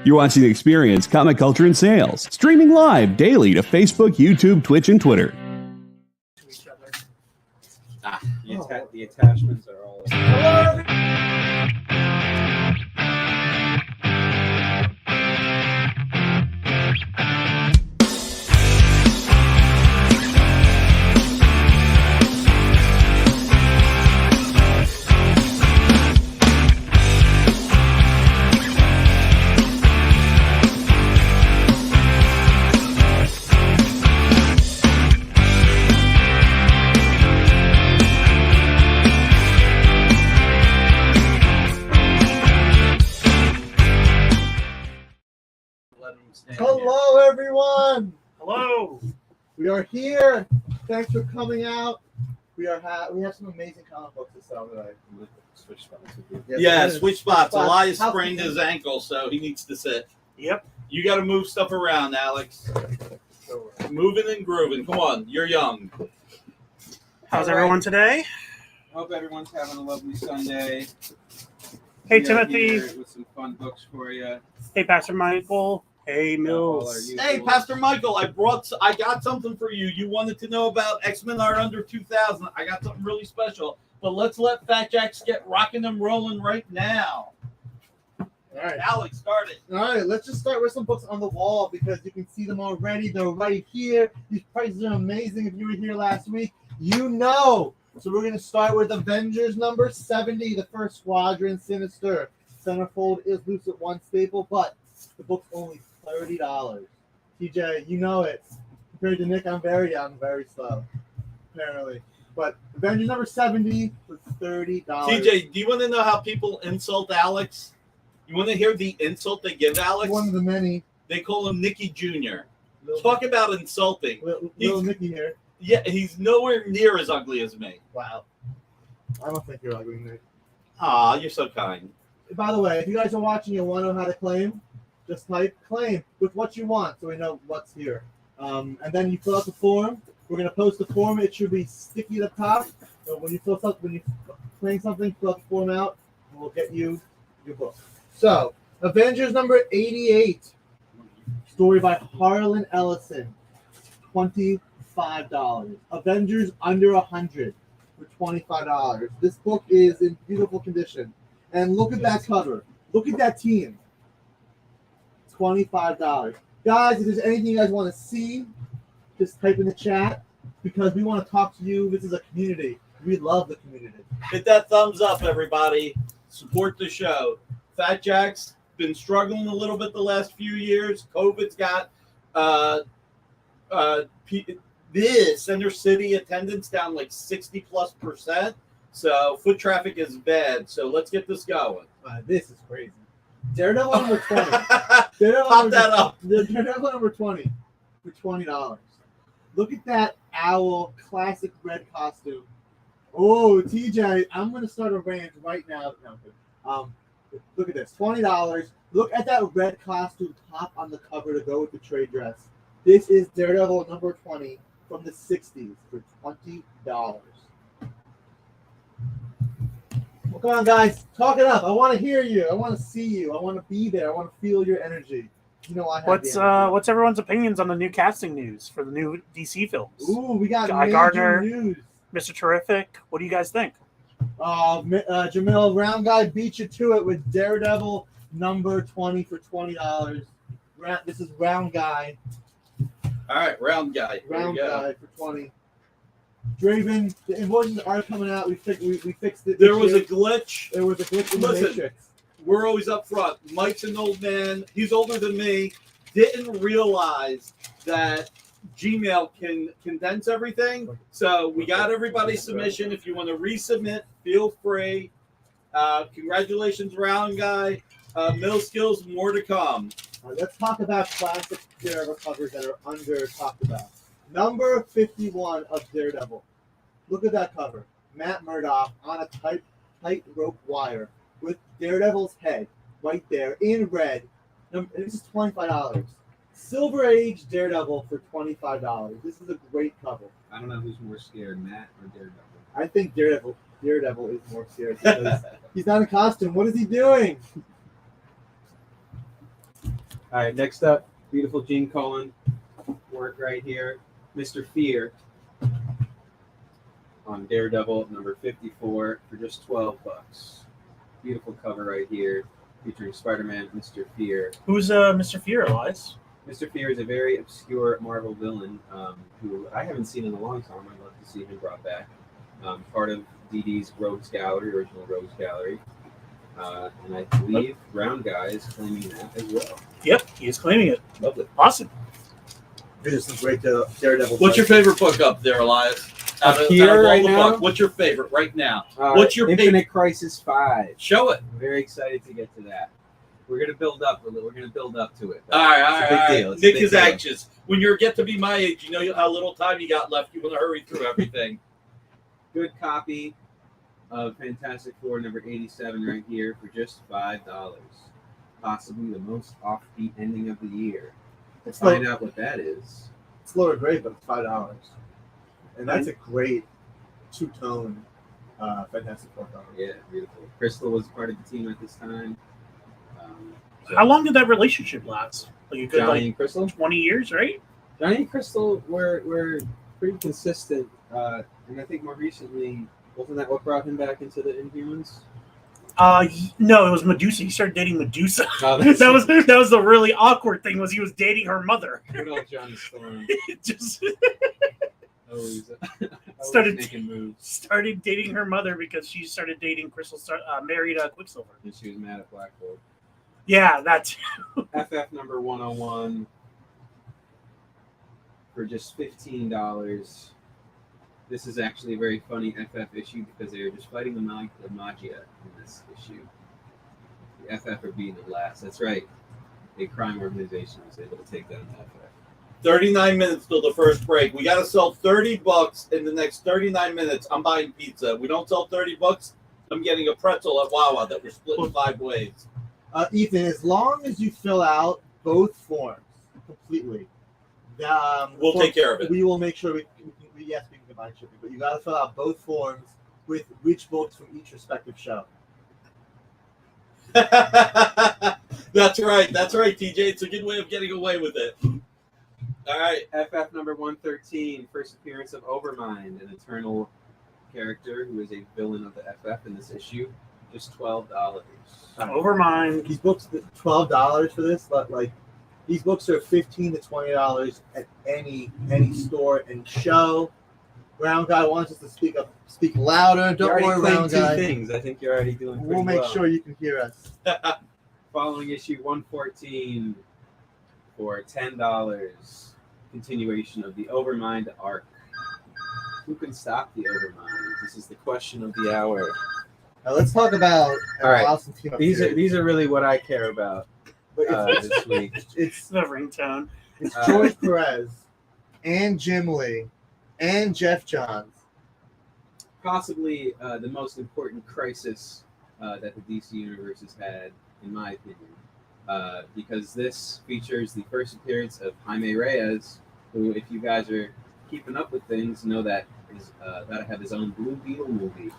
You're watching The Experience, Comic Culture and Sales, streaming live daily to Facebook, YouTube, Twitch, and Twitter. The attachments are all. Hello, everyone. Hello. We are here. Thanks for coming out. We have some amazing comic books to sell today. Switch spots. Yeah, switch spots. Spots. Elias sprained his ankle, so he needs to sit. Yep. You got to move stuff around, Alex. Moving and grooving. Come on, you're young. How's everyone today? Hope everyone's having a lovely Sunday. Hey, We are Timothy. here with some fun books for you. Hey, Pastor Michael. Hey, Mills. Hey, Pastor Michael, I got something for you. You wanted to know about X-Men Art Under 2000. I got something really special. But let's let Fat Jacks get rocking and rolling right now. All right. Alex, start it. All right, let's just start with some books on the wall because you can see them already. They're right here. These prices are amazing. If you were here last week, you know. So we're going to start with Avengers number 70, the First Squadron, Sinister. Centerfold is loose at one staple, but the book's only $30. TJ, you know it. Compared to Nick, I'm very slow, apparently. But Avengers number 70 for $30. TJ, do you want to know how people insult Alex? You want to hear the insult they give Alex? One of the many. They call him Nicky Jr. Talk about insulting. Little Nicky here. Yeah, he's nowhere near as ugly as me. Wow. I don't think you're ugly, Nick. Aw, you're so kind. By the way, if you guys are watching and want to know how to claim, just type claim with what you want so we know what's here. And then you fill out the form. We're going to post the form. It should be sticky at the top. So when you claim something, fill out the form out, and we'll get you your book. So, Avengers number 88. Story by Harlan Ellison. $25. Avengers under 100 for $25. This book is in beautiful condition. And look at that cover. Look at that team. $25. Guys, if there's anything you guys want to see, just type in the chat because we want to talk to you. This is a community. We love the community. Hit that thumbs up, everybody. Support the show. Fat Jack's been struggling a little bit the last few years. COVID's got Center City attendance down like 60+%. So foot traffic is bad. So let's get this going. This is crazy. Daredevil number 20. Pop that up. Daredevil number 20 for $20. Look at that owl classic red costume. Oh, TJ, I'm going to start a rant right now. Look at this. $20. Look at that red costume top on the cover to go with the trade dress. This is Daredevil number 20 from the 60s for $20. Well, come on, guys. Talk it up. I want to hear you. I want to see you. I want to be there. I want to feel your energy. You know, I have What's everyone's opinions on the new casting news for the new DC films? Ooh, we got Guy major Gardner, news. Mr. Terrific. What do you guys think? Jamil, Round Guy beat you to it with Daredevil number 20 for $20. This is Round Guy. All right, Round Guy. Round Guy for 20. Draven, the invoices are coming out. We fixed it. There was a glitch. There was a glitch in the Matrix. We're always up front. Mike's an old man. He's older than me. Didn't realize that Gmail can condense everything. So we got everybody's submission. If you want to resubmit, feel free. Congratulations, Round Guy. Middle Skills, more to come. All right, let's talk about classic Daredevil covers that are under talked about. Number 51 of Daredevil. Look at that cover. Matt Murdock on a tight rope wire with Daredevil's head right there in red. This is $25. Silver Age Daredevil for $25. This is a great cover. I don't know who's more scared, Matt or Daredevil. I think Daredevil is more scared because he's not in costume. What is he doing? All right, next up, beautiful Gene Colan work right here, Mr. Fear on Daredevil number 54 for just $12. Beautiful cover right here, featuring Spider-Man, Mr. Fear. Who's Mr. Fear, Elias? Mr. Fear is a very obscure Marvel villain who I haven't seen in a long time. I'd love to see him brought back. Part of DD's Rogues Gallery, original Rogues Gallery. And I believe Round Guy is claiming that as well. Yep, he is claiming it. Lovely. Awesome. Here's some great Daredevil. What's your favorite book up there, Elias? Out of Here all right the now? books, what's your favorite right now? What's your Infinite Crisis 5. Show it. I'm very excited to get to that. We're gonna build up. We're gonna build up to it. All right, It's a big deal. It's a Nick big is deal. anxious. When you get to be my age, you know how little time you got left. You want to hurry through everything. Good copy of Fantastic Four number 87 right here for just $5. Possibly the most offbeat ending of the year. It's Find like out what that is. it's lower grade, but it's $5, and that's a great two-tone Fantastic Four cover. Yeah, beautiful. Crystal was part of the team at this time. So How long did that relationship last? Like a good Johnny and Crystal? 20 years, right? Johnny and Crystal were pretty consistent, and I think more recently, wasn't that what brought him back into the Inhumans? No, it was Medusa. He started dating Medusa. Oh, that was the really awkward thing, was he was dating her mother. good old Johnny Storm. Just Always Started- making moves, started dating her mother because she started dating Crystal. Married Quicksilver. and she was mad at Black Bolt. Yeah, that's FF number 101 for just $15. This is actually a very funny FF issue because they were just fighting the Magia in this issue. The FF are beating the last. That's right. A crime organization was able to take down the FF. 39 minutes till the first break. We got to sell $30 in the next 39 minutes. I'm buying pizza. We don't sell $30. I'm getting a pretzel at Wawa that we're splitting 5 ways. Ethan, as long as you fill out both forms completely, We'll take care of it. We will make sure we can combine shipping, but you got to fill out both forms with which books from each respective show. That's right, TJ. It's a good way of getting away with it. All right. FF number 113, first appearance of Overmind, an eternal character who is a villain of the FF in this issue. Just $12. Overmind. These books, $12 for this, but like these books are $15 to $20 at any store and show. Round Guy wants us to speak louder. Don't worry, Round Guy. Things. I think you're already doing pretty We'll make well. sure you can hear us. Following issue 114 for $10. Continuation of the Overmind arc. Who can stop the Overmind? This is the question of the hour. Now let's talk about All right. awesome team up These series. are really what I care about But it's, this week. it's The ringtone. George Perez and Jim Lee and Jeff Johns. Possibly the most important crisis that the DC universe has had, in my opinion, because this features the first appearance of Jaime Reyes, who, if you guys are keeping up with things, know that is about to have his own Blue Beetle movie.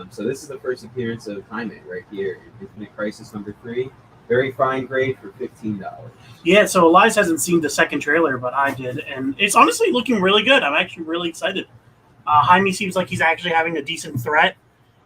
So this is the first appearance of Jaime right here in Infinite Crisis number 3. Very fine grade for $15. Yeah, so Elias hasn't seen the second trailer, but I did, and it's honestly looking really good. I'm actually really excited. Jaime seems like he's actually having a decent threat.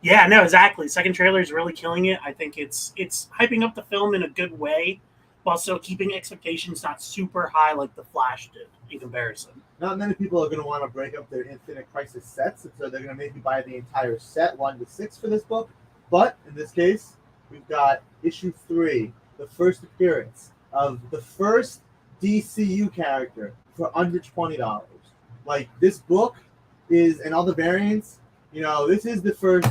Yeah, no, exactly. Second trailer is really killing it. I think it's hyping up the film in a good way, while still keeping expectations not super high like The Flash did in comparison. Not many people are going to want to break up their Infinite Crisis sets, and so they're going to maybe buy the entire set 1 to 6 for this book. But in this case, we've got issue 3, the first appearance of the first DCU character for under $20. Like, this book is, and all the variants, you know, this is the first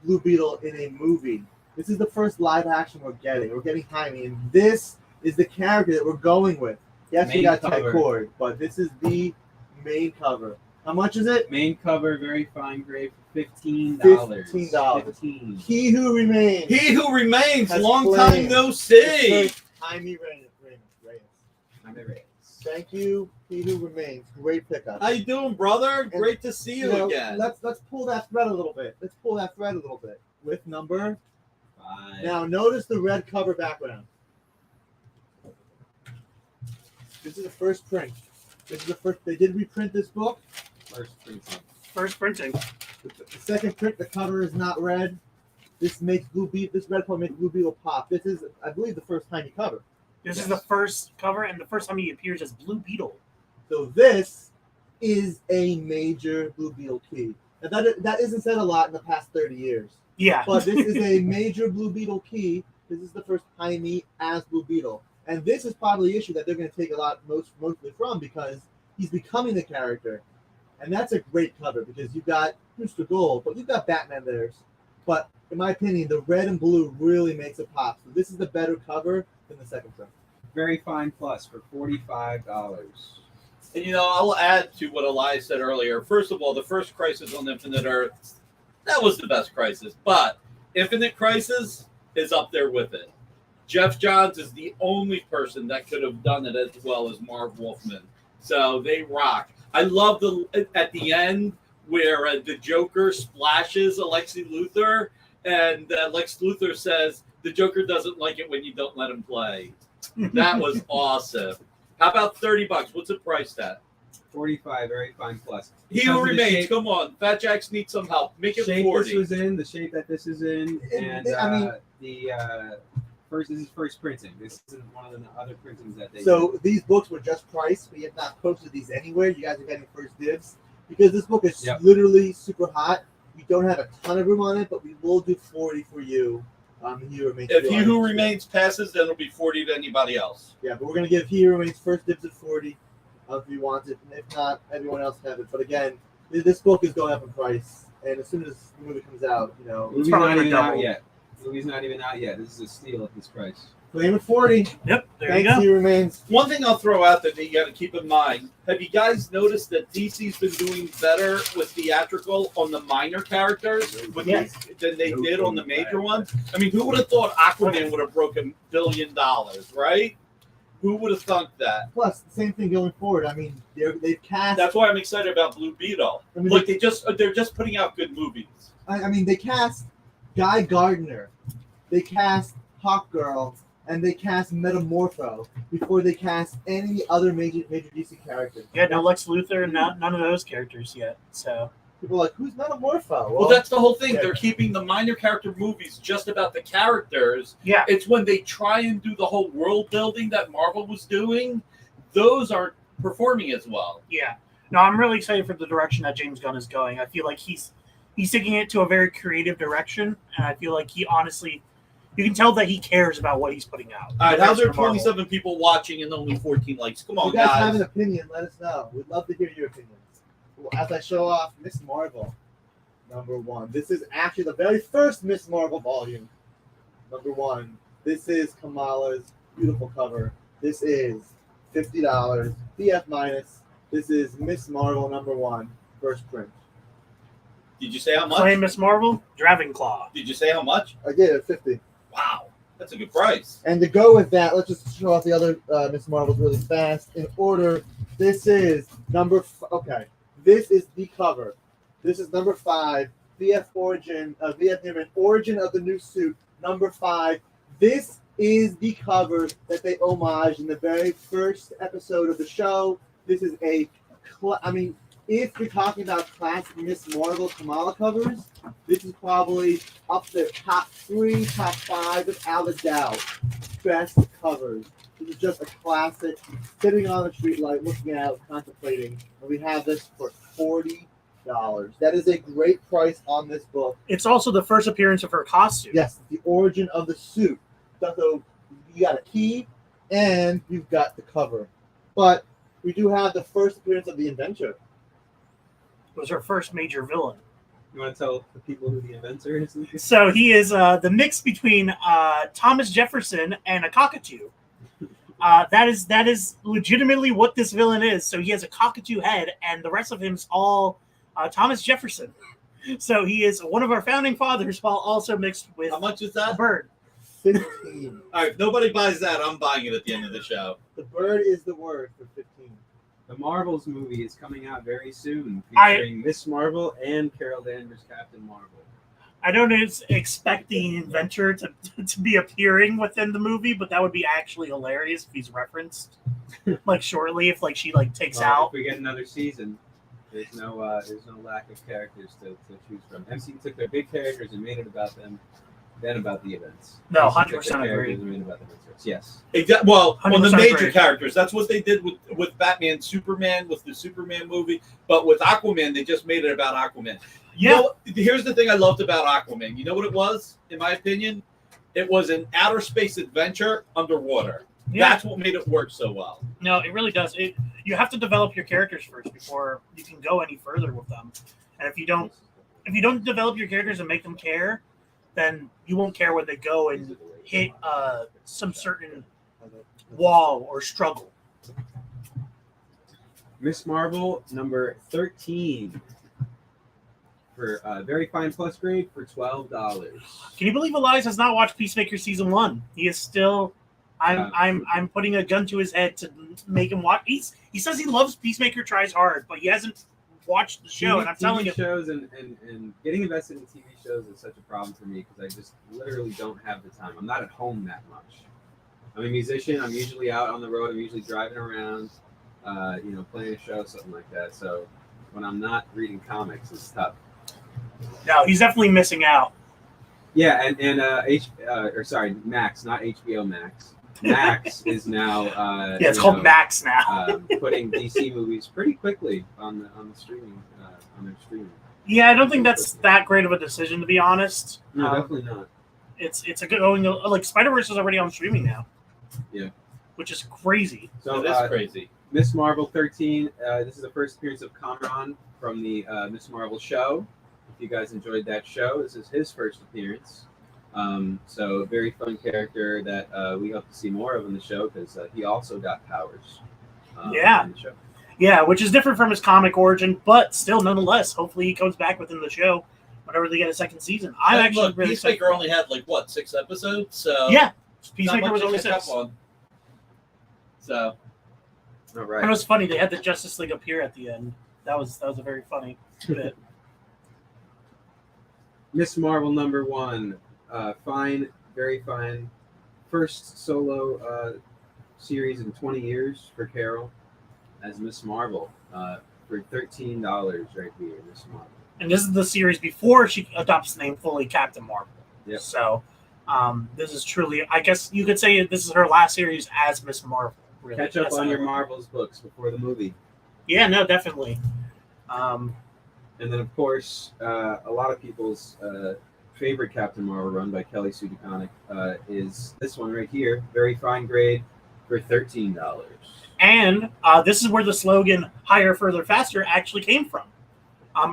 Blue Beetle in a movie. This is the first live action we're getting. We're getting Jaime, and this is the character that we're going with. Yes, we Main got cover. Ted Cord, but this is the main cover. How much is it? Main cover, very fine grade for $15. $15. 15. He Who Remains. He Who Remains. Has Long claimed time no the see. first Jaime Reyes. Jaime Reyes. Thank you, He Who Remains. Great pickup. How you doing, brother? Great to see you again. Let's pull that thread a little bit. With number. Fine. Now notice the red cover background. This is the first print. This is the first. They did reprint this book. First printing. The second print, the cover is not red. This makes This red color makes Blue Beetle pop. This is, I believe, the first time he covered. This is the first cover and the first time he appears as Blue Beetle. So this is a major Blue Beetle key. Now that isn't said a lot in the past 30 years. Yeah. But this is a major Blue Beetle key. This is the first Jaime as Blue Beetle. And this is probably the issue that they're going to take mostly from, because he's becoming the character. And that's a great cover, because you've got Mr. Gold, but you've got Batman there. But in my opinion, the red and blue really makes it pop. So this is the better cover than the second print. Very fine plus for $45. And I'll add to what Elias said earlier. First of all, the first Crisis on Infinite Earth, that was the best Crisis. But Infinite Crisis is up there with it. Jeff Johns is the only person that could have done it as well as Marv Wolfman. So they rock. I love at the end where the Joker splashes Alexi Luthor, and Lex Luthor says the Joker doesn't like it when you don't let him play. That was awesome. How about $30? What's it priced at? 45, very fine plus. He Who Remains. Come on, Fat Jacks needs some help. Make it shape 40. This was in, the shape that this is in, and this is first printing. This isn't one of the other printings that they. So these books were just priced. We have not posted these anywhere. You guys are getting first dibs because this book is literally super hot. We don't have a ton of room on it, but we will do 40 for you. He Who Remains. If He Who Remains passes, then it'll be 40 to anybody else. Yeah, but we're gonna give He Who Remains first dibs at 40 if you want it, and if not, everyone else have it. But again, this book is going up in price, and as soon as the movie comes out, it's not even out yet. The movie's not even out yet. This is a steal at this price. Claim at 40. Yep, there Thanks, you go. He Remains. One thing I'll throw out that you got to keep in mind: have you guys noticed that DC's been doing better with theatrical on the minor characters than they did on the major ones? I mean, who would have thought Aquaman would have broken $1 billion, right? Who would have thunk that? Plus, the same thing going forward. I mean, they've cast. That's why I'm excited about Blue Beetle. I mean, look, they're just putting out good movies. I mean, they cast Guy Gardner, they cast Hawkgirl, and they cast Metamorpho before they cast any other major DC characters. Yeah, no Lex Luthor, none of those characters yet. So people are like, who's Metamorpho? Well, that's the whole thing. Yeah. They're keeping the minor character movies just about the characters. Yeah. It's when they try and do the whole world building that Marvel was doing, those aren't performing as well. Yeah. No, I'm really excited for the direction that James Gunn is going. I feel like he's taking it to a very creative direction, and I feel like he honestly, you can tell that he cares about what he's putting out. All right, how's there 27 people watching and only 14 likes? Come on, guys. If you guys have an opinion, let us know. We'd love to hear your opinions. Well, as I show off Miss Marvel, #1. This is actually the very first Miss Marvel volume. #1. This is Kamala's beautiful cover. This is $50. BF minus. This is Miss Marvel #1, first print. Did you say how much? Claim Miss Marvel, Dravenclaw. Did you say how much? I gave it 50. Wow, that's a good price. And to go with that, let's just show off the other Miss Marvels really fast. In order, this is this is the cover. This is #5, VF Origin, VF Newman, Origin of the New Suit, #5. This is the cover that they homage in the very first episode of the show. This is if you're talking about classic Miss Marvel Kamala covers, this is probably up there, top 3, top 5, without a doubt. Best covers. This is just a classic, sitting on the streetlight, looking out, contemplating. And we have this for $40. That is a great price on this book. It's also the first appearance of her costume. Yes, the origin of the suit. So you got a key, and you've got the cover. But we do have the first appearance of the Inventor. Was her first major villain. You want to tell the people who the inventor is? So he is the mix between Thomas Jefferson and a cockatoo. That is legitimately what this villain is. So he has a cockatoo head, and the rest of him is all Thomas Jefferson. So he is one of our founding fathers, while also mixed with how much is that? A bird. 15. All right, if nobody buys that, I'm buying it at the end of the show. The bird is the word for 15. The Marvels movie is coming out very soon, featuring Miss Marvel and Carol Danvers, Captain Marvel. I don't expect the inventor to be appearing within the movie, but that would be actually hilarious if he's referenced. like shortly if like she takes Well, out. if we get another season, there's no lack of characters to choose from. MCU took their big characters and made it about them, then about the events. No, DC took their 100% agree. characters and made it about the events. Yes. Well, on the 100% major agree. characters, that's what they did with Batman, Superman, with the Superman movie. But with Aquaman, they just made it about Aquaman. You know, here's the thing I loved about Aquaman. You know what it was, in my opinion? It was an outer space adventure underwater. Yeah. That's what made it work so well. No, it really does. You have to develop your characters first before you can go any further with them. And if you don't develop your characters and make them care, then you won't care when they go and hit some certain wall or struggle. Miss Marvel number 13 for very fine plus grade for $12. Can you believe Elias has not watched Peacemaker season 1? He is still. I'm putting a gun to his head to make him watch. He says he loves Peacemaker, tries hard, but he hasn't watched the show. And I'm telling TV him, shows and getting invested in TV shows is such a problem for me because I just literally don't have the time. I'm not at home that much. I'm a musician. I'm usually out on the road. I'm usually driving around, playing a show, something like that. So when I'm not reading comics, it's tough. no, he's definitely missing out. Yeah, and Max, not HBO Max. Max is now It's called Max now. putting DC movies pretty quickly on the streaming on their streaming. Yeah, I don't think that's that great of a decision, to be honest. No, definitely not. It's a good going. Like Spider-Verse is already on streaming now. Yeah, which is crazy. So It is crazy. Miss Marvel 13. This is the first appearance of Cameron from the Miss Marvel show. If you guys enjoyed that show, this is his first appearance. So very fun character that we hope to see more of in the show because he also got powers. In the show. Yeah, which is different from his comic origin, but still, nonetheless, hopefully he comes back within the show whenever they get a second season. I'm actually really excited. Peacemaker only had 6 episodes, so yeah, not Peacemaker much was to only catch up 6. on. So, All And it right. was funny. They had the Justice League appear at the end. That was a very funny bit. Miss Marvel number 1. Fine, very fine. First solo series in 20 years for Carol as Miss Marvel for $13 right here, Miss Marvel. And this is the series before she adopts the name fully, Captain Marvel. Yep. So this is truly, I guess you could say this is her last series as Miss Marvel. Really. Catch up That's on how your I- Marvels books before the movie. Yeah, no, definitely. And then, of course, a lot of people's favorite Captain Marvel run by Kelly Sue DeConnick is this one right here. Very fine grade for $13. And this is where the slogan "Higher, Further, Faster" actually came from.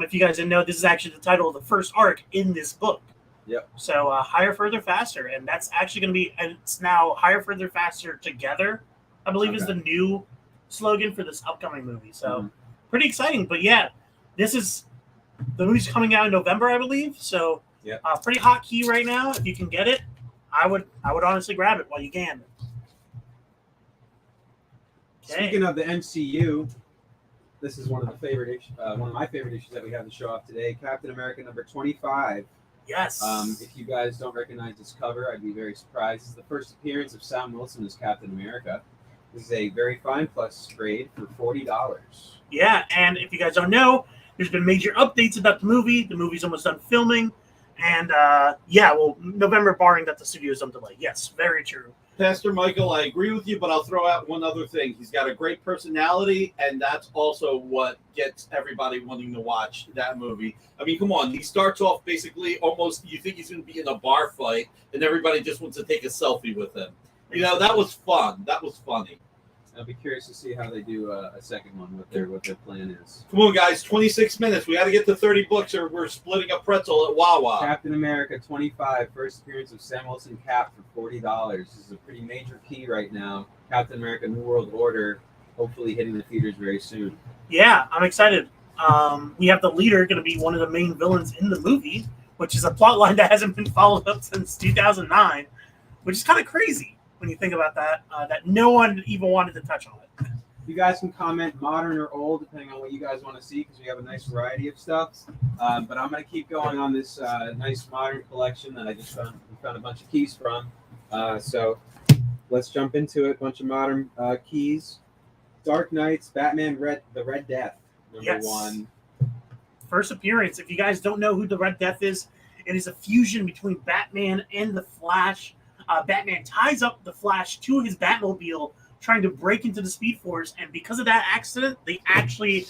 If you guys didn't know, this is actually the title of the first arc in this book. Yep. So Higher, Further, Faster, and that's actually going to be, and it's now Higher, Further, Faster Together, I believe is the new slogan for this upcoming movie. So pretty exciting. But yeah, the movie's coming out in November, I believe. So pretty hot key right now. If you can get it, I would honestly grab it while you can. Okay. Speaking of the MCU, this is one of my favorite issues that we have to show off today. Captain America number 25. Yes. If you guys don't recognize this cover, I'd be very surprised. This is the first appearance of Sam Wilson as Captain America. This is a very fine plus grade for $40. Yeah, and if you guys don't know, there's been major updates about the movie. The movie's almost done filming. And November, barring that the studio's on delay. Yes, very true. Pastor Michael, I agree with you, but I'll throw out one other thing. He's got a great personality, and that's also what gets everybody wanting to watch that movie. I mean, come on. He starts off basically almost, you think he's going to be in a bar fight, and everybody just wants to take a selfie with him. You know, that was fun. That was funny. I'll be curious to see how they do a second one, what their plan is. Come on, guys. 26 minutes. We got to get to 30 books, or we're splitting a pretzel at Wawa. Captain America 25, first appearance of Sam Wilson Cap for $40. This is a pretty major key right now. Captain America New World Order, hopefully hitting the theaters very soon. Yeah, I'm excited. We have the leader going to be one of the main villains in the movie, which is a plot line that hasn't been followed up since 2009, which is kind of crazy when you think about that, that no one even wanted to touch on it. You guys can comment modern or old, depending on what you guys want to see, because we have a nice variety of stuff. But I'm going to keep going on this nice modern collection that I just found a bunch of keys from. So let's jump into it. A bunch of modern keys. Dark Knights, Batman, the Red Death, number Yes. 1. First appearance. If you guys don't know who the Red Death is, it is a fusion between Batman and the Flash. Batman ties up the Flash to his Batmobile, trying to break into the Speed Force, and because of that accident, they actually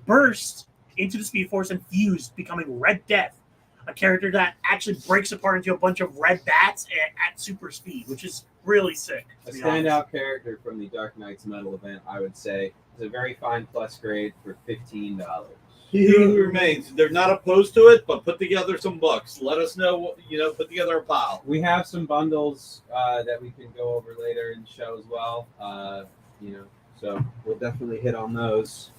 burst into the Speed Force and fused, becoming Red Death, a character that actually breaks apart into a bunch of red bats at super speed, which is really sick. A to be honest. standout character from the Dark Knights Metal event, I would say. It's a very fine plus grade for $15. He who remains. They're not opposed to it, but put together some books. Let us know. Put together a pile. We have some bundles that we can go over later in the show as well. So we'll definitely hit on those.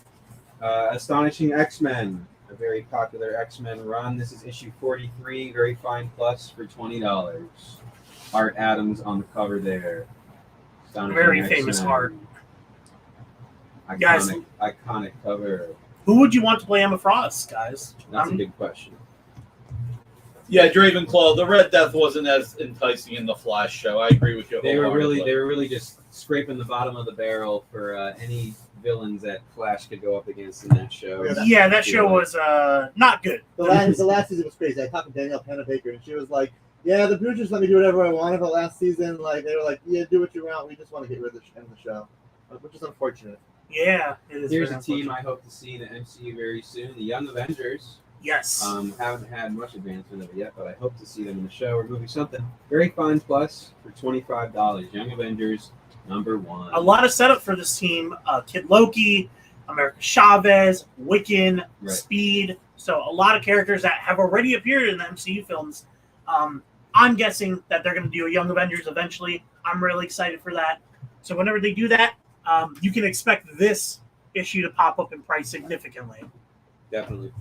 Astonishing X-Men, a very popular X-Men run. This is issue 43, very fine plus for $20. Art Adams on the cover there. Astonishing Very X-Men. famous art. Guys- Iconic cover. Who would you want to play Emma Frost, guys? That's a good question. Yeah, Dravenclaw. The Red Death wasn't as enticing in the Flash show. I agree with you. They were wholeheartedly. really just scraping the bottom of the barrel for any villains that Flash could go up against in that show. Yeah, that show was not good. The last season was crazy. I talked to Danielle Pennebaker, and she was like, "Yeah, the producers let me do whatever I wanted. But last season, like they were like, yeah, do what you want. We just want to get rid of the end of the show," which is unfortunate. Yeah, it is. Here's a very team unfortunate. I hope to see in the MCU very soon. The Young Avengers. Yes. Haven't had much advancement of it yet, but I hope to see them in the show or movie. Something very fine plus for $25. Young Avengers number 1. A lot of setup for this team. Kid Loki, America Chavez, Wiccan, Right. Speed. So a lot of characters that have already appeared in the MCU films. I'm guessing that they're going to do a Young Avengers eventually. I'm really excited for that. So whenever they do that, you can expect this issue to pop up in price significantly. Definitely.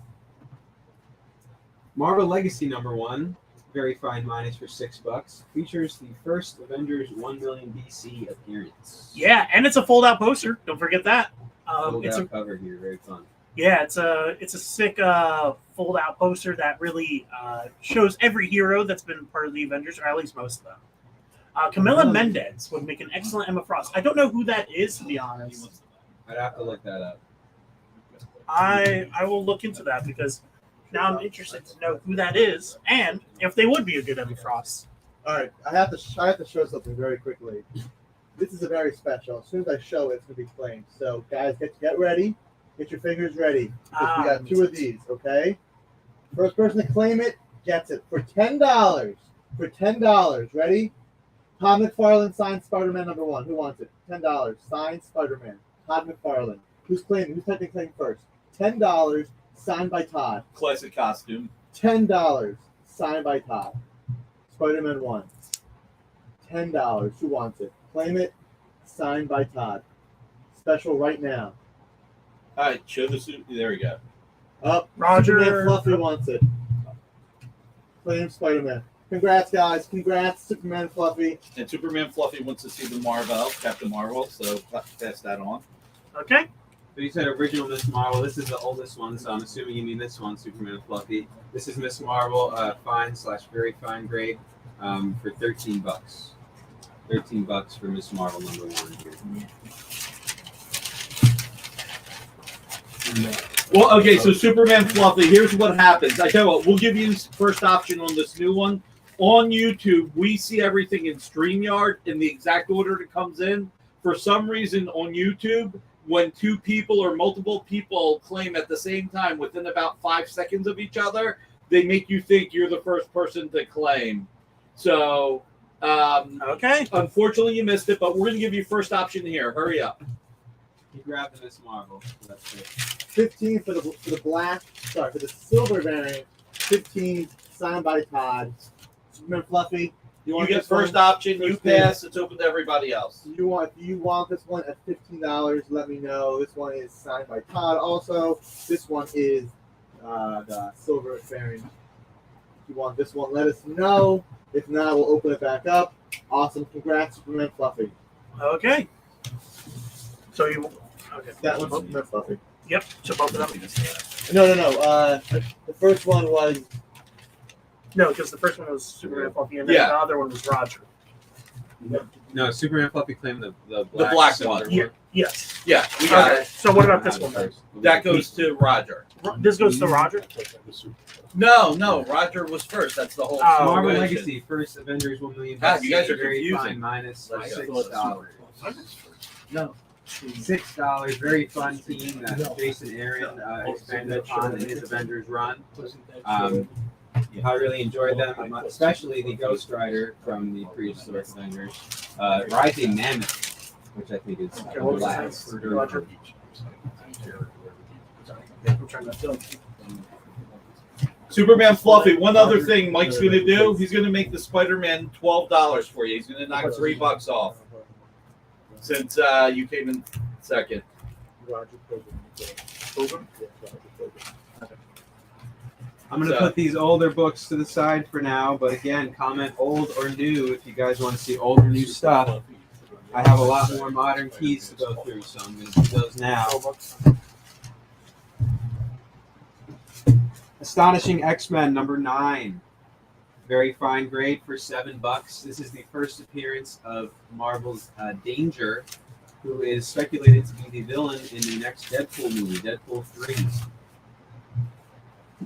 Marvel Legacy number 1, very fine minus for $6. Features the first Avengers 1 million BC appearance. Yeah, and it's a fold-out poster. Don't forget that. Fold It's out a cover here, very fun. Yeah, it's a sick fold-out poster that really shows every hero that's been part of the Avengers, or at least most of them. Camila Mendez would make an excellent Emma Frost. I don't know who that is, to be honest. I'd have to look that up. I will look into that because now I'm interested to know who that is and if they would be a good Emma Frost. All right, I have to show something very quickly. This is a very special. As soon as I show it, it's gonna be claimed. So guys, get ready. Get your fingers ready. Because we got 2 of these. Okay. First person to claim it gets it for $10. For $10. Ready? Todd McFarlane signed Spider-Man number 1. Who wants it? $10. Signed Spider-Man. Todd McFarlane. Who's typing claim first? $10. Signed by Todd. Classic costume. $10. Signed by Todd. Spider-Man 1. $10. Who wants it? Claim it. Signed by Todd. Special right now. All right, show the suit. There we go. Up. Roger. Superman Fluffy wants it. Claim Spider-Man. Congrats, guys. Congrats, Superman Fluffy. And Superman Fluffy wants to see the Marvel, Captain Marvel, so pass that on. Okay. So you said original Miss Marvel. This is the oldest one, so I'm assuming you mean this one, Superman Fluffy. This is Miss Marvel, fine/very fine grade, for $13. $13 for Miss Marvel number 1 here. Well, okay, so Superman Fluffy, here's what happens. I tell you what, we'll give you first option on this new one. On YouTube, we see everything in StreamYard in the exact order it comes in. For some reason on YouTube, when 2 people or multiple people claim at the same time within about 5 seconds of each other, they make you think you're the first person to claim. So, Okay. unfortunately, you missed it, but we're going to give you first option here. Hurry up. You grabbed the Miss Marvel. That's it. 15 for the silver variant. 15 signed by Todd. Superman Fluffy. You get this first one? option. You First bid. pass. It's open to everybody else. If you want this one at $15, let me know. This one is signed by Todd. Also, this one is the silver variant. If you want this one, let us know. If not, we'll open it back up. Awesome. Congrats, Superman Fluffy. Okay. So you. Okay. That one's Superman Fluffy. Yep. So both of them. No. The first one was No, because the first one was Superman Fluffy, and then Yeah. the other one was Roger. No, Superman Fluffy Claim, the black silver one. Yeah. Yes. Yeah, we got Okay. it. So what about this one? Then? That goes to Roger. This goes to Roger. No, Roger was first. That's the whole Oh, Marvel situation. Legacy, first Avengers 1 million. God, you guys are very confusing. fine, minus Let's go. $6. No. $6. Very fun team that Jason Aaron expanded upon in his Avengers run. I really enjoyed them, especially the Ghost Rider from the prehistoric Avengers, Rising Mammoth, which I think is Okay, what was last. that? Roger. Superman Fluffy. One other thing Mike's going to do, he's going to make the Spider-Man $12 for you. He's going to knock $3 off since you came in second. I'm going to put these older books to the side for now, but again, comment old or new if you guys want to see old or new stuff. I have a lot more modern keys to go through, so I'm going to do those now. Astonishing X-Men number 9. Very fine grade for $7. This is the first appearance of Marvel's Danger, who is speculated to be the villain in the next Deadpool movie, Deadpool 3.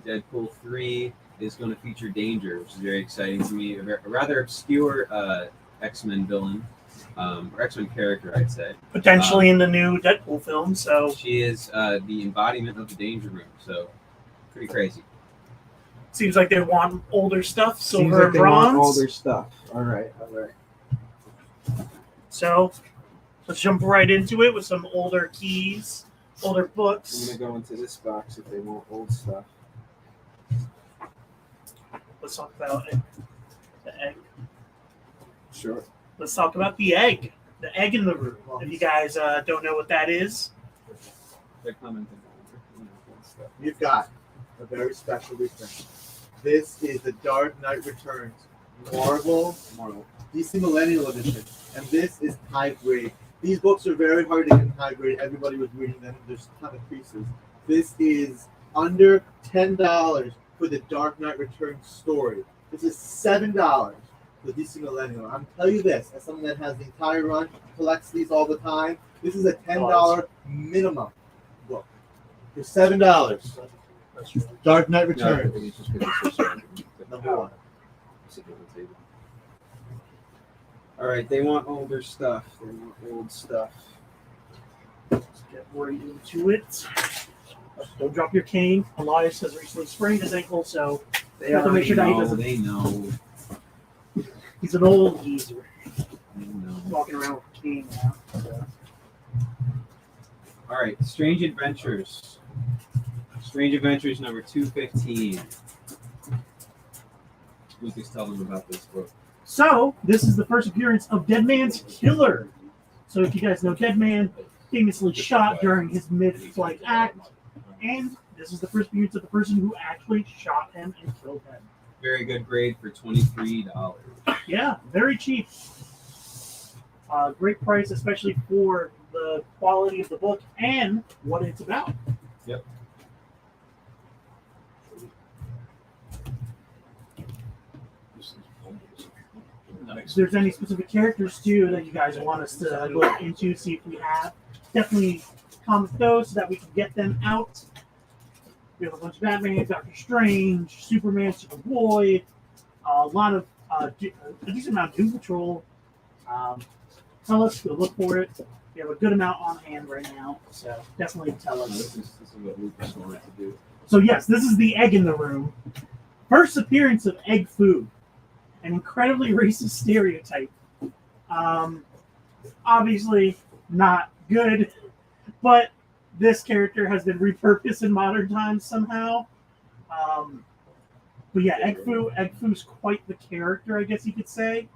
Deadpool 3 is going to feature Danger, which is very exciting to me. A rather obscure X-Men villain, or X-Men character, I'd say. Potentially in the new Deadpool film. So She is the embodiment of the Danger Room, so pretty crazy. seems like they want older stuff, Seems silver like and they want bronze. older stuff. All right. So let's jump right into it with some older keys, older I'm books. going to go into this box if they want old stuff. Let's talk about it. The egg. Sure. Let's talk about the egg. The egg in the room. If you guys don't know what that is, They're commenting on old stuff. You've got a very special reprint. This is the Dark Knight Returns Marvel DC Millennial Edition, and this is high grade. These books are very hard to get in high grade. Everybody was reading them. There's a ton of creases. This is under $10 for the Dark Knight Returns story. This is $7 for DC Millennial. I'm telling you this, as someone that has the entire run, collects these all the time, this is a $10 minimum book. For $7. Dark Knight Returns. Number 1. All right, they want older stuff. They want old stuff. let's get right into it. Don't drop your cane. Elias has recently sprained his ankle, so They have to make already sure that he know. doesn't- They know. he's an old geezer They know. walking around with a cane now. So. All right, Strange Adventures. Strange Adventures number 215. Lucas, tell them about this book. So, this is the first appearance of Dead Man's Killer. So, if you guys know Dead Man, famously shot during his mid-flight act, and this is the first appearance of the person who actually shot him and killed him. Very good grade for $23. Yeah, very cheap. Great price, especially for the quality of the book and what it's about. Yep. If there's any specific characters too that you guys want us to look into, see if we have, definitely comment those so that we can get them out. We have a bunch of Batman, Doctor Strange, Superman, Superboy, a lot of a decent amount of Doom Patrol. Tell us, we'll look for it. We have a good amount on hand right now, so definitely tell us. This is what Lucas wanted to do. So yes, this is the egg in the room. First appearance of egg food, an incredibly racist stereotype. Obviously not good, but this character has been repurposed in modern times somehow. But yeah, Egg Foo's quite the character, I guess you could say.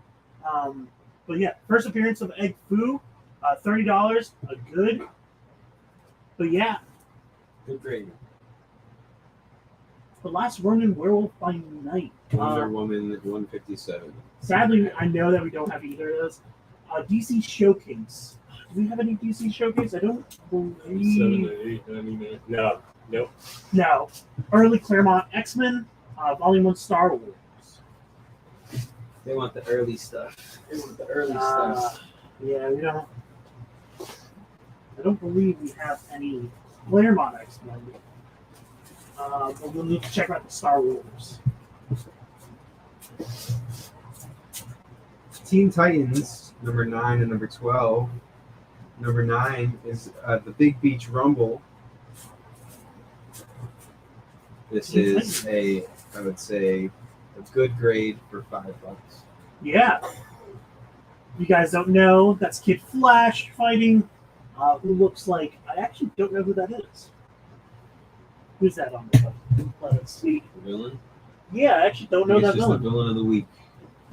But yeah, first appearance of Egg Foo, $30, a good. But yeah, Good grade. The Last Ronin Werewolf by Night. Wonder Woman at 157. Sadly, I know that we don't have either of those. DC Showcase. Do we have any DC Showcase? I don't believe. 7 to 8, no, nope. No. Early Claremont X-Men, Volume 1 Star Wars. They want the early stuff. They want the early stuff. Yeah, we don't. I don't believe we have any Claremont X-Men. But we'll need to check out the Star Wars. Teen Titans, number 9 and number 12. Number 9 is the Big Beach Rumble. This is I would say, a good grade for $5. Yeah. You guys don't know, that's Kid Flash fighting. Who looks like, I actually don't know who that is. Who's that on the Let's see. The villain? Yeah, I actually don't know It's that just villain. the villain of the week.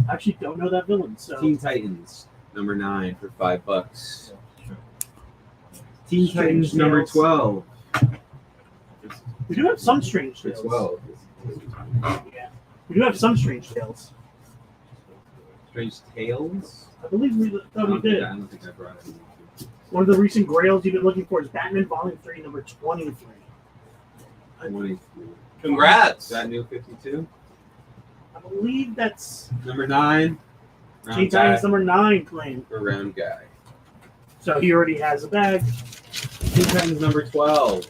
I actually don't know that villain. So Teen Titans, number 9 for $5. Teen Titans, number 12 we do have some strange for tales. 12. Yeah. We do have some strange tales. Strange Tales? I believe we did. I don't think I brought it. One of the recent grails you've been looking for is Batman Volume 3, number 23. 23. Congrats. Is that new 52? I believe that's Number 9. Teen Titans number 9 claim. For round guy. So he already has a bag. Teen Titans number 12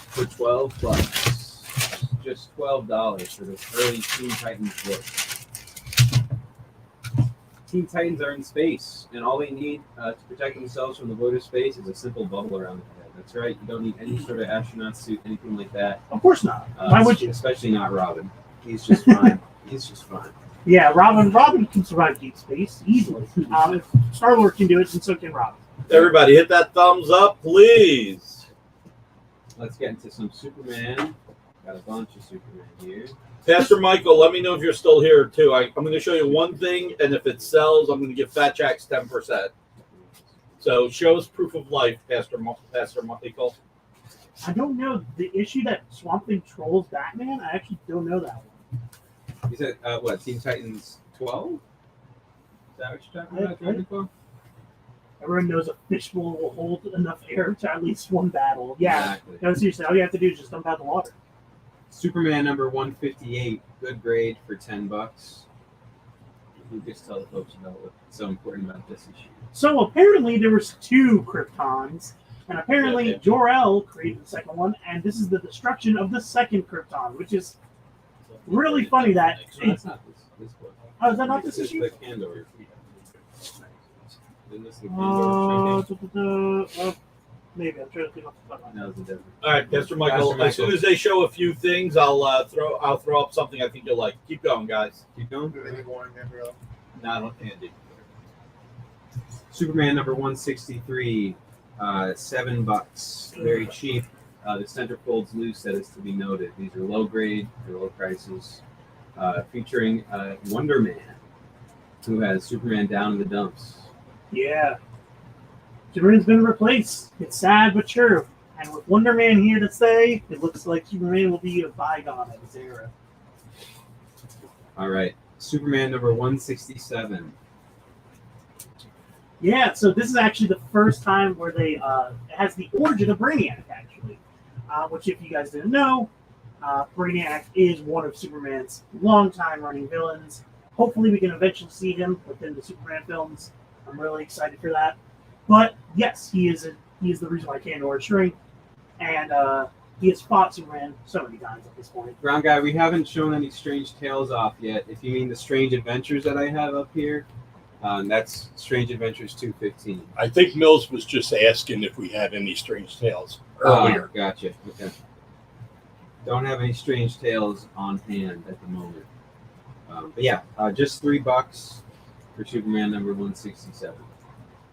for $12. Just $12 for this early Teen Titans book. Teen Titans are in space, and all they need to protect themselves from the void of space is a simple bubble around their head. That's right. You don't need any sort of astronaut suit, anything like that. Of course not. Why would you? Especially not Robin. He's just fine. He's just fine. Yeah, Robin can survive deep space easily. If Star-Lord can do it, and so can Robin. Everybody, hit that thumbs up, please. Let's get into some Superman. Got a bunch of Superman here. Pastor Michael, let me know if you're still here, too. I'm going to show you one thing, and if it sells, I'm going to give Fat Jacks 10%. So show us proof of life, Pastor Michael. I don't know the issue that Swamp Thing trolls Batman. I actually don't know that one. You said, what, Teen Titans 12? Is that what you're talking about, Dragon Ball? Everyone knows a fishbowl will hold enough air to at least one battle. Yeah. Exactly. No, seriously, all you have to do is just dump out the water. Superman number 158, good grade for $10. You just tell the folks about what's so important about this issue. So apparently there was 2 Kryptons, and apparently Jor-El created the second one, and this is the destruction of the second Krypton, which is really funny that... No, that's not this book. Oh, is that not this issue? The Kandor. Isn't this the Kandor? Maybe. I'm trying to think off the top of my head. No, it's a different. All right, Pastor Michael. As soon as they show a few things, I'll throw up something I think you'll like. Keep going, guys. Keep going. Not handy. Superman number 163, $7. Very cheap. The centerfold's loose, that is to be noted. These are low grade, they're low prices. Featuring Wonder Man, who has Superman down in the dumps. Yeah. Superman's been replaced. It's sad but true. And with Wonder Man here to stay, it looks like Superman will be a bygone of his era. All right. Superman number 167. Yeah, so this is actually the first time where they it has the origin of Brainiac, actually. Which, if you guys didn't know, Brainiac is one of Superman's long-time running villains. Hopefully we can eventually see him within the Superman films. I'm really excited for that. But yes, he is the reason why Kandor is shrink, and he has fought Superman so many times at this point. Brown guy, we haven't shown any Strange Tales off yet. If you mean the Strange Adventures that I have up here, that's Strange Adventures 215. I think Mills was just asking if we had any Strange Tales earlier. Gotcha. Okay. Don't have any Strange Tales on hand at the moment. But yeah, just $3 for Superman number 167.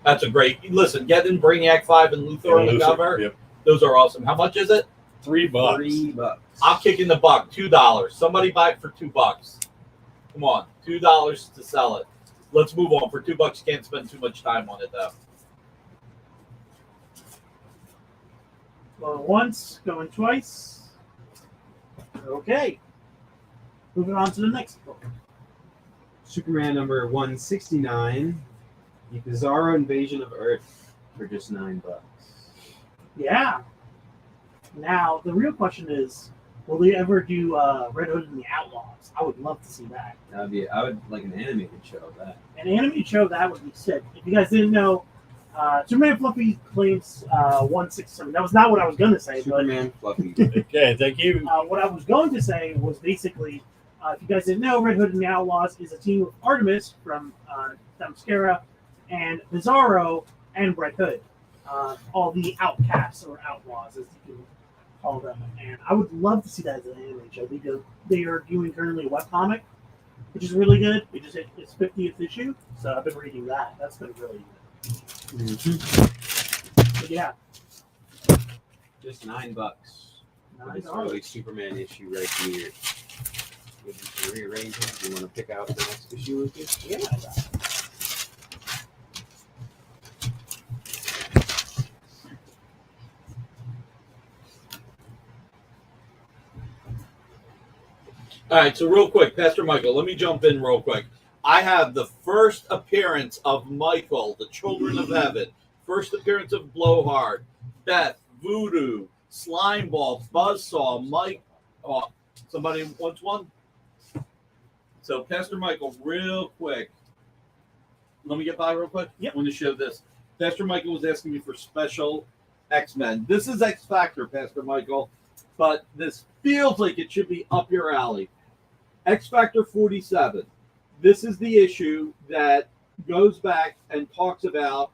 That's a great. Listen, getting Brainiac 5 and Luthor on the cover. Yep. Those are awesome. How much is it? $3. $3. I'm kicking the buck. $2. Somebody buy it for $2. Come on, $2 to sell it. Let's move on. For $2, you can't spend too much time on it, though. Going once, going twice. Okay. Moving on to the next book. Superman number 169, The Bizarro Invasion of Earth, for just $9. Yeah. Now, the real question is, Will they ever do Red Hood and the Outlaws? I would love to see that. I would like an animated show of that. An animated show that would be sick. If you guys didn't know, Superman Fluffy claims 167. That was not what I was going to say. Superman Fluffy. Okay, thank you. What I was going to say was basically, if you guys didn't know, Red Hood and the Outlaws is a team of Artemis from Themyscira and Bizarro and Red Hood. All the outcasts or outlaws, as you can call them. And I would love to see that as an anime show. They are doing currently a webcomic, which is really good. They just hit its 50th issue, so I've been reading that. That's been really good. But yeah, Just $9. This $9. early Superman issue right here. You can rearrange it. You want to pick out the next issue with you? Yeah. All right, so real quick, Pastor Michael, let me jump in real quick. I have the first appearance of Michael, the Children of Heaven, first appearance of Blowhard, Beth, Voodoo, Slimeball, Buzzsaw, Mike. Oh, somebody wants one? So, Pastor Michael, real quick. Let me get by real quick. Yep. I want to show this. Pastor Michael was asking me for special X-Men. This is X Factor, Pastor Michael, but this feels like it should be up your alley. X Factor 47. This is the issue that goes back and talks about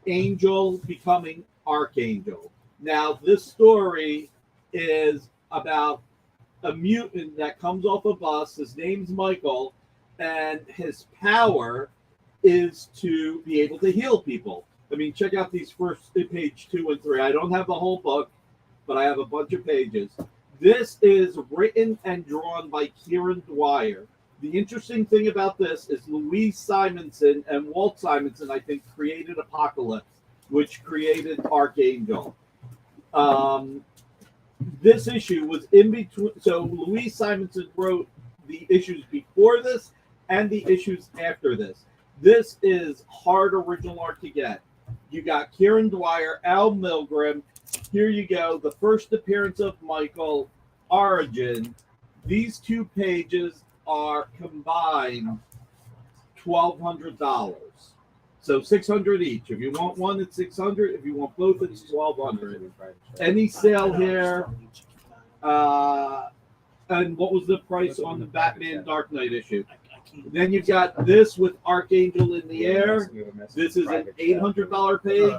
Angel becoming Archangel. Now, this story is about a mutant that comes off a bus. His name's Michael, and his power is to be able to heal people. I mean, check out these first page 2 and 3. I don't have the whole book, but I have a bunch of pages. This is written and drawn by Kieran Dwyer. The interesting thing about this is Louise Simonson and Walt Simonson, I think, created Apocalypse, which created Archangel. This issue was in between. So Louise Simonson wrote the issues before this and the issues after this. This is hard original art to get. You got Kieran Dwyer, Al Milgrom. Here you go. The first appearance of Michael, Origin. These 2 pages are combined $1,200. So $600 each. If you want one, it's $600. If you want both, it's $1,200. Any sale here? And what was the price on the Batman Dark Knight issue? Then you've got this with Archangel in the air. This is an $800 page.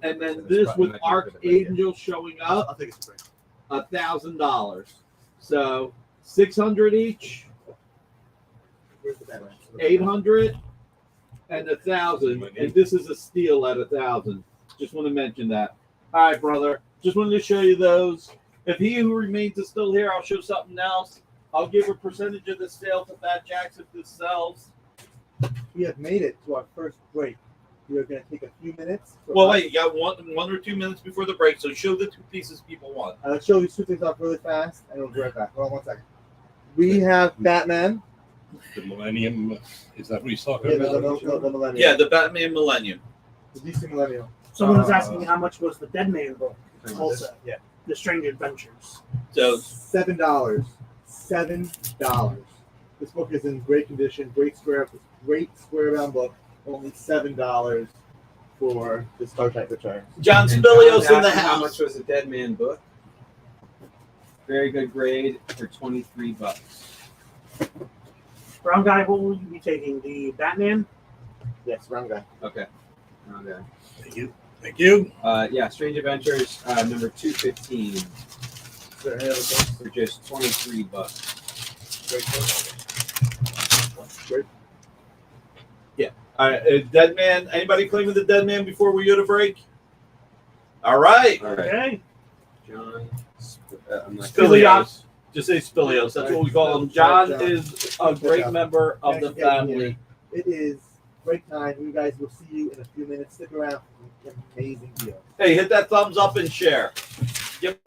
And then this with Archangel showing up, I think it's free. $1,000. So $600 each, Where's the Batman? 800, and 1,000. And this is a steal at 1,000. Just want to mention that. All right, brother. Just wanted to show you those. If he who remains is still here, I'll show something else. I'll give a percentage of the sale to Fat Jacks if this sells. We have made it to our first break. We are going to take a few minutes. Well, wait, you got one or 2 minutes before the break, so show the 2 pieces people want. Let's show these 2 things off really fast, and we'll be right back. Hold on 1 second. We have Batman. The Millennium, is that what he's talking Yeah, about? the Millennium. Yeah, the Batman Millennium. The DC Millennium. Someone was asking how much was the Dead Man book. Also, Yeah. The Strange Adventures. So $7. $7. This book is in great condition, great square bound book. Only $7 for the Star Trek Returns. John And Spilios John's in the asking How house. much was a Dead Man book? Very good grade for $23. Brown Guy, what will you be taking? The Batman? Yes, round guy. Okay. Thank you. Thank you. Yeah, Strange Adventures number 215 Is there any other things? for just $23. Great. All right, Dead Man. Anybody claiming the Dead Man before we go to break? All right. All right, Okay. John. I'm not Spilios. Just say Spilios. That's what we call him. John is a great member of the family. It is break time. You guys will see you in a few minutes. Stick around for an amazing deal. Hey, hit that thumbs up and share. Yep.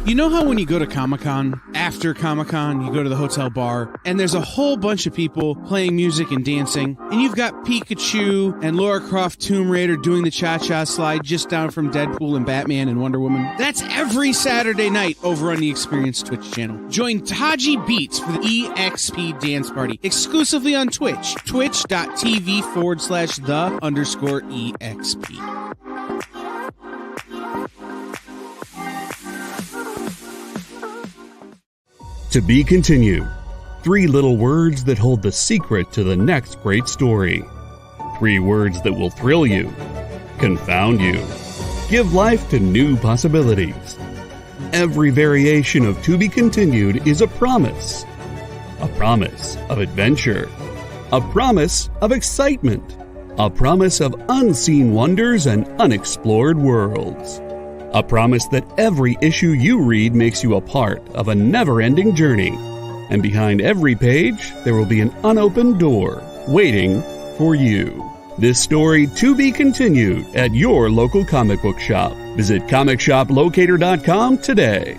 You know how when you go to Comic-Con, after Comic-Con, you go to the hotel bar, and there's a whole bunch of people playing music and dancing, and you've got Pikachu and Lara Croft Tomb Raider doing the cha-cha slide just down from Deadpool and Batman and Wonder Woman? That's every Saturday night over on the Experience Twitch channel. Join Taji Beats for the EXP Dance Party, exclusively on Twitch, twitch.tv/the_EXP. To be continued. 3 little words that hold the secret to the next great story. 3 words that will thrill you, confound you, give life to new possibilities. Every variation of To Be Continued is a promise. A promise of adventure. A promise of excitement. A promise of unseen wonders and unexplored worlds. A promise that every issue you read makes you a part of a never-ending journey. And behind every page, there will be an unopened door waiting for you. This story to be continued at your local comic book shop. Visit comicshoplocator.com today.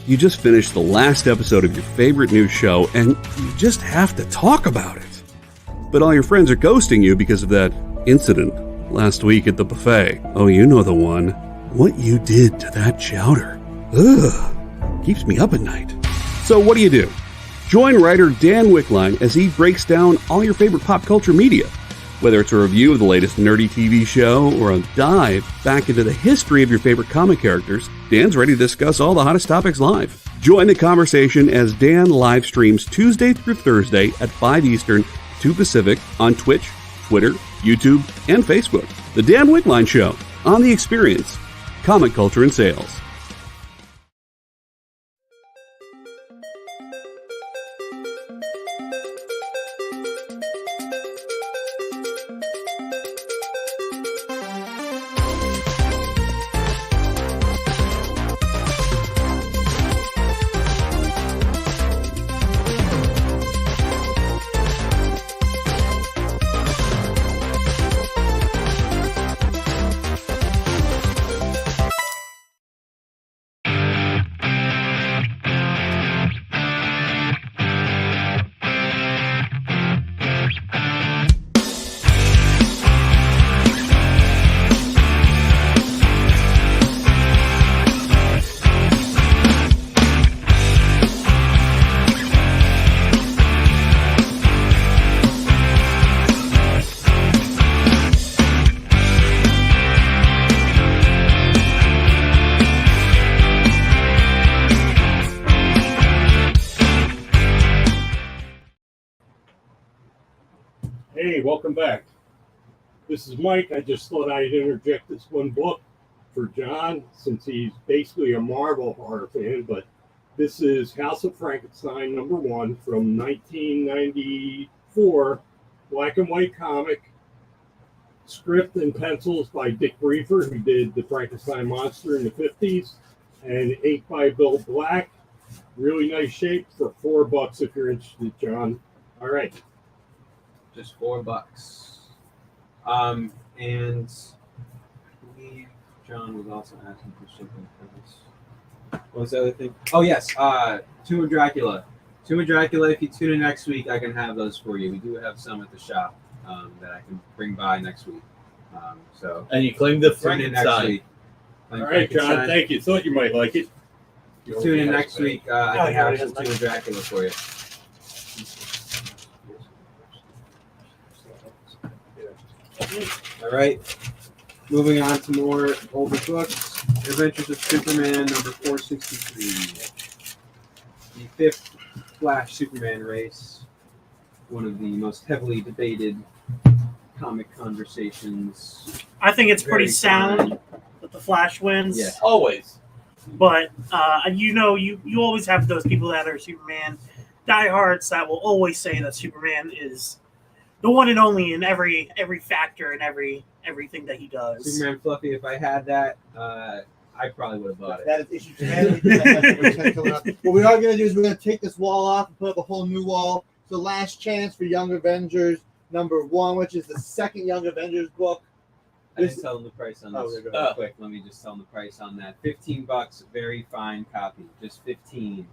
You just finished the last episode of your favorite new show, and you just have to talk about it. But all your friends are ghosting you because of that incident last week at the buffet. Oh, you know the one. What you did to that chowder. Ugh. Keeps me up at night. So what do? Join writer Dan Wickline as he breaks down all your favorite pop culture media. Whether it's a review of the latest nerdy TV show or a dive back into the history of your favorite comic characters, Dan's ready to discuss all the hottest topics live. Join the conversation as Dan live streams Tuesday through Thursday at 5 Eastern, 2 Pacific on Twitch, Twitter, YouTube, and Facebook. The Dan Wickline Show on The Experience, Comic Culture and Sales. Hey, welcome back. This is Mike. I just thought I'd interject this one book for John, since he's basically a Marvel horror fan, but this is House of Frankenstein #1 from 1994, black and white comic, script and pencils by Dick Briefer, who did the Frankenstein monster in the 50s, and ink by Bill Black. Really nice shape for $4 if you're interested, John. All right. Just $4. And I believe John was also asking for shipping for this. What was the other thing? Oh yes, Tomb of Dracula. Tomb of Dracula. If you tune in next week, I can have those for you. We do have some at the shop that I can bring by next week. And you claim the tune in next Frankenstein. week. All right, John. Thank you. Thought you might like it. Tune in next week. I can have some Tomb of Dracula for you. All right. Moving on to more older books. Adventures of Superman #463. The 5th Flash Superman race. One of the most heavily debated comic conversations. I think it's pretty Very sound common. that the Flash wins. Yeah. Always. But you always have those people that are Superman diehards that will always say that Superman is the one and only in every factor and everything that he does. Superman Fluffy, if I had that, I probably would have bought it. That is issue 10. What we are going to do is we're going to take this wall off and put up a whole new wall. So last chance for Young Avengers #1, which is the second Young Avengers book. I didn't tell them the price on Oh, this. there you go. Real quick, let me just tell them the price on that. $15, very fine copy. Just 15.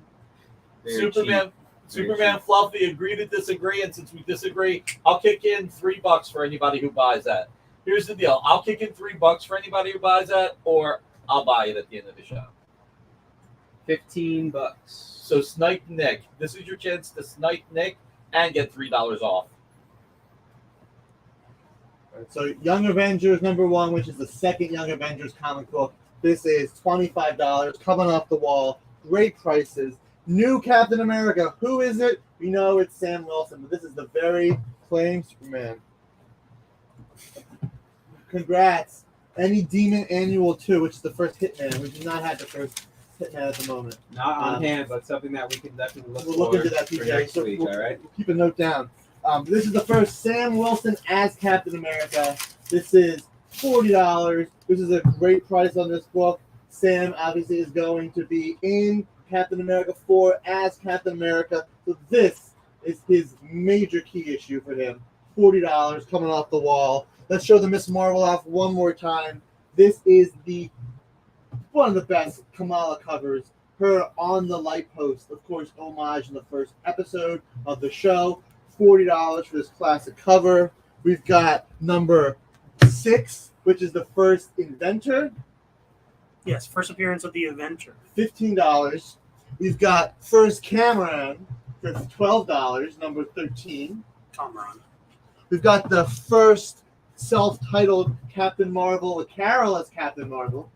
Very Superman. cheap. Superman Fluffy, agree to disagree, and since we disagree, I'll kick in $3 for anybody who buys that. Here's the deal: I'll kick in $3 for anybody who buys that, or I'll buy it at the end of the show. $15. So snipe Nick. This is your chance to snipe Nick and get $3 off. So Young Avengers #1, which is the second Young Avengers comic book. This is $25, coming off the wall. Great prices. New Captain America. Who is it? We know it's Sam Wilson, but this is the very claimed Superman. Congrats. Any Demon Annual 2, which is the first Hitman. We do not have the first Hitman at the moment. Not on hand, but something that we can definitely look We'll for look into that, for TJ. next So week, we'll, all right? we'll keep a note down. This is the first Sam Wilson as Captain America. This is $40. This is a great price on this book. Sam obviously is going to be in Captain America 4 as Captain America. So this is his major key issue for him. $40 coming off the wall. Let's show the Miss Marvel off one more time. This is one of the best Kamala covers. Her on the light post, of course, homage in the first episode of the show. $40 for this classic cover. We've got number 6, which is the first Inventor. Yes, first appearance of the Avenger. $15. We've got first Cameron for $12, number 13. Cameron. We've got the first self-titled Captain Marvel, Carol as Captain Marvel.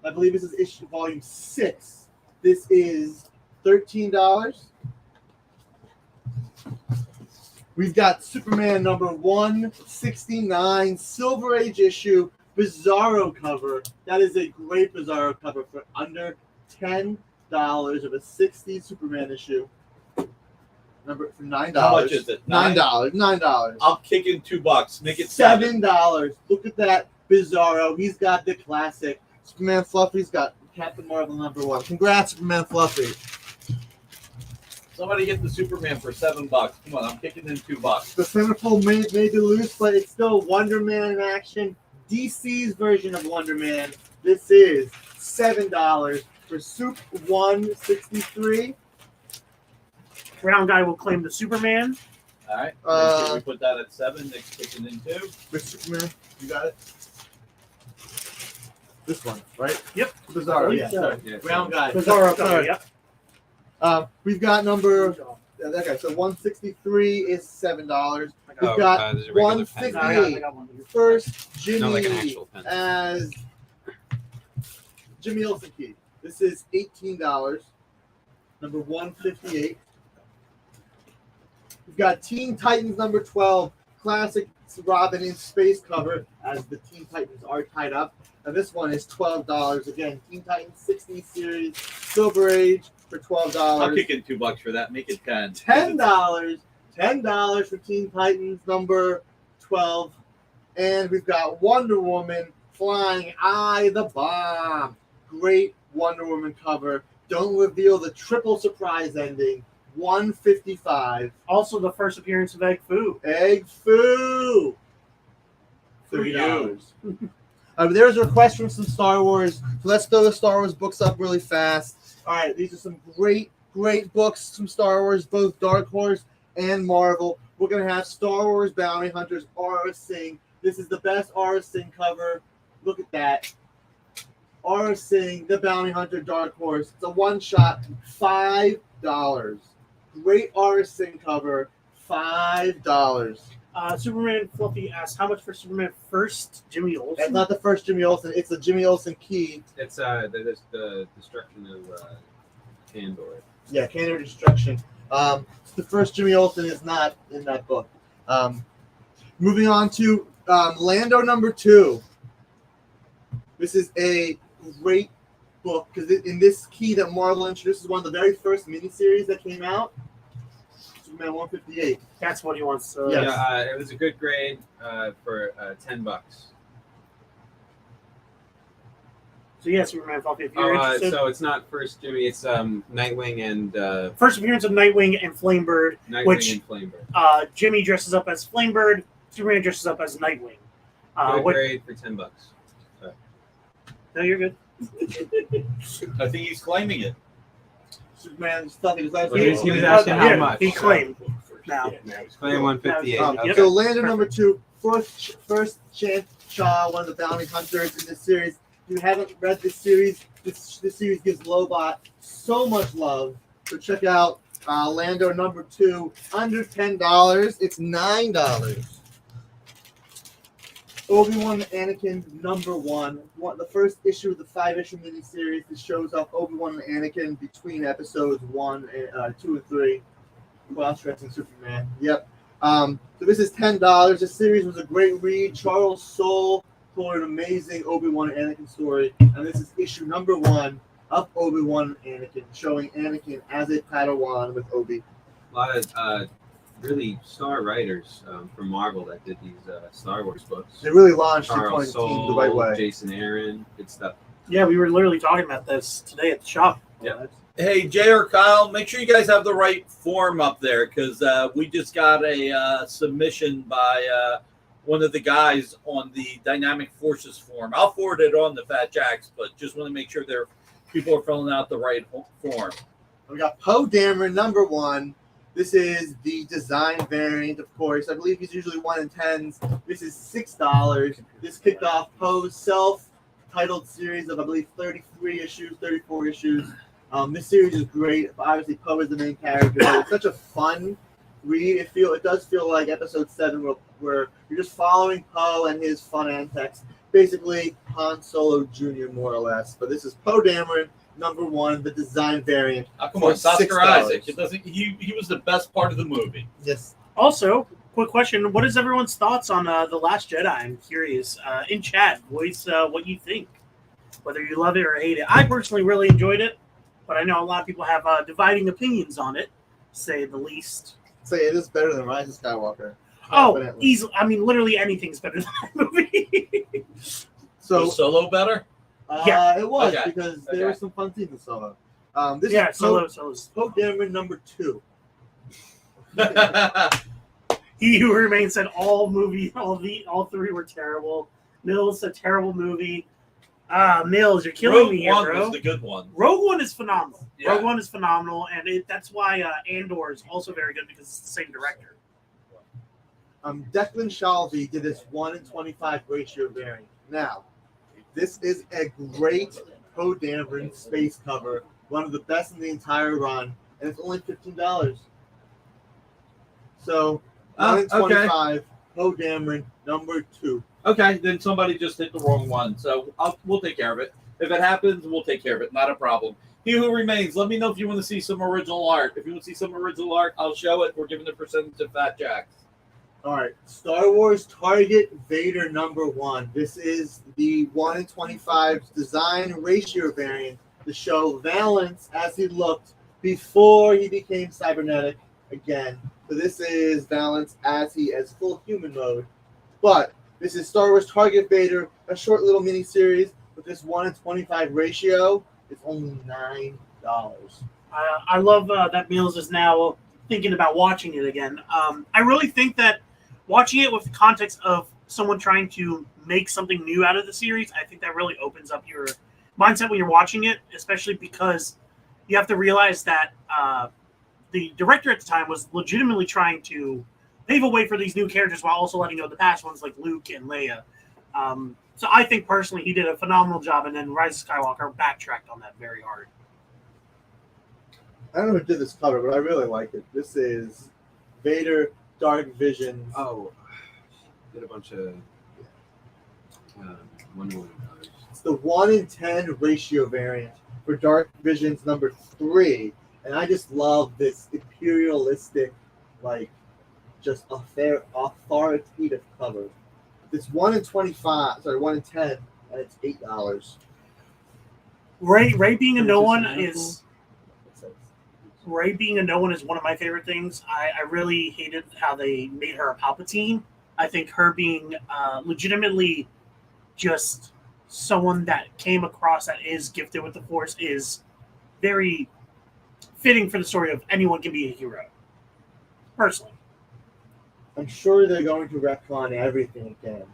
I believe this is volume 6. This is $13. We've got Superman number 169, Silver Age issue, Bizarro cover. That is a great Bizarro cover for under $10 of a 60s Superman issue. Number for $9. How much is it? $9. I'll kick in $2. Make it $7. Look at that Bizarro. He's got the classic. Superman Fluffy's got Captain Marvel number 1. Congrats, Superman Fluffy. Somebody get the Superman for $7. Come on, I'm kicking in $2. The centerfold may be loose, but it's still Wonder Man in action. DC's version of Wonder Man. This is $7 for Soup 163. Brown guy will claim the Superman. All right. Make sure we put that at 7. Nick's kicking in 2. With Superman, you got it. This one, right? Yep. Bizarro, yeah. So. Yeah, Brown guy. Bizarro cover, Sorry. yep. We've got number. Okay, so 163 is $7. We've Oh, got there's a regular pen. 158. I got one here. First Jimmy Not like an actual pen. as Jimmy Olsen key. This is $18. Number 158. We've got Teen Titans number 12, classic Robin in space cover, as the Teen Titans are tied up. And this one is $12. Again, Teen Titans 60 series, Silver Age for $12. I'll kick in $2 for that. Make it 10. $10 for Teen Titans number 12. And we've got Wonder Woman flying the bomb. Great Wonder Woman cover. Don't reveal the triple surprise ending. $155. Also, the first appearance of Egg Foo. Egg Foo. $30. There's a request from some Star Wars. So let's throw the Star Wars books up really fast. All right, these are some great books from Star Wars, both Dark Horse and Marvel. We're going to have Star Wars Bounty Hunters, Aura Singh. This is the best Aura Singh cover. Look at that. Aura Singh, the Bounty Hunter, Dark Horse. It's a one-shot, $5. Great Aura Singh cover, $5. Superman Fluffy asks, how much for Superman first Jimmy Olsen? That's not the first Jimmy Olsen. It's the Jimmy Olsen key. It's the destruction of Kandor. Yeah, Canada Destruction. The first Jimmy Olsen is not in that book. Moving on to Lando number 2. This is a great book because in this key that Marvel introduced is one of the very first miniseries that came out. Superman 158. That's what he wants. So Yes. Yeah, it was a good grade for $10. So yeah, Superman Fluffy, if you're interested. So it's not first Jimmy, it's Nightwing and First appearance of Nightwing and Flamebird. Nightwing Which- and Flamebird. Jimmy dresses up as Flamebird. Superman dresses up as Nightwing. Good What, grade for $10. no, you're good. I think he's claiming it. Superman stuff. He was Well, he was asking how yeah, much. he claimed. Now. Claim 158. Yep. So Lander number 2, first chance Shaw, one of the bounty hunters in this series. If you haven't read this series, this series gives Lobot so much love. So check out Lando number 2, under $10. It's $9. Obi-Wan Anakin number 1, the first issue of the 5-issue miniseries that shows off Obi-Wan and Anakin between episodes 1, 2, and 3. Cross-dressing Superman. Yep. So this is $10. This series was a great read. Charles Soule told an amazing Obi-Wan and Anakin story, and this is issue number 1 of Obi-Wan and Anakin, showing Anakin as a Padawan with Obi. A lot of really star writers from Marvel that did these Star Wars books. They really launched the Charles team the right way. Jason Aaron, good stuff. Yeah, we were literally talking about this today at the shop. Yeah. Hey, Jay or Kyle, make sure you guys have the right form up there because we just got a submission by one of the guys on the Dynamic Forces forum. I'll forward it on to Fat Jacks, but just want to make sure people are filling out the right form. We got Poe Dameron number 1. This is the design variant, of course. I believe he's usually 1 in 10s. This is $6. This kicked off Poe's self-titled series of, I believe, 33 issues, 34 issues. This series is great. Obviously, Poe is the main character. It's such a fun read. It does feel like episode 7 where you're just following Poe and his fun antics. Basically, Han Solo Jr. more or less. But this is Poe Dameron, number 1, the design variant. Come on, for Oscar $6. Isaac. He was the best part of the movie. Yes. Also, quick question: what is everyone's thoughts on The Last Jedi? I'm curious. In chat, voice what you think, whether you love it or hate it. I personally really enjoyed it, but I know a lot of people have dividing opinions on it, to say the least. Say it is better than Rise of Skywalker. Oh, Confidently. easily. I mean, literally anything's better than that movie. So Was Solo better? Yeah. It was Okay. because there were some fun scenes in Solo. This Yeah, is Solo's. Poe Dameron number 2. He Who Remains said all three were terrible. Mills said terrible movie. Mills, you're killing Rogue me here, One bro. was the good one. Rogue One is phenomenal. Yeah. Rogue One is phenomenal, and that's why Andor is also very good because it's the same director. Declan Shalvey did this 1 in 25 ratio variant. Now, this is a great Poe Dameron space cover, one of the best in the entire run, and it's only $15. So, 1 in 25, Poe Dameron, number 2. Okay, then somebody just hit the wrong one. So we'll take care of it. If it happens, we'll take care of it. Not a problem. He Who Remains, let me know if you want to see some original art. If you want to see some original art, I'll show it. We're giving the percentage to Fat Jacks. All right, Star Wars Target Vader number 1. This is the 1 in 25 design ratio variant to show Valance as he looked before he became cybernetic again. So this is Valance as he is full human mode. But this is Star Wars Target Vader, a short little mini series with this 1 in 25 ratio. It's only $9. I love that Mills is now thinking about watching it again. I really think that watching it with the context of someone trying to make something new out of the series, I think that really opens up your mindset when you're watching it, especially because you have to realize that the director at the time was legitimately trying to pave a way for these new characters while also letting go of the past ones like Luke and Leia. So I think personally he did a phenomenal job, and then Rise of Skywalker backtracked on that very hard. I don't know who did this cover, but I really like it. This is Vader Dark Visions. Oh, did a bunch of Wonder Woman colors. It's the 1 in 10 ratio variant for Dark Visions number 3. And I just love this imperialistic, just authoritative cover. This 1 in 1 in 10, and it's $8. Ray being a no one It is says. Ray being a no one is one of my favorite things. I really hated how they made her a Palpatine. I think her being legitimately just someone that came across that is gifted with the Force is very fitting for the story of anyone can be a hero. Personally. I'm sure they're going to retcon everything again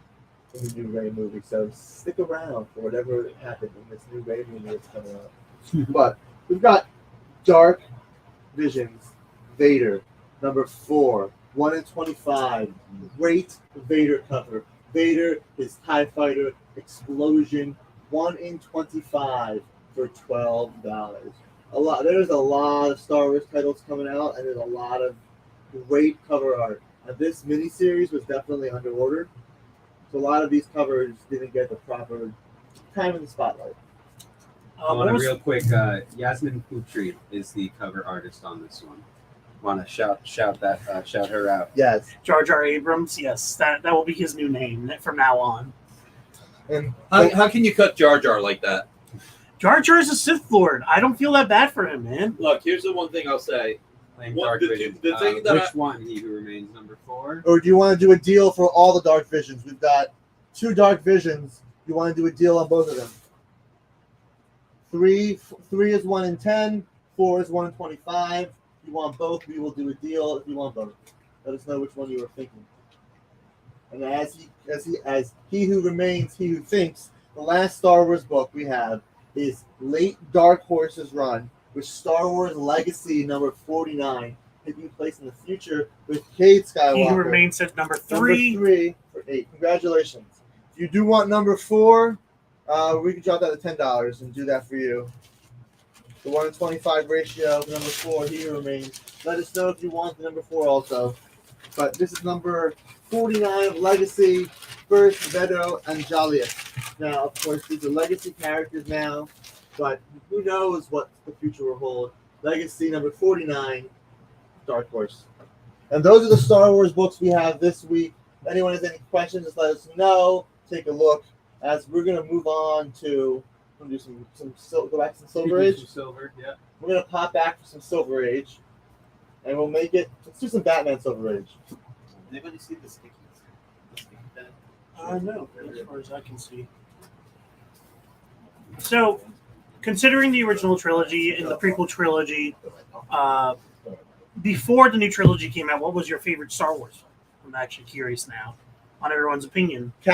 in the new Ray movie. So stick around for whatever happened in this new Ray movie that's coming out. But we've got Dark Visions, Vader, number 4, 1 in 25. Great Vader cover. Vader, his TIE fighter, explosion, 1 in 25 for $12. There's a lot of Star Wars titles coming out, and there's a lot of great cover art. And this miniseries was definitely underordered, so a lot of these covers didn't get the proper time in the spotlight. I want to real quick. Yasmin Putri is the cover artist on this one. Want to shout her out? Yes. Jar Jar Abrams. Yes, that will be his new name from now on. And How can you cut Jar Jar like that? Jar Jar is a Sith Lord. I don't feel that bad for him, man. Look, here's the one thing I'll say. Playing What- Dark the- Vision. the thing that Which one? He Who Remains, number 4. or do you want to do a deal for all the Dark Visions? We've got 2 Dark Visions. You want to do a deal on both of them? 3 is 1 in 10. 4 is 1 in 25. If you want both, we will do a deal. If you want both, let us know which one you were thinking. And as he who remains, he who thinks. The last Star Wars book we have is Late Dark Horse's Run, with Star Wars Legacy number 49, taking place in the future with Cade Skywalker. He Who Remains at number 3. Number 3 for 8. Congratulations. If you do want number 4, we can drop that to $10 and do that for you. The 1 in 25 ratio, number 4, He Who Remains. Let us know if you want the number 4 also. But this is number 49 of Legacy, first Vedo and Joliet. Now, of course, these are Legacy characters now, but who knows what the future will hold. Legacy number 49, Dark Horse. And those are the Star Wars books we have this week. If anyone has any questions, just let us know. Take a look. As we're going to move on to, we'll do go back to some Silver Age. Silver, yeah. We're going to pop back for some Silver Age. And we'll make it, let's do some Batman Silver Age. Anybody see the sticky? No, as far as I can see. So, considering the original trilogy and the prequel trilogy, before the new trilogy came out, what was your favorite Star Wars? I'm actually curious now on everyone's opinion. The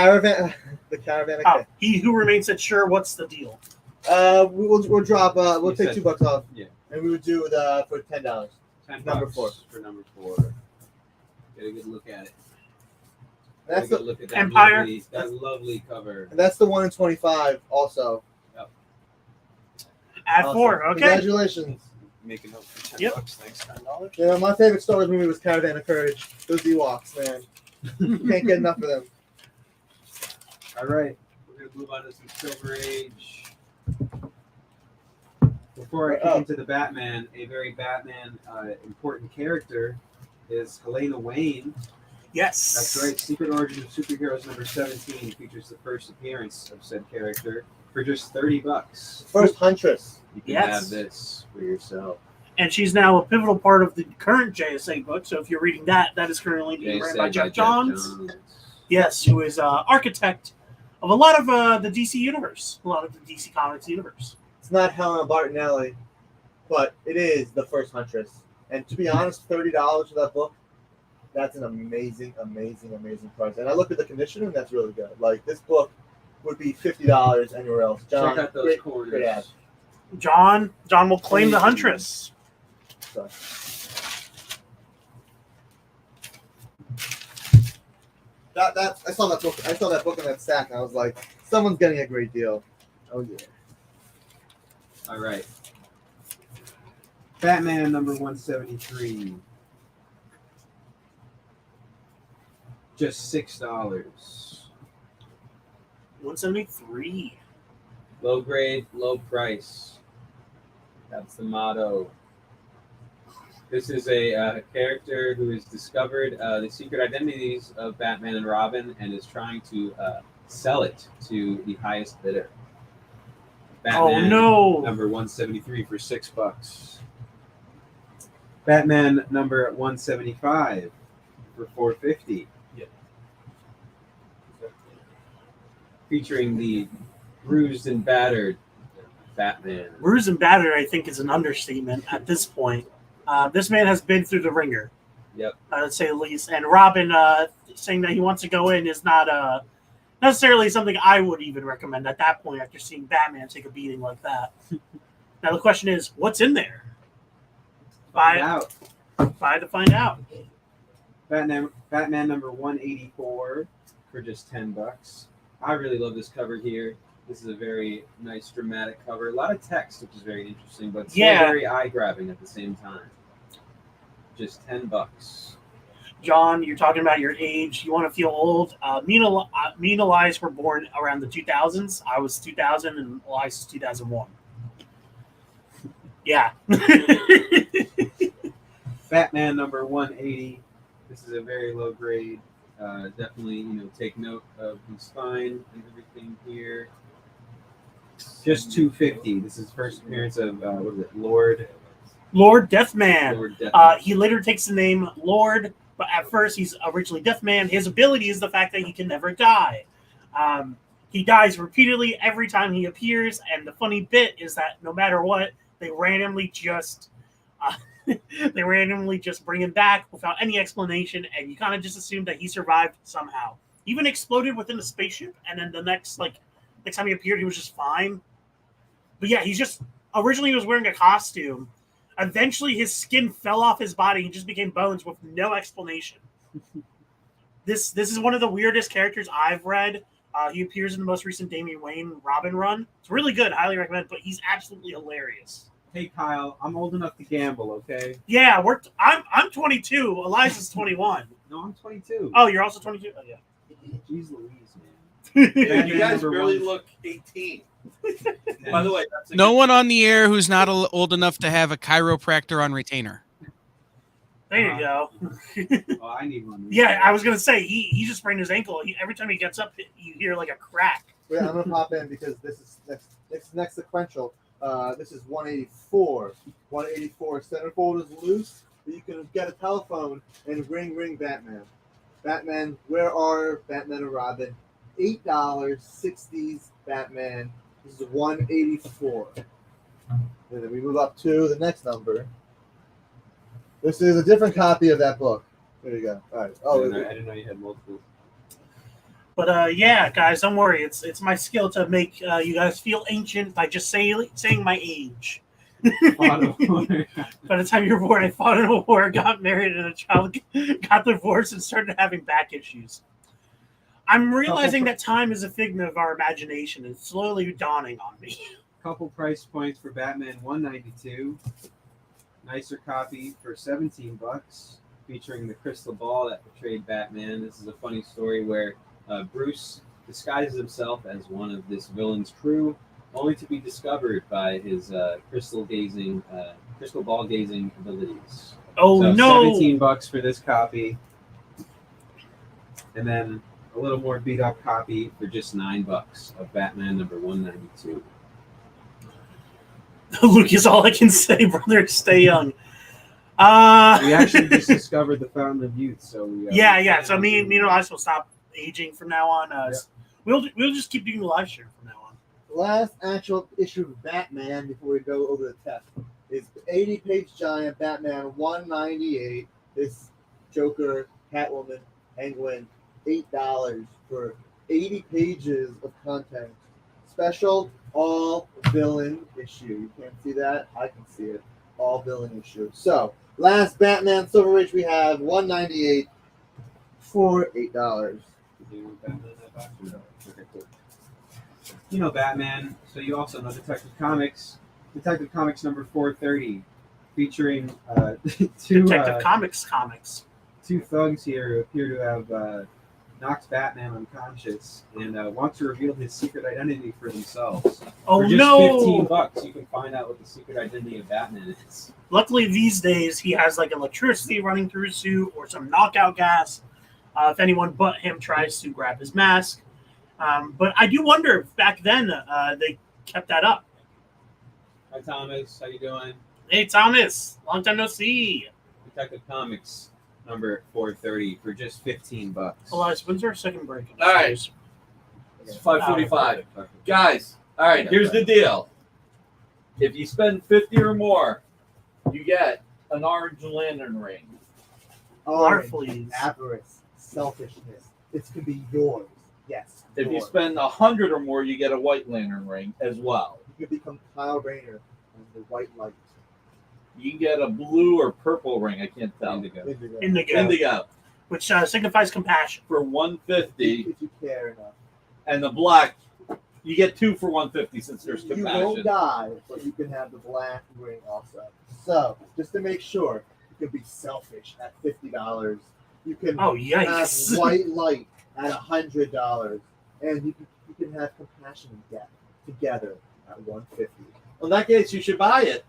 Caravan of He Who Remains said, sure, what's the deal? We'll drop, we'll You take said- $2 off. Yeah. And we would do the for $10. $10 Number 4. for number 4. Get a good look at it. That's Get a the, good look at that Empire. lovely cover. and that's the 1 in 25 also. At Awesome. 4, okay. Congratulations. Make a note for 10 Yep. bucks. Thanks, $10. You know, my favorite Star Wars movie was Caravan of Courage. Those Ewoks, man. You can't get enough of them. All right, we're gonna move on to some Silver Age. Before I get into the Batman, a very Batman important character is Helena Wayne. Yes. That's right. Secret Origin of Superheroes number 17 features the first appearance of said character for just $30. First Huntress. You can Yes. have this for yourself. And she's now a pivotal part of the current JSA book. So if you're reading that, that is currently being written by Jeff Johns. Yes, who is architect of a lot of the DC universe, a lot of the DC Comics universe. It's not Helena Bartonelli, but it is the first Huntress. And to be honest, $30 for that book, that's an amazing, amazing, amazing price. And I looked at the condition, and that's really good. Like, this book would be $50 anywhere else. John, Check out those great corners. ad. John will claim the Huntress. So. I saw that book. I saw that book in that stack, and I was like, someone's getting a great deal. Oh yeah. All right. Batman number 173. Just $6. 173. Low grade, low price. That's the motto. This is a character who has discovered the secret identities of Batman and Robin and is trying to sell it to the highest bidder. Batman, no. Number 173 for $6. Batman number 175 for $4.50. Yep. Featuring the bruised and battered Batman. Bruised and battered, I think, is an understatement at this point. This man has been through the ringer. Yep. To say the least. And Robin saying that he wants to go in is not necessarily something I would even recommend at that point after seeing Batman take a beating like that. Now the question is, what's in there? Find out. Buy to find out. Batman number 184 for just $10. I really love this cover here. This is a very nice dramatic cover. A lot of text, which is very interesting, but still very eye-grabbing at the same time. Just $10. John, you're talking about your age. You want to feel old. Me and Elias were born around the 2000s. I was 2000 and Elias is 2001. Yeah. Batman number 180. This is a very low grade. Definitely, take note of the spine and everything here. Just $2.50. This is first appearance of what is it, Lord Deathman. Lord Deathman. He later takes the name Lord, but at first he's originally Deathman. His ability is the fact that he can never die. He dies repeatedly every time he appears, and the funny bit is that no matter what, they randomly just bring him back without any explanation, and you kind of just assume that he survived somehow. Even exploded within the spaceship, and then the next time he appeared, he was just fine. But yeah, originally he was wearing a costume. Eventually his skin fell off his body and just became bones with no explanation. This is one of the weirdest characters I've read. He appears in the most recent Damian Wayne Robin run. It's really good, highly recommend, but he's absolutely hilarious. Hey Kyle, I'm old enough to gamble, okay? Yeah, I'm 22. Eliza's 21. No, I'm 22. Oh, you're also 22? Oh, yeah. Jeez Louise, man. And you guys Number barely one. look 18. By the way, that's No one on the air who's not old enough to have a chiropractor on retainer. There you go. Oh, I need one. Yeah, I was going to say, he just sprained his ankle. Every time he gets up, you hear like a crack. Wait, I'm gonna pop in because this is next sequential. This is 184. 184 centerfold is loose, but you can get a telephone and ring Batman. Batman, where are Batman and Robin? $8, 60s Batman. This is 184. And then we move up to the next number. This is a different copy of that book. There you go. All right. Oh, I didn't know you had multiple. But yeah, guys, don't worry. It's my skill to make you guys feel ancient by just saying my age. By the time you were born, I fought in a war, got married, and a child got divorced and started having back issues. I'm realizing that time is a figment of our imagination. It's slowly dawning on me. Couple price points for Batman 192. Nicer copy for $17, featuring the crystal ball that portrayed Batman. This is a funny story where Bruce disguises himself as one of this villain's crew, only to be discovered by his crystal ball gazing abilities. Oh so no! $17 for this copy, and then a little more beat up copy for just $9 of Batman number 192. Lucas, all I can say, brother, stay young. We actually just discovered the Fountain of Youth, so we, yeah. So me and I will stop aging from now on. We'll just keep doing the live stream from now on. The last actual issue of Batman before we go over the test is the 80-page giant Batman 198. This Joker, Catwoman, Penguin, $8 for 80 pages of content. Special all villain issue. You can't see that? I can see it. All villain issue. So, last Batman Silver Age we have 198 for $8. You know Batman, so you also know Detective Comics. Detective Comics number 430, featuring two Detective Comics. Two thugs here who appear to have knocked Batman unconscious and want to reveal his secret identity for themselves. Oh for just no! $15, you can find out what the secret identity of Batman is. Luckily, these days he has like electricity running through his suit or some knockout gas. If anyone but him tries to grab his mask, but I do wonder if back then they kept that up. Hi Thomas, how you doing? Hey Thomas, long time no see. Detective Comics number 430 for just $15. Elias, when's our second break? All right. It's 5:45. Guys, all right, here's the deal. If you spend 50 or more, you get an orange lantern ring. Orange, Please. avarice, selfishness. This could be yours. Yes. If you more. spend 100 or more, you get a White Lantern ring as well. You can become Kyle Rayner and the White Light. You can get a blue or purple ring. I can't tell. Indigo. Indigo which signifies compassion. for 150, If you care enough. and the black you get 2 for 150 since there's You compassion. won't die, but you can have the black ring also. So, just to make sure, you can be selfish at $50. You can Oh, have yikes. white light at $100, and you can have compassion and death together at $150. Well, in that case, you should buy it.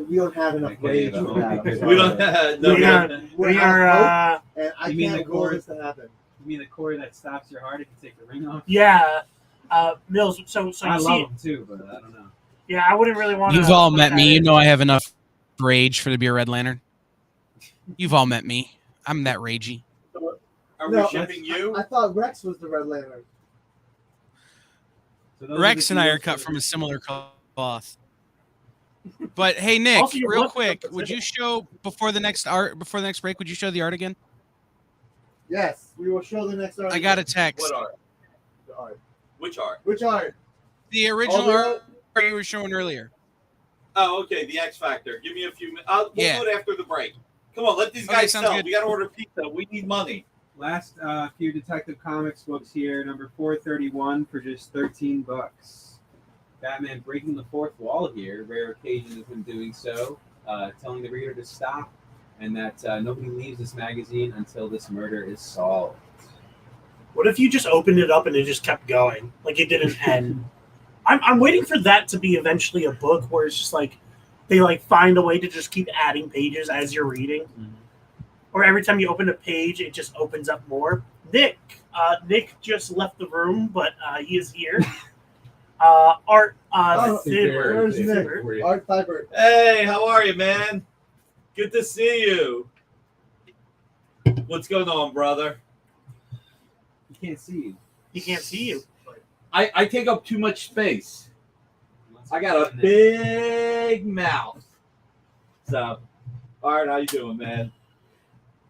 We don't have enough rage for that. I'm We don't sorry. have no. We are, We're we out of are hope, and I You mean can't the roll cord? this to happen. You mean the cord that stops your heart if you take the ring off? yeah. Mills, so you I see, love them too, but I don't know. yeah, I wouldn't really want to. You've all met me. You know I have enough rage for to be a Red Lantern. You've all met me. I'm that ragey. Are No, we shipping you? I thought Rex was the Red Lantern. So those Rex the and I are deals cut for from the- a similar cloth. But hey, Nick, Also, your real blood quick, pressure. would you show before the next break? Would you show the art again? Yes, we will show the next art. I got a text. What art? The art. Which art? Which art? The original Oh, art you were showing earlier. Oh, okay. The X Factor. Give me a few minutes. We'll Yeah. do it after the break. Come on, let these Okay, guys sounds sell. good. We got to order pizza. We need money. Last few Detective Comics books here, number 431 for just $13. Batman breaking the fourth wall here, rare occasion of him doing so, telling the reader to stop, and that nobody leaves this magazine until this murder is solved. What if you just opened it up and it just kept going, like it didn't end? I'm waiting for that to be eventually a book where it's just like they like find a way to just keep adding pages as you're reading, or every time you open a page, it just opens up more. Nick just left the room, but he is here. Art, Thibber. Where's Nick? Thibber. Art Fiber. Hey, how are you, man? Good to see you. What's going on, brother? He can't see you. He can't see you. I take up too much space. I got a big mouth. So, all right, how you doing, man?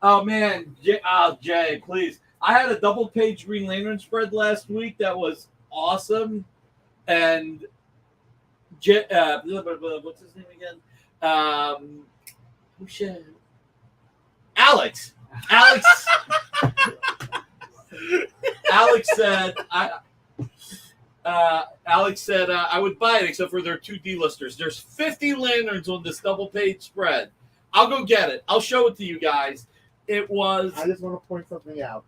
Oh man, Jay, please. I had a double-page Green Lantern spread last week that was awesome, and what's his name again? Who shit? Alex. Alex said I would buy it except for their 2 D-listers. There's 50 lanterns on this double-page spread. I'll go get it. I'll show it to you guys. It was. I just want to point something out.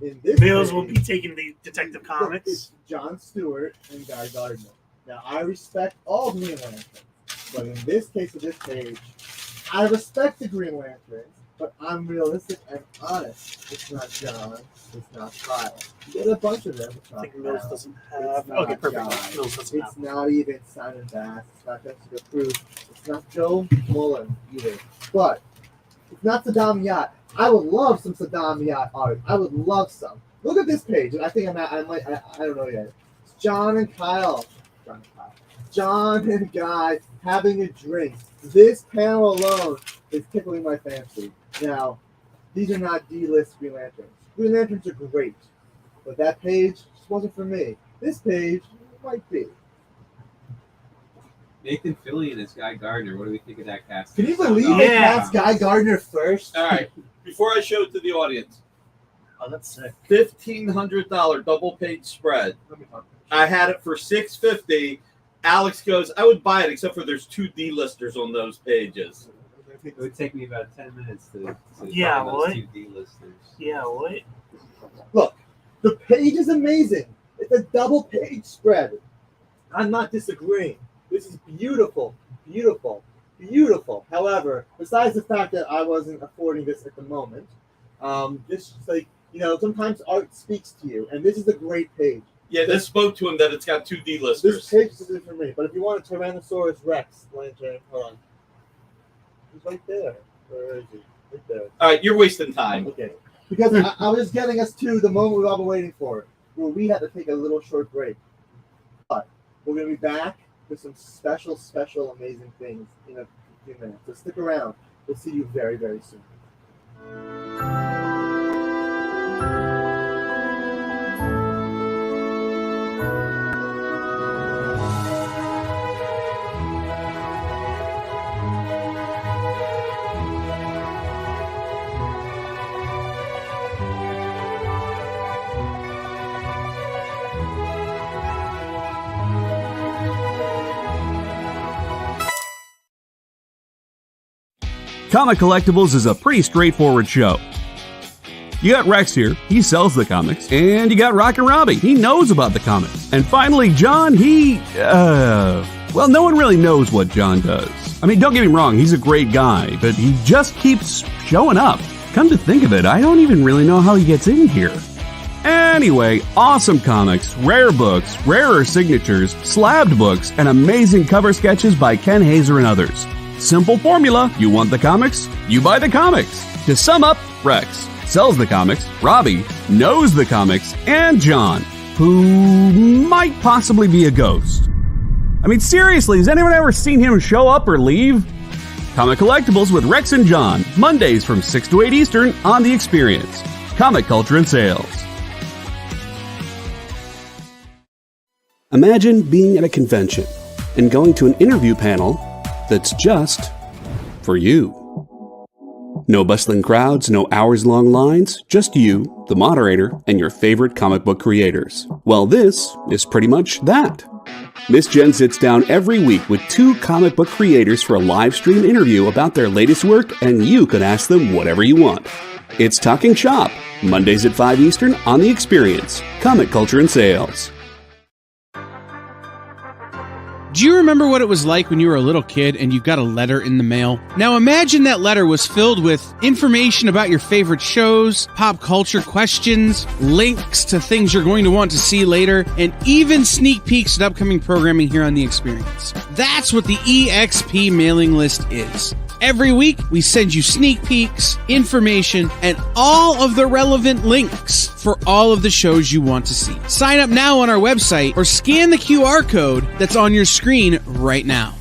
In this Mills page, will be taking the Detective Comics. It's John Stewart and Guy Gardner. Now, I respect all Green Lanterns, but in this case of this page, I respect the Green Lanterns, but I'm realistic and honest. It's not John. It's not Kyle. You get a bunch of them. It's I not think Mills Kyle. doesn't It's have. not Okay, perfect. John. Mills doesn't It's have. not even Simon Bass. It's not Jessica Cruz. It's not Joe Mullen either. But it's not Saddam Yacht. I would love some Saddam Yacht art. I would love some. Look at this page. I think I don't know yet. It's John and Kyle. John and Guy having a drink. This panel alone is tickling my fancy. Now, these are not D-list Green Lanterns. Green Lanterns are great, but that page just wasn't for me. This page might be. Nathan Fillion as Guy Gardner. What do we think of that cast? Can you believe Yeah. they cast Guy Gardner first? All right. Before I show it to the audience, Oh, that's sick. $1,500 double-page spread. I had it for $650. Alex goes, I would buy it except for there's 2 D-listers on those pages. It would take me about 10 minutes to Yeah, find those what? 2 D-listers. Yeah, what? Look, the page is amazing. It's a double-page spread. I'm not disagreeing. This is beautiful, beautiful, beautiful. However, besides the fact that I wasn't affording this at the moment, this is like, sometimes art speaks to you, and this is a great page. Yeah, this spoke to him that it's got 2 This D-listers. page is for me. But if you want a Tyrannosaurus Rex lantern, hold on. He's right there. Where is he? Right there. All right, you're wasting time. Okay. Because I was just getting us to the moment we've all been waiting for, where we had to take a little short break. But we're going to be back with some special, amazing things in a few minutes. So stick around. We'll see you very, very soon. Comic Collectibles is a pretty straightforward show. You got Rex here, he sells the comics, and you got Rockin' Robbie, he knows about the comics. And finally, John, well, no one really knows what John does. I mean, don't get me wrong, he's a great guy, but he just keeps showing up. Come to think of it, I don't even really know how he gets in here. Anyway, awesome comics, rare books, rarer signatures, slabbed books, and amazing cover sketches by Ken Hazer and others. Simple formula, you want the comics, you buy the comics. To sum up, Rex sells the comics, Robbie knows the comics, and John, who might possibly be a ghost. I mean, seriously, has anyone ever seen him show up or leave? Comic Collectibles with Rex and John, Mondays from 6 to 8 Eastern on The Experience. Comic Culture and Sales. Imagine being at a convention and going to an interview panel that's just for you. No bustling crowds, no hours-long lines, just you, the moderator, and your favorite comic book creators. Well, this is pretty much that. Miss Jen sits down every week with 2 comic book creators for a live stream interview about their latest work, and you can ask them whatever you want. It's Talking Shop, Mondays at 5 Eastern on The Experience, Comic Culture and Sales. Do you remember what it was like when you were a little kid and you got a letter in the mail? Now imagine that letter was filled with information about your favorite shows, pop culture questions, links to things you're going to want to see later, and even sneak peeks at upcoming programming here on The Experience. That's what the EXP mailing list is. Every week, we send you sneak peeks, information, and all of the relevant links for all of the shows you want to see. Sign up now on our website or scan the QR code that's on your screen right now.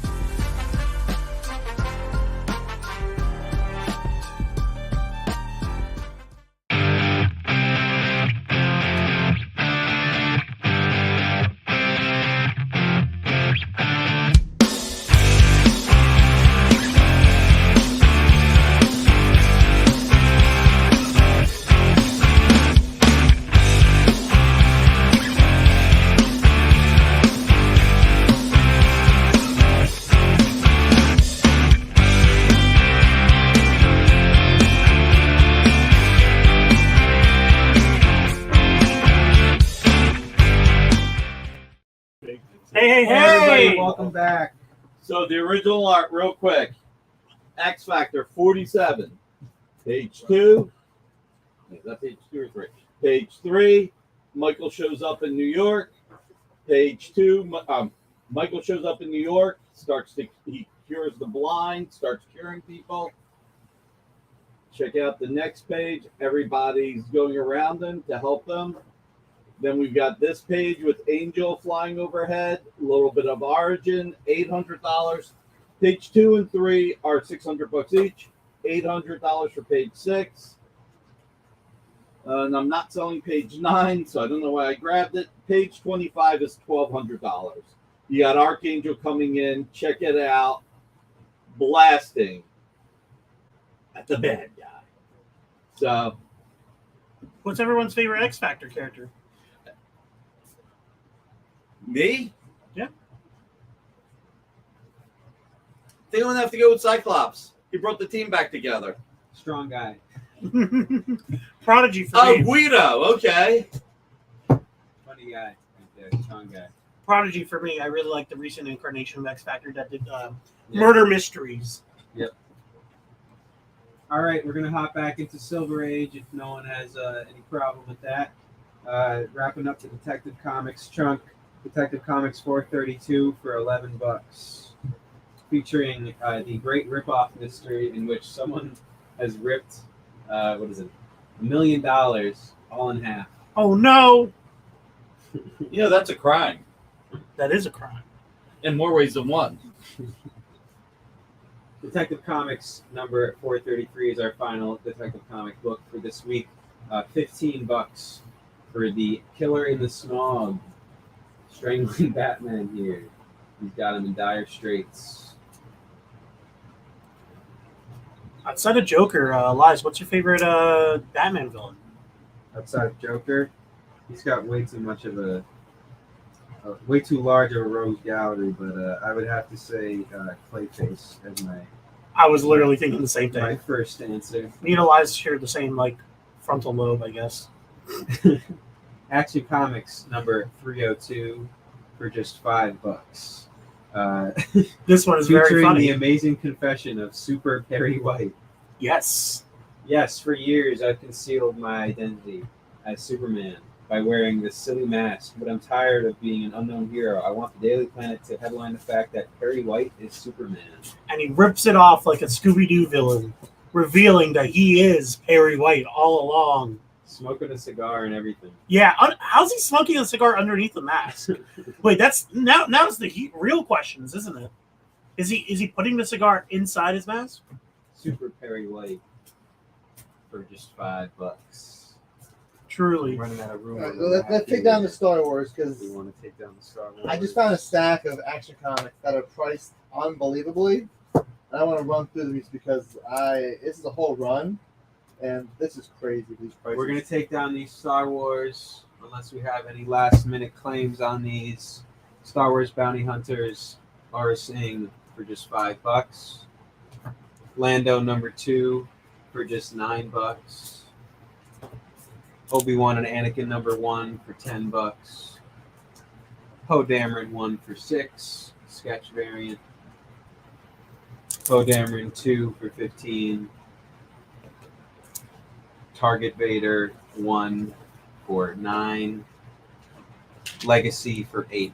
Hey, Everybody, welcome back. So the original art, real quick. X Factor 47. Page 2. Is that page 2 or 3? Page 3. Michael shows up in New York. Page 2. Michael shows up in New York. He cures the blind. Starts curing people. Check out the next page. Everybody's going around him to help them. Then we've got this page with Angel flying overhead, a little bit of origin, $800. Page 2 and 3 are $600 each, $800 for page 6. And I'm not selling page 9, so I don't know why I grabbed it. Page 25 is $1,200. You got Archangel coming in, check it out, blasting at the bad guy. So, what's everyone's favorite X Factor character? me? Yeah. They don't have to go with Cyclops. He brought the team back together. Strong guy. Prodigy for me. Guido. Okay. Funny guy. Right there. Strong guy. Prodigy for me. I really like the recent incarnation of X Factor that did Murder Mysteries. Yep. All right, we're gonna hop back into Silver Age if no one has any problem with that. Wrapping up the Detective Comics chunk. Detective Comics 432 for $11, featuring the great ripoff mystery in which someone has ripped $1 million all in half. Oh no! You know, that's a crime. That is a crime. In more ways than one. Detective Comics number 433 is our final Detective Comic book for this week. $15 for the Killer in the Smog. Strangling Batman here. He's got him in dire straits. Outside of Joker, Liz, what's your favorite Batman villain? Outside of Joker, he's got way too large of a rogues gallery, but I would have to say Clayface as my I was literally thinking the same My thing. first answer. Me and Elias share the same like frontal lobe, I guess. Action Comics number 302 for just $5. This one is very Featuring funny. the amazing confession of Super Perry White. Yes. Yes, for years I've concealed my identity as Superman by wearing this silly mask, but I'm tired of being an unknown hero. I want the Daily Planet to headline the fact that Perry White is Superman. And he rips it off like a Scooby-Doo villain, revealing that he is Perry White all along. Smoking a cigar and everything. Yeah, how's he smoking a cigar underneath the mask? Wait, that's now's the real questions, isn't it? Is he putting the cigar inside his mask? Super Perry White for just $5. Truly. I'm running out of room. All right, let's take down the Star Wars because We want to take down the Star Wars. I just found a stack of Action Comics that are priced unbelievably. And I want to run through these because this is a whole run, and this is crazy. These prices. We're gonna take down these Star Wars unless we have any last minute claims on these. Star Wars Bounty Hunters are Sing for just $5. Lando number 2 for just $9. Obi-Wan and Anakin number 1 for $10. Poe Dameron 1 for $6, sketch variant. Poe Dameron 2 for $15. Target Vader 1 for $9. Legacy for $8.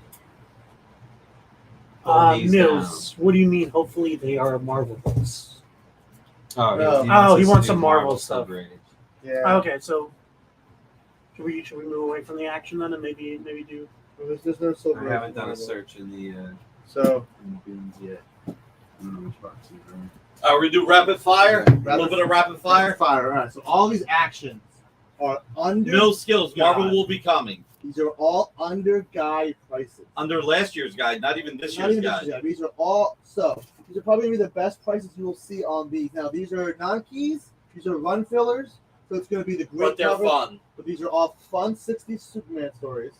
He's Mills, what do you mean? Hopefully they are Marvel books. down. No. He wants some some Marvel stuff. subreddit. Yeah. Okay, so should we move away from the action then and maybe do? Well, there's no silver. I haven't done a search in the So bins yet. I don't know which box is right. We're gonna do rapid fire. Yeah, A little bit of rapid fire. Fire. All right. So all these actions are under. Mill skills. Marvel God. will be coming These are all under guide prices. under last year's guide, not even this Not year's even guide. this year. These are all so. These are probably gonna be the best prices you will see on these. Now these are non-keys. These are run fillers. So it's gonna be the great But they're cover. fun. But these are all fun 60s Superman stories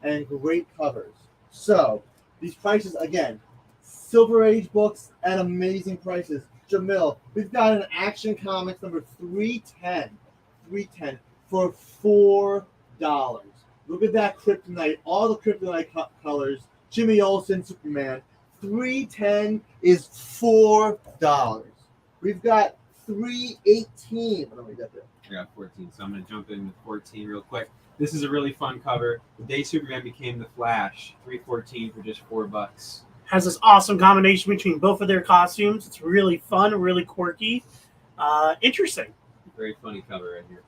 and great covers. So these prices again, Silver Age books at amazing prices. Jamil, we've got an Action Comics number 310 for $4. Look at that Kryptonite, all the Kryptonite colors. Jimmy Olsen, Superman. 310 is $4. We've got 318. What do we got there? I got 14, so I'm going to jump in with 14 real quick. This is a really fun cover. The Day Superman Became the Flash, 314 for just $4. Has this awesome combination between both of their costumes. It's really fun, really quirky, interesting. Very funny cover right here.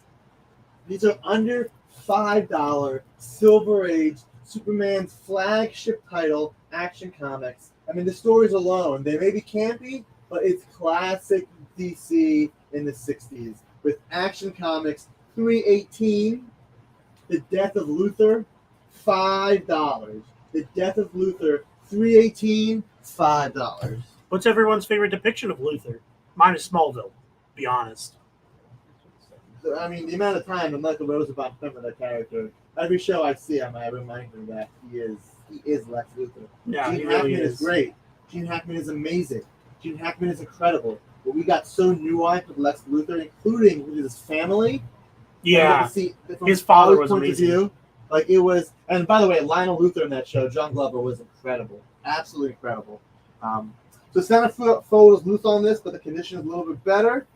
These are under $5 Silver Age Superman's flagship title, Action Comics. I mean, the stories alone, they may be campy, but it's classic DC in the 60s. With Action Comics 318, The Death of Luthor, $5. The Death of Luthor, 318, $5. What's everyone's favorite depiction of Luthor? Mine is Smallville, be honest. I mean, the amount of time that Michael Rosenbaum spent with that character, every show I see him, I remind him that he is Lex Luthor. Yeah, Gene he really Hackman is. is great. Gene Hackman is amazing. Gene Hackman is incredible. But we got so nuanced with Lex Luthor, including with his family. Yeah, See, from his father our was point amazing. of view, like it was. And by the way, Lionel Luthor in that show, John Glover, was incredible, absolutely incredible. So Santa Photos loose on this, but the condition is a little bit better.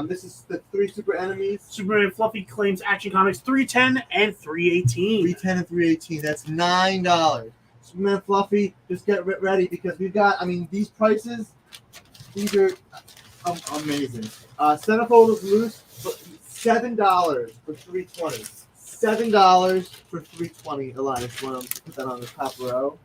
This is the 3 super enemies. Superman Fluffy claims Action Comics 310 and 318. 310 and 318. That's $9. Superman Fluffy, just get ready because we've got. I mean, these prices, these are amazing. Centerfold is loose, but $7 for 320. $7 for 320. Elias, want to put that on the top row.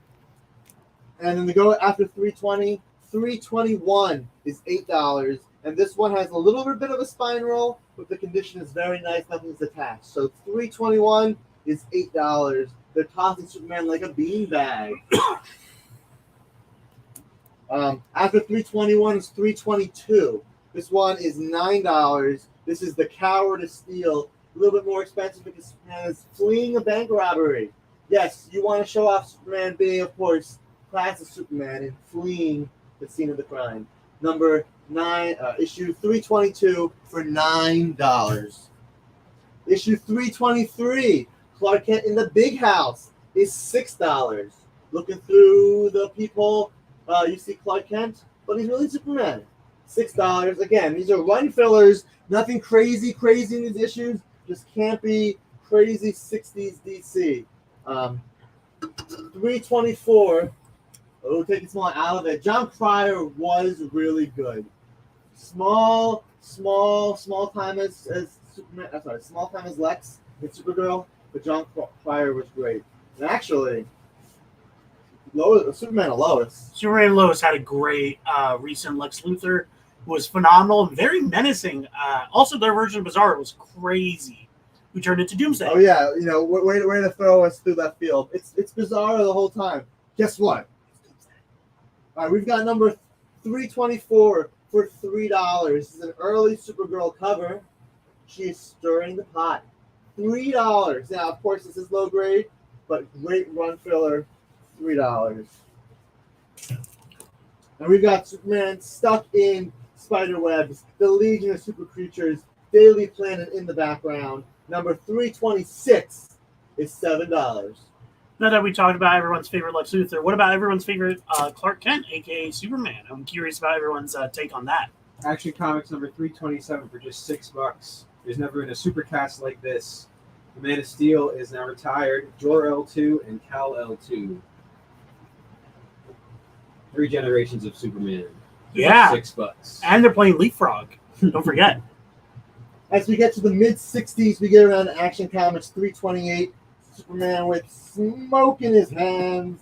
And then to go after 320, 321 is $8. And this one has a little bit of a spine roll, but the condition is very nice. Nothing's attached. So 321 is $8. They're tossing Superman like a beanbag. After 321 is 322. This one is $9. This is the Coward of Steel. A little bit more expensive because Superman is fleeing a bank robbery. Yes, you want to show off Superman being, of course, classic Superman and fleeing the scene of the crime. Number Issue 322 for $9. Issue 323, Clark Kent in the Big House, is $6. Looking through the people, you see Clark Kent, but he's really Superman. $6. Again, these are run fillers. Nothing crazy in these issues. Just campy, crazy 60s DC. 324. Oh, taking small out of it. John Cryer was really good. Small time as Superman. Small time as Lex and Supergirl, but John Cryer was great. And actually, Superman and Lois. Superman and Lois had a great recent Lex Luthor. Was phenomenal and very menacing. Also, their version of Bizarro was crazy. Who turned into Doomsday. Oh yeah, way to throw us through left field. It's Bizarro the whole time. Guess what? All right, we've got number 324 for $3. This is an early Supergirl cover. She is stirring the pot. $3. Now, of course, this is low grade, but great run filler. $3. And we've got Superman stuck in spider webs, the Legion of Super Creatures, Daily Planet in the background. Number 326 is $7. Now that we talked about everyone's favorite Lex Luthor, what about everyone's favorite Clark Kent, aka Superman? I'm curious about everyone's take on that. Action Comics number 327 for just $6. There's never been a supercast like this. The Man of Steel is now retired. Jor L2 and Kal L2. 3 generations of Superman. Yeah. $6. And they're playing Leapfrog. Don't forget. As we get to the mid-60s, we get around to Action Comics 328. Superman with smoke in his hands.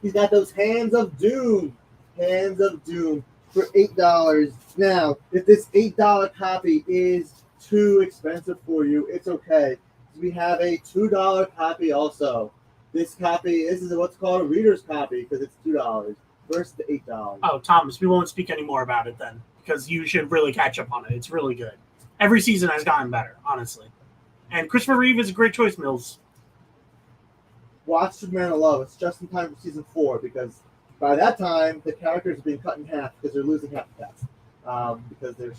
He's got those hands of doom. Hands of doom for $8. Now, if this $8 copy is too expensive for you, it's okay. We have a $2 copy also. This is what's called a reader's copy because it's $2 versus the $8. Oh, Thomas, we won't speak anymore about it then because you should really catch up on it. It's really good. Every season has gotten better, honestly. And Christopher Reeve is a great choice, Mills. Watch Superman and Lois just in time for season 4 because by that time the characters are being cut in half because they're losing half the cast because they're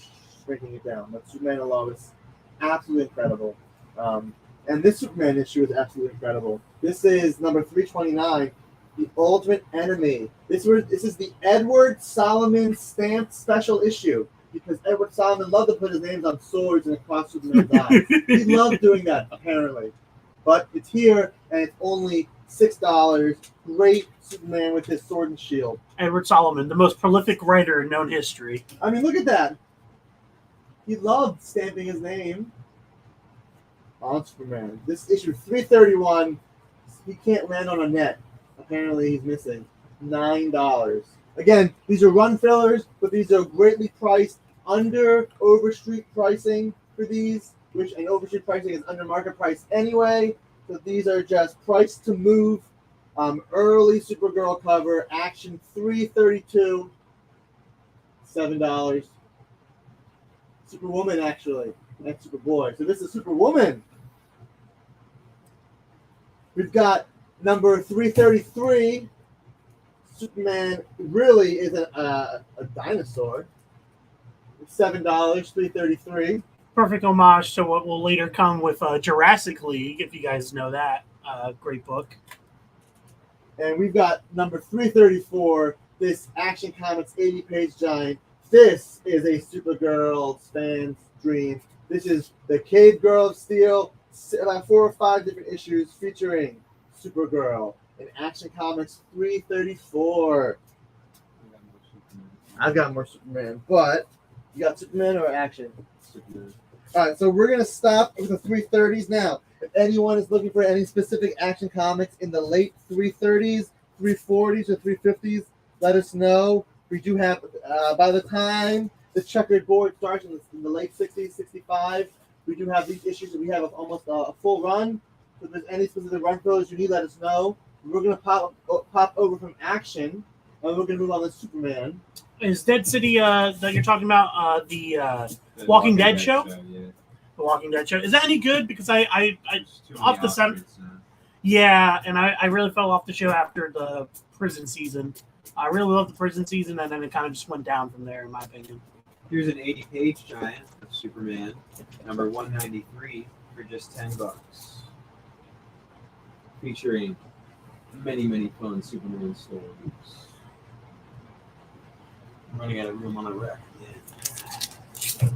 shrinking it down. But Superman and Lois, absolutely incredible. And this Superman issue is absolutely incredible. This is number 329, The Ultimate Enemy. This is the Edward Solomon stamped special issue because Edward Solomon loved to put his names on swords and across Superman's eyes. He loved doing that, apparently. But it's here, and it's only $6. Great Superman with his sword and shield. Edward Solomon, the most prolific writer in known history. I mean, look at that. He loved stamping his name on Superman. This issue 331, he can't land on a net. Apparently, he's missing $9. Again, these are run fillers, but these are greatly priced under Overstreet pricing for these. And Overstreet pricing is under market price anyway. So these are just priced to move. Early Supergirl cover, Action 332, $7. Superwoman, actually. That's Superboy. So this is Superwoman. We've got number 333. Superman really is a dinosaur. $7, 333. Perfect homage to what will later come with Jurassic League, if you guys know that. Great book. And we've got number 334, this Action Comics 80-page giant. This is a Supergirl fan's dream. This is the Cave Girl of Steel, about 4 or 5 different issues featuring Supergirl in Action Comics 334. I've got more Superman, but you got Superman or Action? Superman. All right, so we're going to stop with the 330s now. If anyone is looking for any specific Action Comics in the late 330s, 340s, or 350s, let us know. We do have, by the time the checkered board starts in the late 60s, 65, we do have these issues that we have almost a full run. So if there's any specific run fillers you need, let us know. We're going to pop over from Action, and we're going to move on to Superman. Is Dead City that you're talking about the Walking Dead show? Yeah. The Walking Dead show. Is that any good? Because I off the center. Yeah, and I really fell off the show after the prison season. I really loved the prison season, and then it kind of just went down from there, in my opinion. Here's an 80-page giant of Superman, number 193, for just $10, featuring many fun Superman stories. I'm running out of room on a rack. Yeah.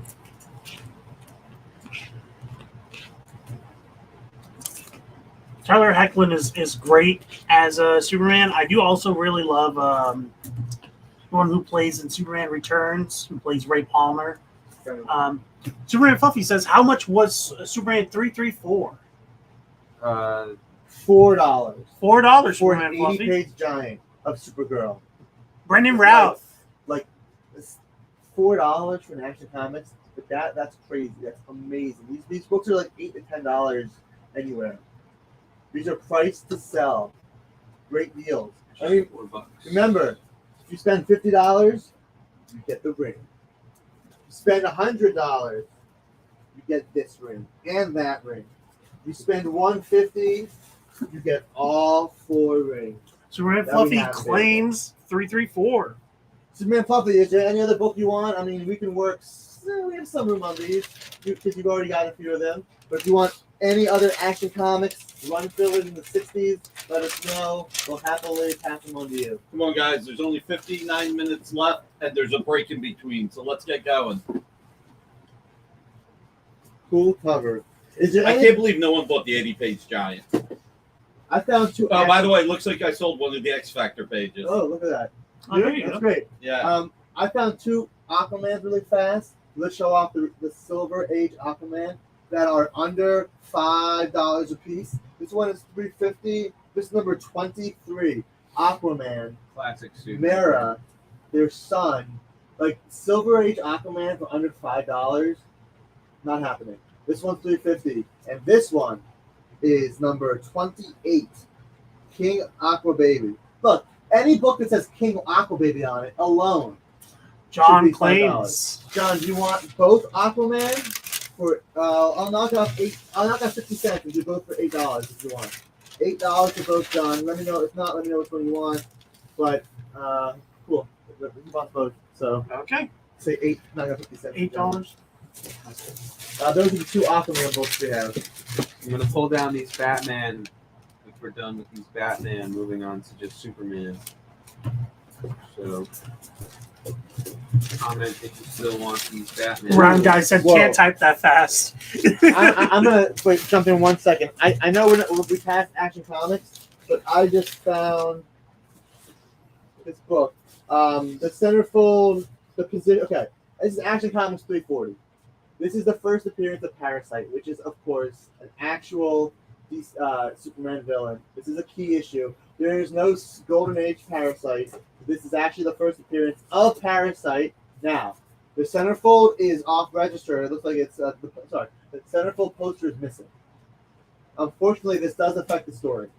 Tyler Hoechlin is great as Superman. I do also really love the one who plays in Superman Returns, who plays Ray Palmer. Superman Fluffy says, how much was Superman 334? $4 $4 for an Superman Fluffy. 80-page giant of Supergirl. Brendan Routh. Like it's $4 for an Action Comics, but that's crazy. That's amazing. These books are like $8 to $10 anywhere. These are priced to sell. Great deals. I mean, $4. remember, if you spend $50, you get the ring. You spend $100, you get this ring and that ring. You spend $150, you get all 4 rings. Superman That Fluffy we have claims 334. Superman Fluffy, is there any other book you want? I mean, we can work. We have some room on these because you've already got a few of them. But if you want any other Action Comics run fillers in the 60s, let us know. We'll happily pass them on to you. Come on, guys. There's only 59 minutes left, and there's a break in between. So let's get going. Cool cover. Is there I any? can't believe no one bought the 80-page giant. I found 2. Oh, by the way, it looks like I sold one of the X Factor pages. Oh, look at that. Oh, there you That's go. great. Yeah. I found 2 Aquamans really fast. Let's show off the Silver Age Aquaman that are under $5 a piece. This one is $3.50. This is number 23. Aquaman, Classic Superman. Mara, their son. Like Silver Age Aquaman for under $5. Not happening. This one's $3.50. And this one is number 28. King Aqua Baby. Look, any book that says King Aqua Baby on it alone. John Should be $5. claims. John, do you want both Aquaman for? I'll knock off 50 cents and do both for $8 if you want. $8 for both, John. Let me know. If not, let me know which one you want. But cool. You want both, so Okay, say 8, not gonna 50 cents. $8. Those are the 2 Aquaman books we have. I'm gonna pull down these Batman. If we're done with these Batman, moving on to just Superman. So, comment if you still want these Batman. Round guy said, Whoa. can't type that fast. I'm gonna jump in 1 second. I know we passed Action Comics, but I just found this book. The centerfold, the position. Okay, this is Action Comics 340. This is the first appearance of Parasite, which is, of course, an actual Superman villain. This is a key issue. There is no Golden Age Parasite. This is actually the first appearance of Parasite. Now, the centerfold is off register. It looks like it's the centerfold poster is missing. Unfortunately, this does affect the story,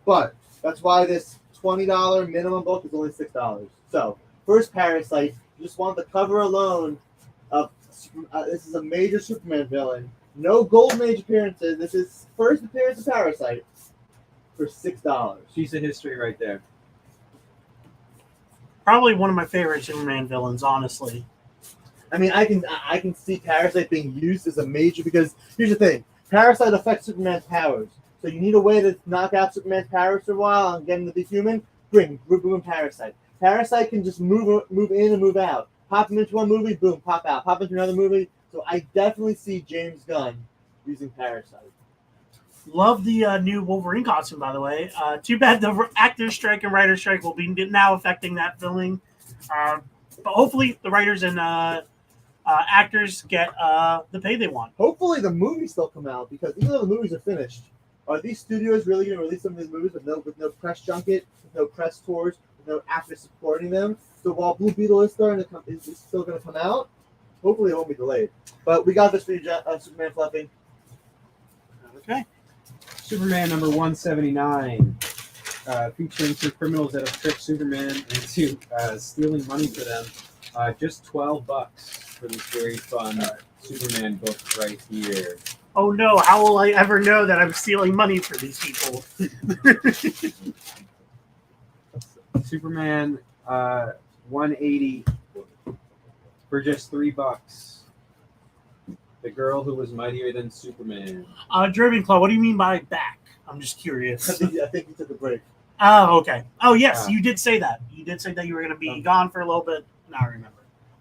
but that's why this $20 minimum book is only $6. So, first Parasite. You just want the cover alone of this is a major Superman villain. No Golden Age appearances. This is first appearance of Parasite for $6. Piece of history right there. Probably one of my favorite Superman villains, honestly. I mean, I can see Parasite being used as a major because here's the thing: Parasite affects Superman's powers. So you need a way to knock out Superman's powers for a while and get him to be human. Boom, Parasite. Parasite can just move in and move out. Pop him into one movie, boom, pop out. Pop into another movie. So I definitely see James Gunn using Parasite. Love the new Wolverine costume, by the way. Too bad the actors' strike and writers' strike will be now affecting that filming. But hopefully the writers and actors get the pay they want. Hopefully the movies still come out because even though the movies are finished, are these studios really going to release some of these movies with no press junket, with no press tours, with no actors supporting them? So while Blue Beetle is starting to come, is still going to come out. Hopefully it won't be delayed. But we got this for you, Superman Fluffy. Okay. Superman number 179, featuring 2 criminals that have tricked Superman into stealing money for them. Just $12 for this very fun Superman book right here. Oh no, how will I ever know that I'm stealing money for these people? Superman 180 for just $3. The girl who was mightier than Superman. Driven Claw, what do you mean by back? I'm just I curious. think you took a break. Oh, okay. Oh, yes, Yeah. you did say that. You did say that you were going to be gone for a little bit. Now I remember.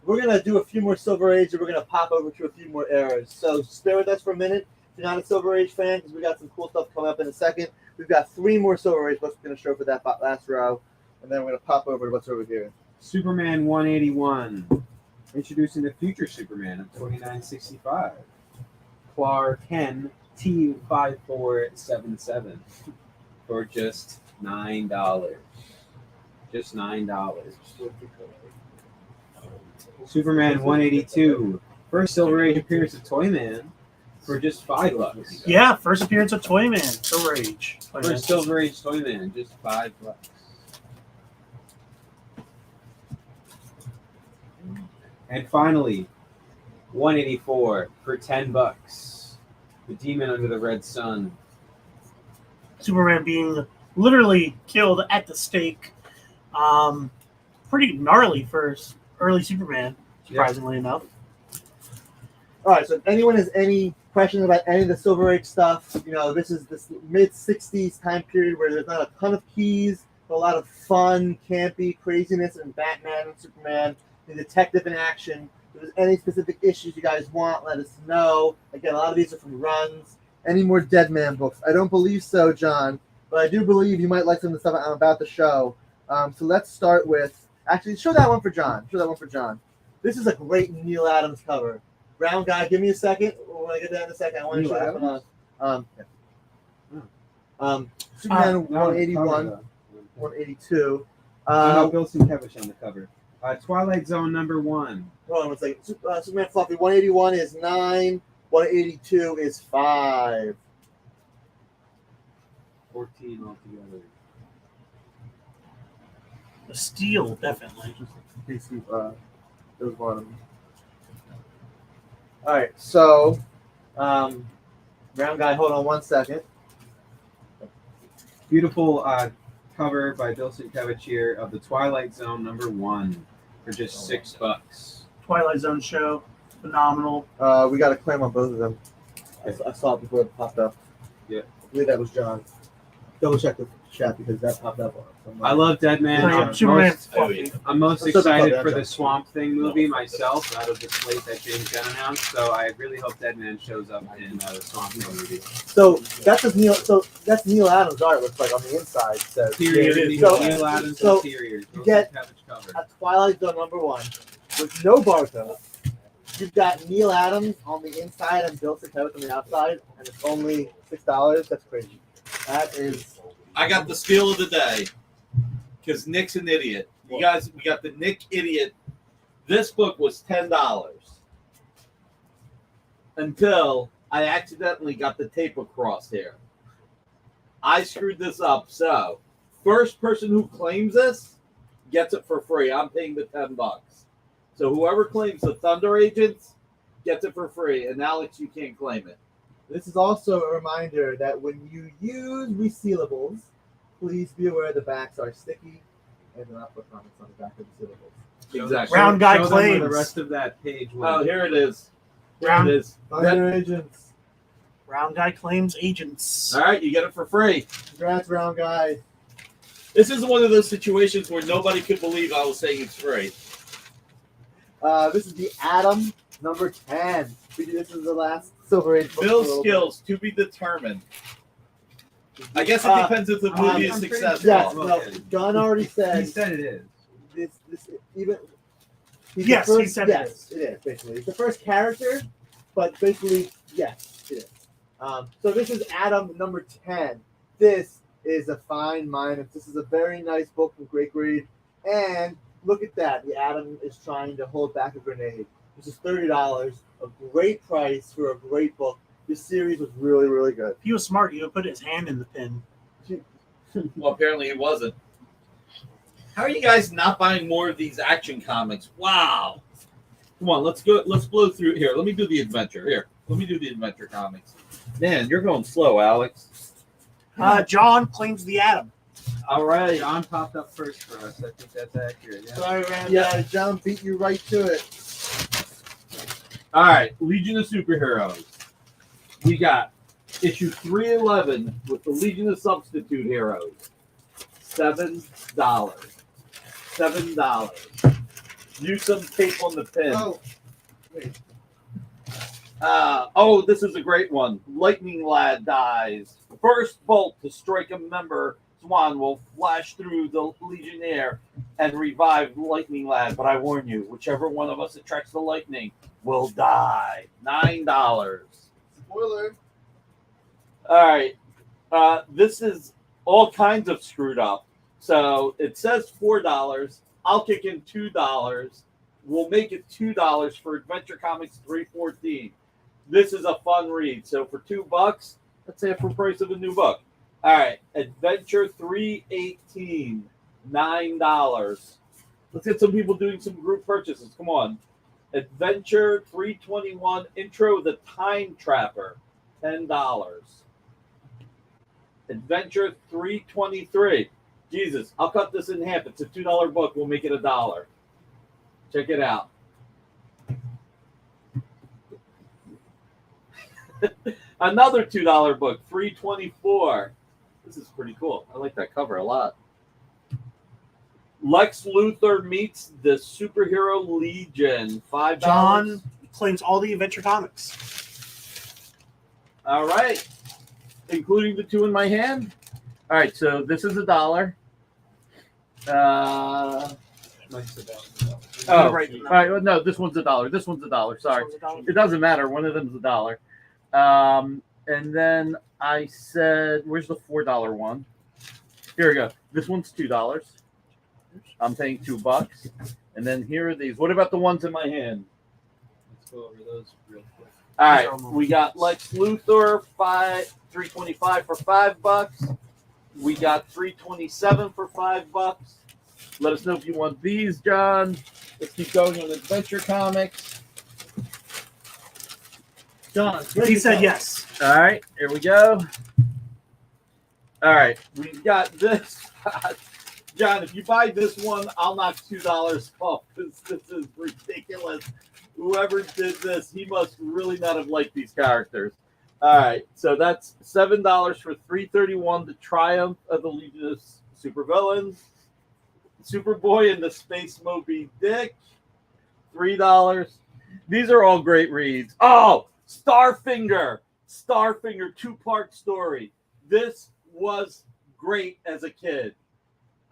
We're going to do a few more Silver Age, and we're going to pop over to a few more eras. So stay with us for a minute. If you're not a Silver Age fan, because we got some cool stuff coming up in a second. We've got 3 more Silver Age books we're going to show for that last row, and then we're going to pop over to what's over here. Superman 181. Introducing the future Superman of 2965. Clark Kent T5477 for just $9. Just $9. Superman 182. First Silver Age appearance of Toyman for just $5. Yeah, first appearance of Toyman, Silver Age. First Silver Age Toyman, just $5. And finally, 184 for $10. The Demon Under the Red Sun. Superman being literally killed at the stake. Pretty gnarly for early Superman, surprisingly enough. All right, so if anyone has any questions about any of the Silver Age stuff, this is this mid-'60s time period where there's not a ton of keys, but a lot of fun, campy craziness, and Batman and Superman, the detective in action. If there's any specific issues you guys want, let us know. Again, a lot of these are from runs. Any more Dead Man books? I don't believe so, John, but I do believe you might like some of the stuff I'm about to show. So let's start with, actually, show that one for John. This is a great Neil Adams cover. Brown guy, give me a second. When I get that in a second, I want to show that one on. Superman 181, 182. Bill Sienkiewicz on the cover. Twilight Zone #1. Hold on one second. Superman Fluffy, 181 is 9, 182 is 5. 14 altogether. The steel, definitely. Those bottom. All right, so brown guy, hold on one second. Beautiful cover by Bill Sienkiewicz here of the Twilight Zone #1 for just $6. Twilight Zone show, phenomenal. We got a claim on both of them. I saw it before it popped up. Yeah. I believe that was John. Double check the chat because that popped up. I love Dead Man. Superman. I'm most Let's talk about excited that, for John. the Swamp Thing movie myself out of the slate that James Gunn announced. So I really hope Dead Man shows up in the Swamp Thing movie. So that's Neil Adams' art looks like on the inside. Says Interior, So- Neil Adams so interiors. you get Sienkiewicz cover. a Twilight Zone #1 with no barcode. You've got Neil Adams on the inside and Bill Sienkiewicz on the outside, and it's only $6. That's crazy. That is. I got the steal of the day because Nick's an idiot. You guys, we got the Nick idiot. This book was $10 until I accidentally got the tape across here. I screwed this up. So, first person who claims this gets it for free. I'm paying the $10. So whoever claims the Thunder Agents gets it for free. And Alex, you can't claim it. This is also a reminder that when you use resealables, please be aware the backs are sticky and do not put comments on the back of the sealables. Exactly. Brown guy Show them where claims. the rest of that page went. Oh, here it is. Here Brown- it is. Thunder Agents. Brown guy claims agents. All right, you get it for free. Congrats, Brown Guy. This is one of those situations where nobody could believe I was saying it's free. This is the Atom #10. This is the last Silver Age book. Bill's skills to be determined. I guess it depends if the movie is I'm pretty successful. Yes, Well, no, okay. John already He said said it is. this even. he's Yes, the he first, said yes, it is basically. It's the first character, but basically, yes, it is. So this is Atom #10. This is a fine mine. This is a very nice book from great grade, and look at that. The Atom is trying to hold back a grenade. This is $30, a great price for a great book. This series was really, really good. If he was smart, he would put his hand in the pin. Well, apparently he wasn't. How are you guys not buying more of these action comics? Wow. Come on, let's go. Let's blow through here. Let me do the adventure. Here, let me do the adventure comics. Man, you're going slow, Alex. John claims the Atom. All right. John popped up first for us. I think that's accurate. Yeah. Sorry, Randy. Yeah. John beat you right to it. All right. Legion of Superheroes. We got issue 311 with the Legion of Substitute Heroes. $7. $7. Use some tape on the pin. Oh, wait. This is a great one. Lightning Lad dies. First bolt to strike a member Swan will flash through the Legionnaire and revive Lightning Lad. But I warn you, whichever one of us attracts the lightning will die. $9. Spoiler. All right. This is all kinds of screwed up. So it says $4. I'll kick in $2. We'll make it $2 for Adventure Comics 314. This is a fun read. So for $2, let's say for the price of a new book. All right. Adventure 318, $9. Let's get some people doing some group purchases. Come on. Adventure 321, Intro the Time Trapper, $10. Adventure 323. Jesus, I'll cut this in half. It's a $2 book. We'll make it $1. Check it out. Another $2 book, 324. This is pretty cool. I like that cover a lot. Lex Luthor meets the Superhero Legion, $5. John claims all the Adventure Comics. All right. Including the two in my hand. All right, so this is $1. Right. All right. Well, no, this one's $1. This one's $1. Sorry. It doesn't matter. One of them's $1. And then I said, where's the $4 one? Here we go. This one's $2. I'm paying $2. And then here are these. What about the ones in my hand? Let's go over those real quick. All right. We got Lex Luthor, 325 for $5. We got 327 for $5. Let us know if you want these, John. Let's keep going on Adventure Comics. John, He said yes. All right, here we go. All right, we've got this. John, if you buy this one, I'll knock $2 off. This is ridiculous. Whoever did this, he must really not have liked these characters. All right, so that's $7 for 331, The Triumph of the Legion of Supervillains. Superboy and the Space Moby Dick, $3. These are all great reads. Oh, Starfinger, 2-part story. This was great as a kid.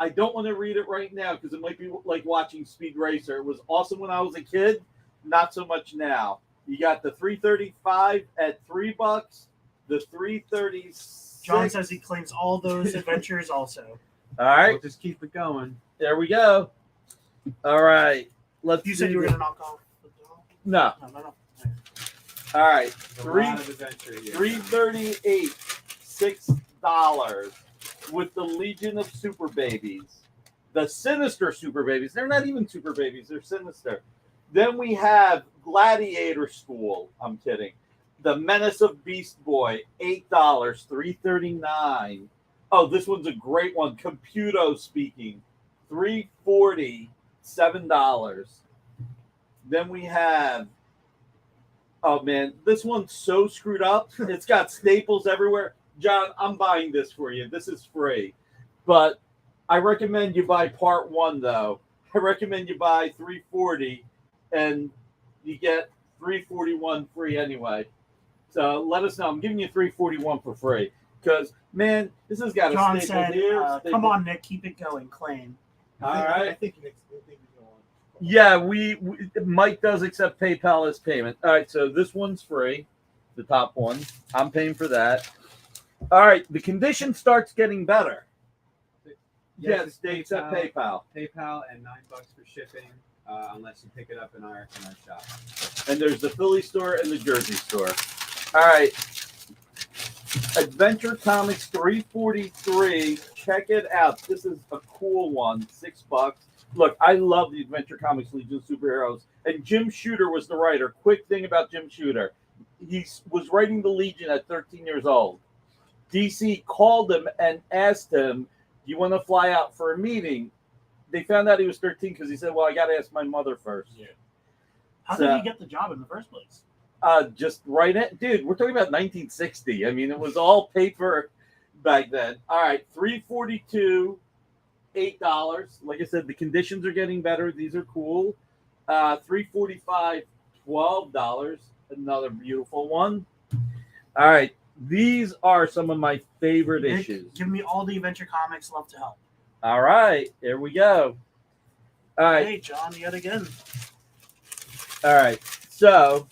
I don't want to read it right now because it might be like watching Speed Racer. It was awesome when I was a kid, not so much now. You got the 335 at $3, the 336. John says he claims all those adventures also. All right, We'll just keep it going. there we go. All right, let's. You said you were going to knock off the dog? No. No. All right, There's a lot of adventure here. 338, $6 with the Legion of Super Babies, the Sinister Super Babies. They're not even super babies; they're sinister. Then we have Gladiator School. I'm kidding. The Menace of Beast Boy, $8, $339. Oh, this one's a great one. Computo speaking, $340, $7. Then we have. Oh man, this one's so screwed up. It's got staples everywhere. John, I'm buying this for you. This is free. But I recommend you buy part 1 though. I recommend you buy 340 and you get 341 free anyway. So let us know. I'm giving you 341 for free. Because man, this has got John a staple said, here. come on, Nick, keep it going. Claim. All right. I think he's going on. Yeah, we Mike does accept PayPal as payment. All right, so this one's free, the top one. I'm paying for that. All right, the condition starts getting better. Yes, they accept PayPal. PayPal and $9 for shipping, unless you pick it up in our shop. And there's the Philly store and the Jersey store. All right, Adventure Comics 343. Check it out. This is a cool one. $6. Look, I love the Adventure Comics Legion of Superheroes. And Jim Shooter was the writer. Quick thing about Jim Shooter. He was writing the Legion at 13 years old. DC called him and asked him, you want to fly out for a meeting? They found out he was 13 because he said, well, I got to ask my mother first. Yeah. How did he get the job in the first place? Just right in. Dude, we're talking about 1960. I mean, it was all paper back then. All right, $342, $8. Like I said, the conditions are getting better. These are cool. $345, $12. Another beautiful one. All right, these are some of my favorite Nick, issues. give me all the Adventure Comics. Love to help. All right, here we go. All right, Hey, John, yet again. all right. So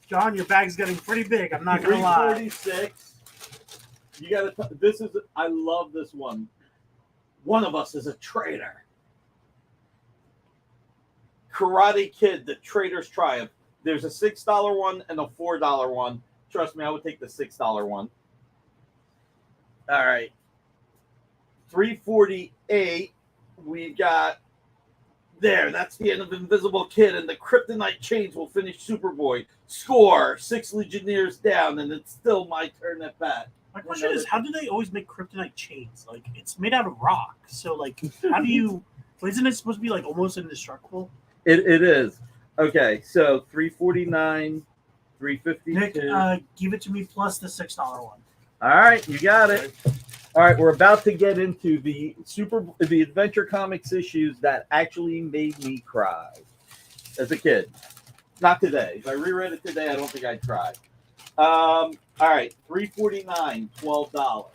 John, your bag's getting pretty big. I'm not gonna lie. 346. You gotta. This is. I love this one. One of us is a traitor. Karate Kid, the Traitor's Triumph. There's a $6 one and a $4 one. Trust me, I would take the $6 one. All right. 348. We got there. That's the end of Invisible Kid, and the Kryptonite Chains will finish Superboy. Score 6 Legionnaires down, and it's still my turn at bat. My question is, how do they always make kryptonite chains? Like, it's made out of rock. So, like, how do you... Isn't it supposed to be, like, almost indestructible? It is. Okay, so 349, 352. Nick, give it to me plus the $6 one. All right, you got it. All right, we're about to get into the Adventure Comics issues that actually made me cry as a kid. Not today. If I reread it today, I don't think I'd cry. All right, $349, $12.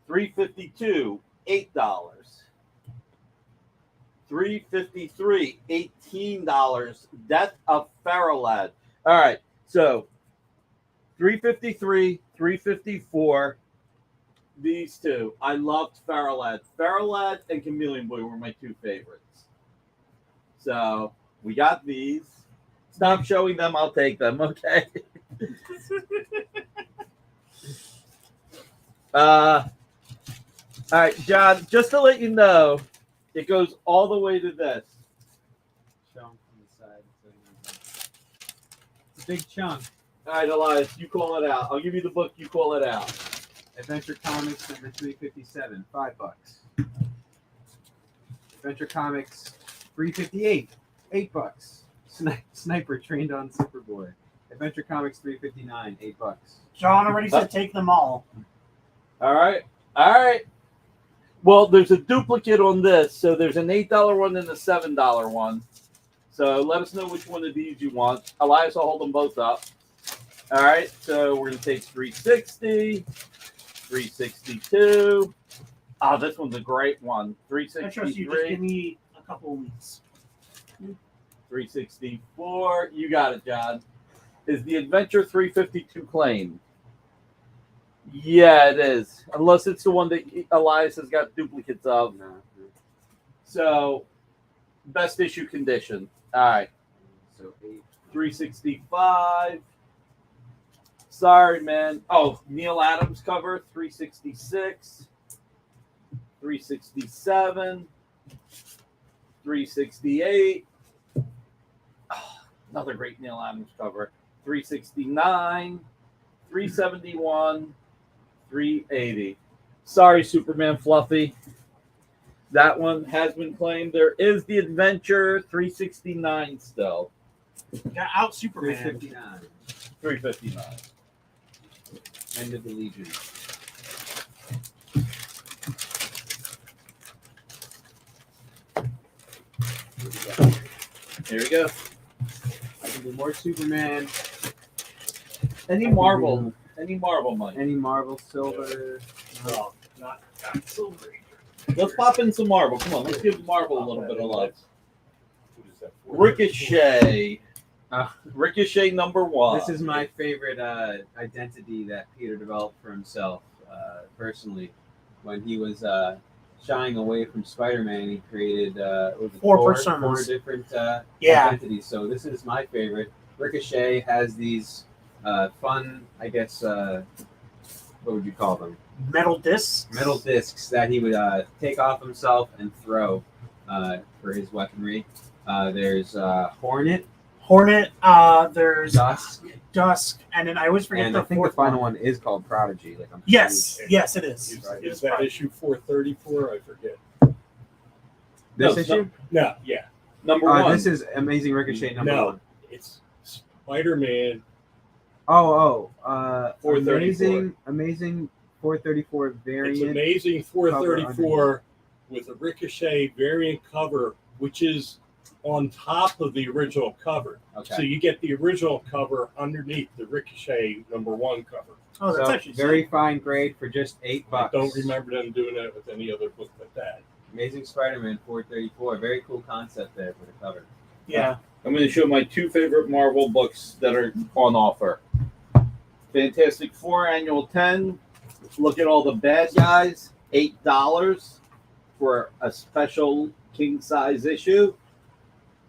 $352, $8. $353, $18. Death of Farrelad. All right, so 353, 354. These two. I loved Farrelad. Farrelad and Chameleon Boy were my two favorites. So we got these. Stop showing them. I'll take them. Okay. All right, John. Just to let you know, it goes all the way to this. Show 'em from the side. It's a big chunk. All right, Elias, you call it out. I'll give you the book. You call it out. Adventure Comics number 357, $5. Adventure Comics 358, $8. Sniper trained on Superboy. Adventure Comics 359, $8. John already said take them all. All right. All right. Well, there's a duplicate on this. So there's an $8 one and a $7 one. So let us know which one of these you want. Elias will hold them both up. All right. So we're going to take 360, 362. Oh, this one's a great one. I trust you. Just give me a couple of weeks. 364. You got it, John. Is the Adventure 352 claim? Yeah, it is. Unless it's the one that Elias has got duplicates of. No. So, best issue condition. All right. So 8. 365. Sorry, man. Oh, Neil Adams cover. 366. 367. 368. Oh, another great Neil Adams cover. 369. 371. 380. Sorry, Superman Fluffy. That one has been claimed. There is the Adventure 369 still. Got out Superman. 359. 359. End of the Legion. Here we go. I can do more Superman. Any Marvel money. Any Marvel Silver. Oh, not Silver. Let's pop in some Marvel. Come on, let's give Marvel a little bit of love. What is that? Ricochet. Ricochet #1. This is my favorite identity that Peter developed for himself personally. When he was shying away from Spider-Man, he created Four different Yeah. identities. So this is my favorite. Ricochet has these fun, I guess, what would you call them? Metal discs. Metal discs that he would take off himself and throw for his weaponry. There's Hornet. Hornet. There's Dusk. Dusk, and then I always forget And the I think the fourth final one. one is called Prodigy. Like I'm Yes, pretty- yes, it is. Is that issue 434? I forget. This No, issue? No, yeah. Number one. This is Amazing Ricochet number No. one. It's Spider-Man. Oh, 434. amazing 434 It's variant. amazing 434 with a Ricochet variant cover, which is on top of the original cover. Okay. So you get the original cover underneath the Ricochet #1 cover. Oh, that's So, actually very fine grade for just $8. I don't remember them doing that with any other book but that. Amazing Spider-Man 434. Very cool concept there for the cover. Yeah. I'm going to show my two favorite Marvel books that are on offer. Fantastic Four Annual 10. Look at all the bad guys. $8 for a special king size issue.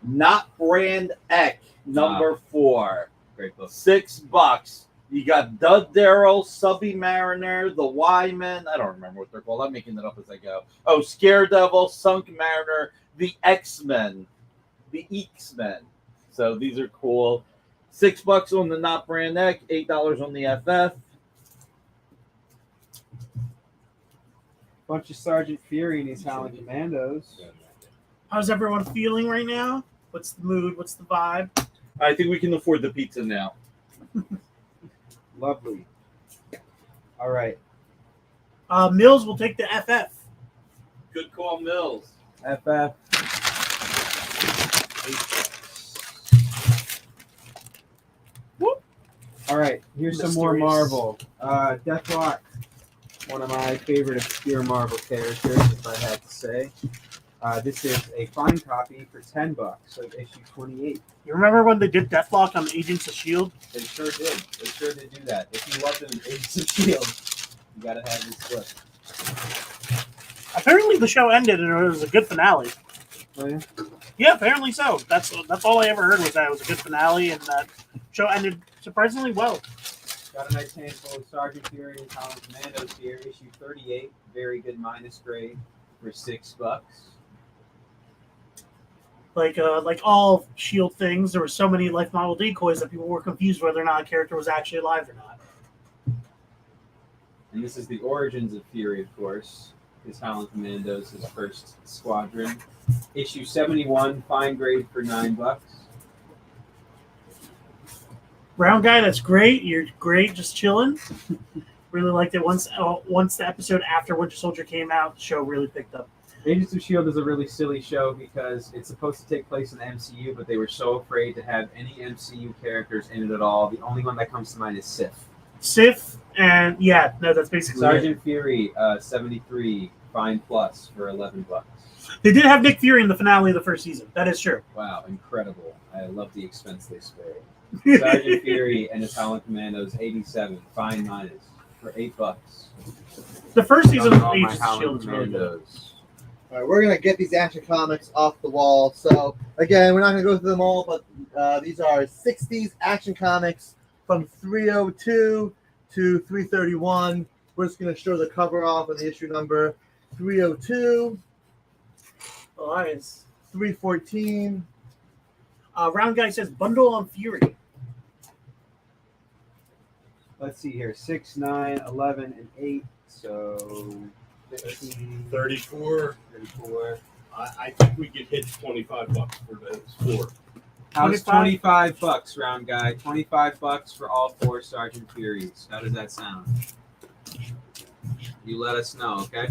Not Brand Ek number 4. Great book. $6. You got Dud Darrell, Subby Mariner, the Wyman. I don't remember what they're called. I'm making it up as I go. Oh, Scaredevil, Sunk Mariner, the X-Men, the X-Men. So these are cool. $6 on the Not Brand Ek, $8 on the FF. Bunch of Sergeant Fury and his Howling Commandos. How's everyone feeling right now? What's the mood? What's the vibe? I think we can afford the pizza now. Lovely. All right. Mills will take the FF. Good call, Mills. FF. Whoop. All right. Here's some more Mysterious. Marvel. Deathlock. One of my favorite obscure Marvel characters, if I had to say. This is a fine copy for $10 of issue 28. You remember when they did Deathlock on Agents of S.H.I.E.L.D.? They sure did. They sure did do that. If you love them in Agents of S.H.I.E.L.D., you gotta have this book. Apparently the show ended and it was a good finale. Oh, yeah? Yeah, apparently so. That's all I ever heard was that it was a good finale and that show ended surprisingly well. Got a nice handful of Sergeant Fury and Howling Commandos here. Issue 38. Very good minus grade for $6. Like all S.H.I.E.L.D. things, there were so many life model decoys that people were confused whether or not a character was actually alive or not. And this is the origins of Fury, of course. His Howling Commandos, his first squadron. Issue 71, fine grade for $9. Brown guy, that's great. You're great, just chilling. Really liked it. Once the episode after Winter Soldier came out, the show really picked up. Agents of S.H.I.E.L.D. is a really silly show because it's supposed to take place in the MCU, but they were so afraid to have any MCU characters in it at all. The only one that comes to mind is Sif. Sif, and yeah, no, that's basically it. Sergeant Fury, 73, fine plus for $11. They did have Nick Fury in the finale of the first season. That is true. Wow, incredible. I love the expense they spared. Sergeant Fury and his Howling Commandos, 87, fine minus for $8. The first season of All my Agents of Howling S.H.I.E.L.D. is really good. Commandos. All right, we're gonna get these Action Comics off the wall. So again, we're not gonna go through them all, but these are '60s Action Comics from 302 to 331. We're just gonna show the cover off of the issue number 302, Nice. 314. Round guy says bundle on Fury. Let's see here, 6, 9, 11, and 8. So 15, 34. 34. I think we could hit $25 for those 4. How's 25? $25, round guy? $25 for all 4 Sergeant Furies. How does that sound? You let us know, okay?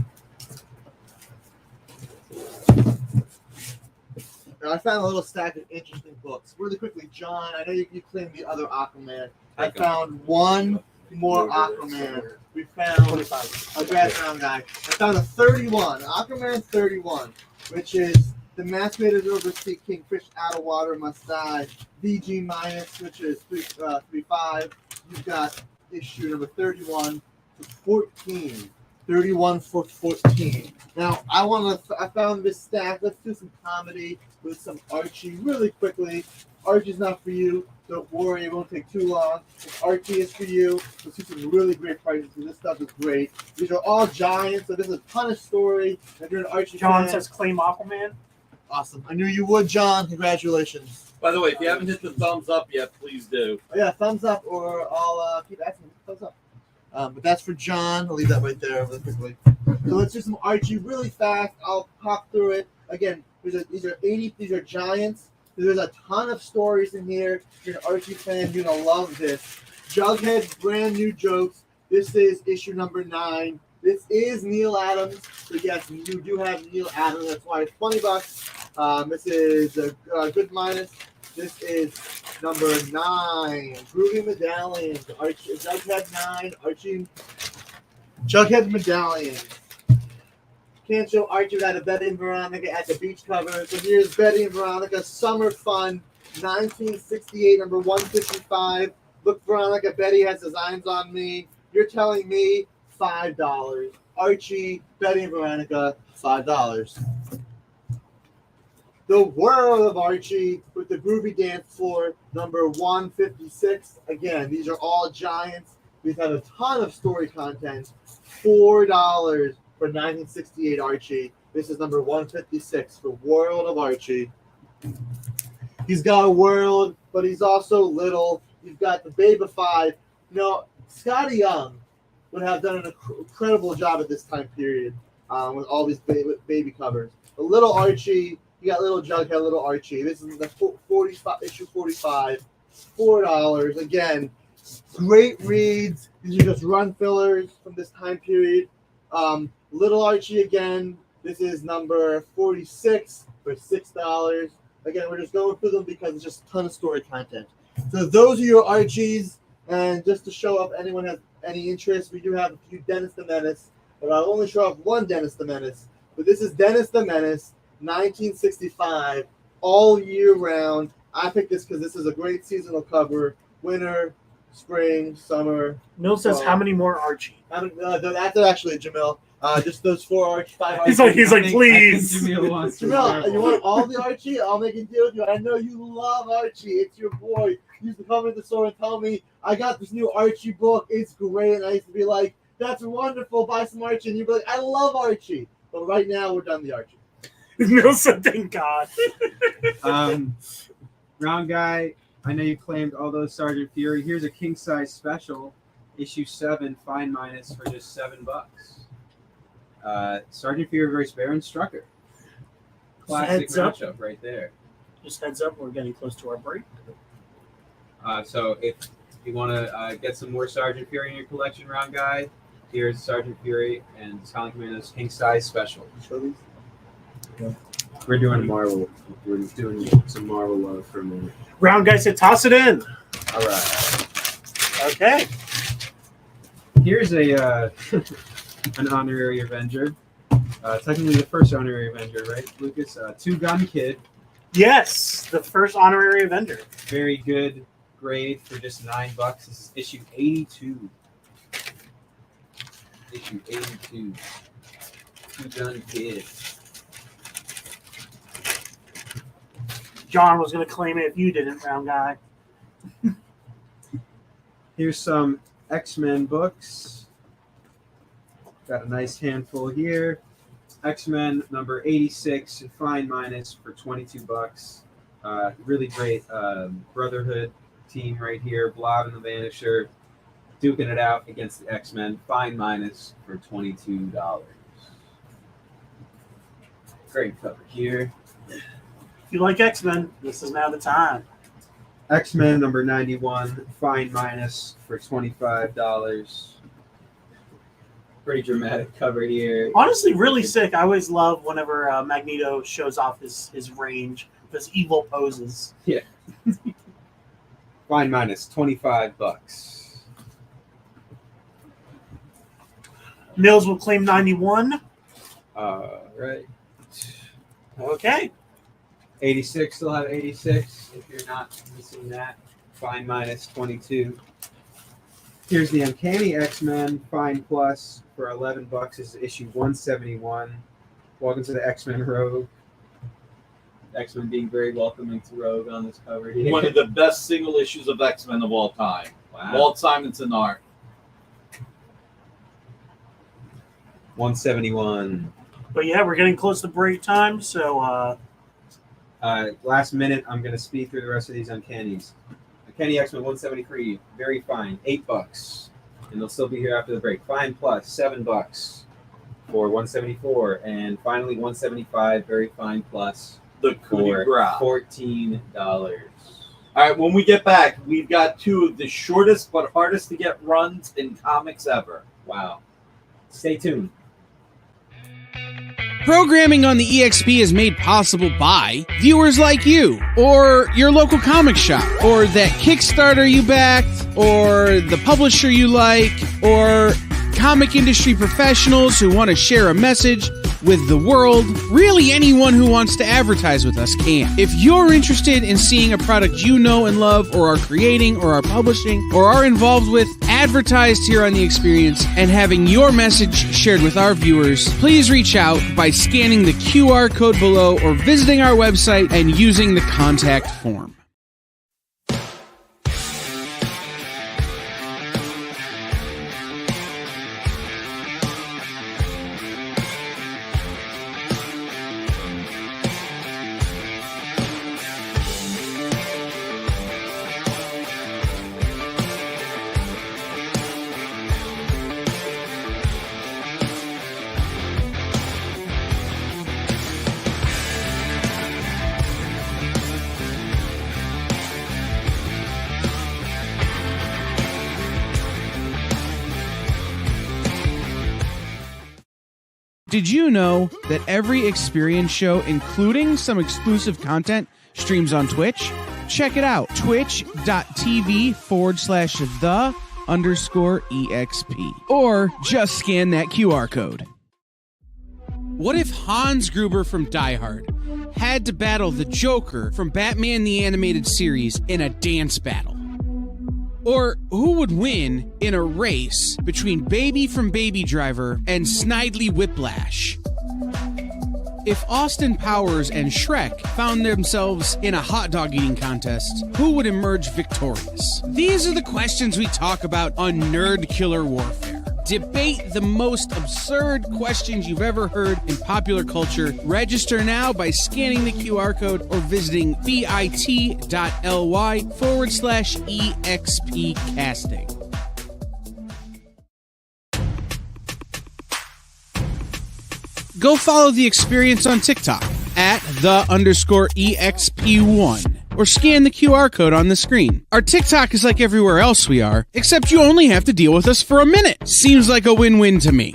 Now, I found a little stack of interesting books. Really quickly, John, I know you claimed the other Aquaman. I Take 'em. found one more Aquaman. We found 25. a background guy. I found a 31, Aquaman 31, which is the Masquerade Oversea King Fish Out of Water Must Die, VG minus, which is 3.5. You've got issue number 31 to 14. 31 for 14. Now I found this stack. Let's do some comedy with some Archie really quickly. Archie's not for you. Don't worry, it won't take too long. If Archie is for you, you'll see some really great prices. This stuff is great. These are all giants, so this is a ton of story. If you're an Archie John fan, says claim Aquaman. awesome. I knew you would, John. Congratulations. By the way, if you haven't hit the thumbs up yet, please do. Oh, yeah, thumbs up, or I'll keep asking thumbs up. But that's for John. I'll leave that right there really quickly. So let's do some Archie really fast. I'll pop through it. Again, these are giants. There's a ton of stories in here. If you're an Archie fan, you're gonna love this. Jughead's brand new jokes. This is issue number 9. This is Neil Adams. So yes, you do have Neil Adams. That's why it's $20. This is a good minus. This is number 9. Groovy Medallion. Archie, Jughead 9. Archie. Jughead Medallion. Can't show Archie without a Betty and Veronica at the beach cover. So here's Betty and Veronica. Summer Fun. 1968, number 155. Look, Veronica, Betty has designs on me. You're telling me $5. Archie, Betty and Veronica, $5. The World of Archie with the Groovy Dance Floor, number 156. Again, these are all giants. We've had a ton of story content. $4 for 1968 Archie. This is number 156 for World of Archie. He's got a world, but he's also little. You've got the Babyfied. You know, Scotty Young would have done an incredible job at this time period with all these baby covers. The little Archie, you got little Jughead, little Archie. This is the issue 45, $4. Again, great reads. These are just run fillers from this time period. Little Archie again. This is number 46 for $6. Again, we're just going through them because it's just a ton of story content. So those are your Archies, and just to show up anyone has any interest, we do have a few Dennis the Menace, but I'll only show up one Dennis the Menace. But this is Dennis the Menace, 1965, all year round. I picked this because this is a great seasonal cover. Winter, spring, summer. Mill says, fall. how many more Archie? That's actually Jamil. Just those 4 Archie, 5 Archie. He's like, please. Jamil, you want all the Archie? I'll make a deal with you. I know you love Archie. It's your boy. You used to come into the store and tell me, I got this new Archie book. It's great. And I used to be like, that's wonderful. Buy some Archie. And you'd be like, I love Archie. But right now, we're done the Archie. Mill said, thank God. Round guy, I know you claimed all those Sergeant Fury. Here's a king size special, issue 7, fine minus for just $7. Sergeant Fury versus Baron Strucker. Classic Heads up. matchup right there. Just heads up, we're getting close to our break. So if you want to get some more Sergeant Fury in your collection, round guy, here's Sergeant Fury and Talon Commando's king size special. We're doing Marvel. We're doing some Marvel love for a minute. Round guy said, toss it in. All right. Okay. Here's a an honorary Avenger. Technically the first honorary Avenger, right, Lucas? Two Gun Kid. Yes, the first honorary Avenger. Very good grade for just $9. This is issue 82. Issue 82. Two Gun Kid. John was going to claim it if you didn't, round guy. Here's some X-Men books. Got a nice handful here. X-Men number 86 and fine minus for $22. Really great Brotherhood team right here. Blob and the Vanisher duking it out against the X-Men. Fine minus for $22. Great cover here. If you like X-Men, this is now the time. X-Men number 91, fine minus for $25. Pretty dramatic cover here. Honestly, really sick. I always love whenever Magneto shows off his range, his evil poses. Yeah. Fine minus $25. Mills will claim 91. Right. Okay. 86, still have 86 if you're not missing that. Fine minus 22. Here's the Uncanny X-Men, fine plus for $11. This is issue 171. Welcome to the X-Men Rogue. X-Men being very welcoming to Rogue on this cover here. One of the best single issues of X-Men of all time. Wow. Walt Simonson art. 171. But yeah, we're getting close to break time, so Last minute, I'm going to speed through the rest of these uncannies. Uncanny X-Men 173, very fine, $8. And they'll still be here after the break. Fine Plus, $7 for 174. And finally, 175, very fine plus The coup de for grace. $14. All right, when we get back, we've got two of the shortest but hardest to get runs in comics ever. Wow. Stay tuned. Programming on the EXP is made possible by viewers like you, or your local comic shop, or that Kickstarter you backed, or the publisher you like, or comic industry professionals who want to share a message with the world. Really, anyone who wants to advertise with us can. If you're interested in seeing a product you know and love, or are creating, or are publishing, or are involved with, advertised here on The Experience, and having your message shared with our viewers, please reach out by scanning the QR code below or visiting our website and using the contact form. Did you know that every Experience show, including some exclusive content, streams on Twitch? Check it out, twitch.tv/the_EXP. Or just scan that QR code. What if Hans Gruber from Die Hard had to battle the Joker from Batman the Animated Series in a dance battle? Or who would win in a race between Baby from Baby Driver and Snidely Whiplash? If Austin Powers and Shrek found themselves in a hot dog eating contest, who would emerge victorious? These are the questions we talk about on Nerd Killer Warfare. Debate the most absurd questions you've ever heard in popular culture. Register now by scanning the QR code or visiting bit.ly/EXP casting. Go follow The Experience on TikTok at @the_EXP1 or scan the QR code on the screen. Our TikTok is like everywhere else we are, except you only have to deal with us for a minute. Seems like a win-win to me.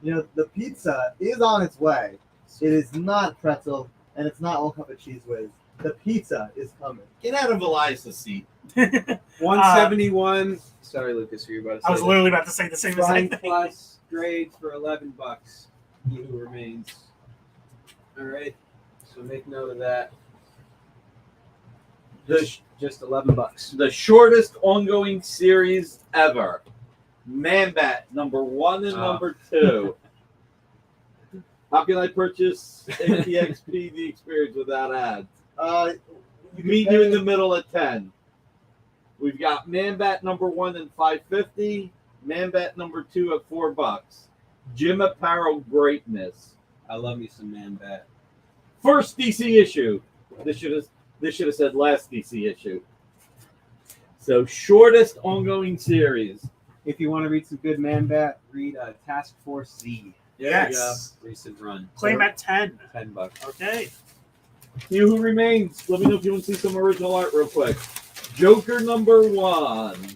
You know, the pizza is on its way. It is not pretzel, and it's not all cup of cheese whiz. The pizza is coming. Get out of Eliza's seat. 171. Sorry, Lucas, you were about to say I was that. literally about to say the same Fine exact thing. plus grades for $11. He who remains. All right, so make note of that. Just $11. The shortest ongoing series ever. Man-Bat, number 1 and number 2. How can I purchase ATXP The Experience without ads? Meet you in the middle at 10. We've got Man-Bat number 1 at $5.50. Man-Bat number 2 at $4. Jim Aparo Greatness. I love me some Man-Bat. First DC issue. This should have said last DC issue. So shortest ongoing series. If you want to read some good Man-Bat, read Task Force Z. Yes. Recent run. Claim at 10. $10. Okay. You who remains. Let me know if you want to see some original art real quick. Joker number 1.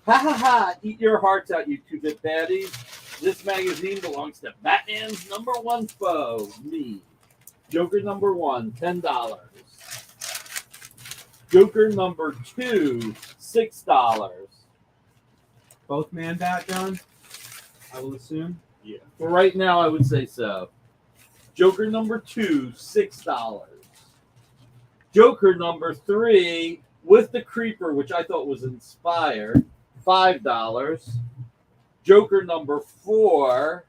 Ha ha ha! Eat your hearts out, you 2-bit baddies. This magazine belongs to Batman's number 1 foe, me. Joker number 1, $10. Joker number 2, $6. Both man bat, John? I will assume. Yeah. For right now, I would say so. Joker number 2, $6. Joker number 3 with the creeper, which I thought was inspired, $5. Joker number 4,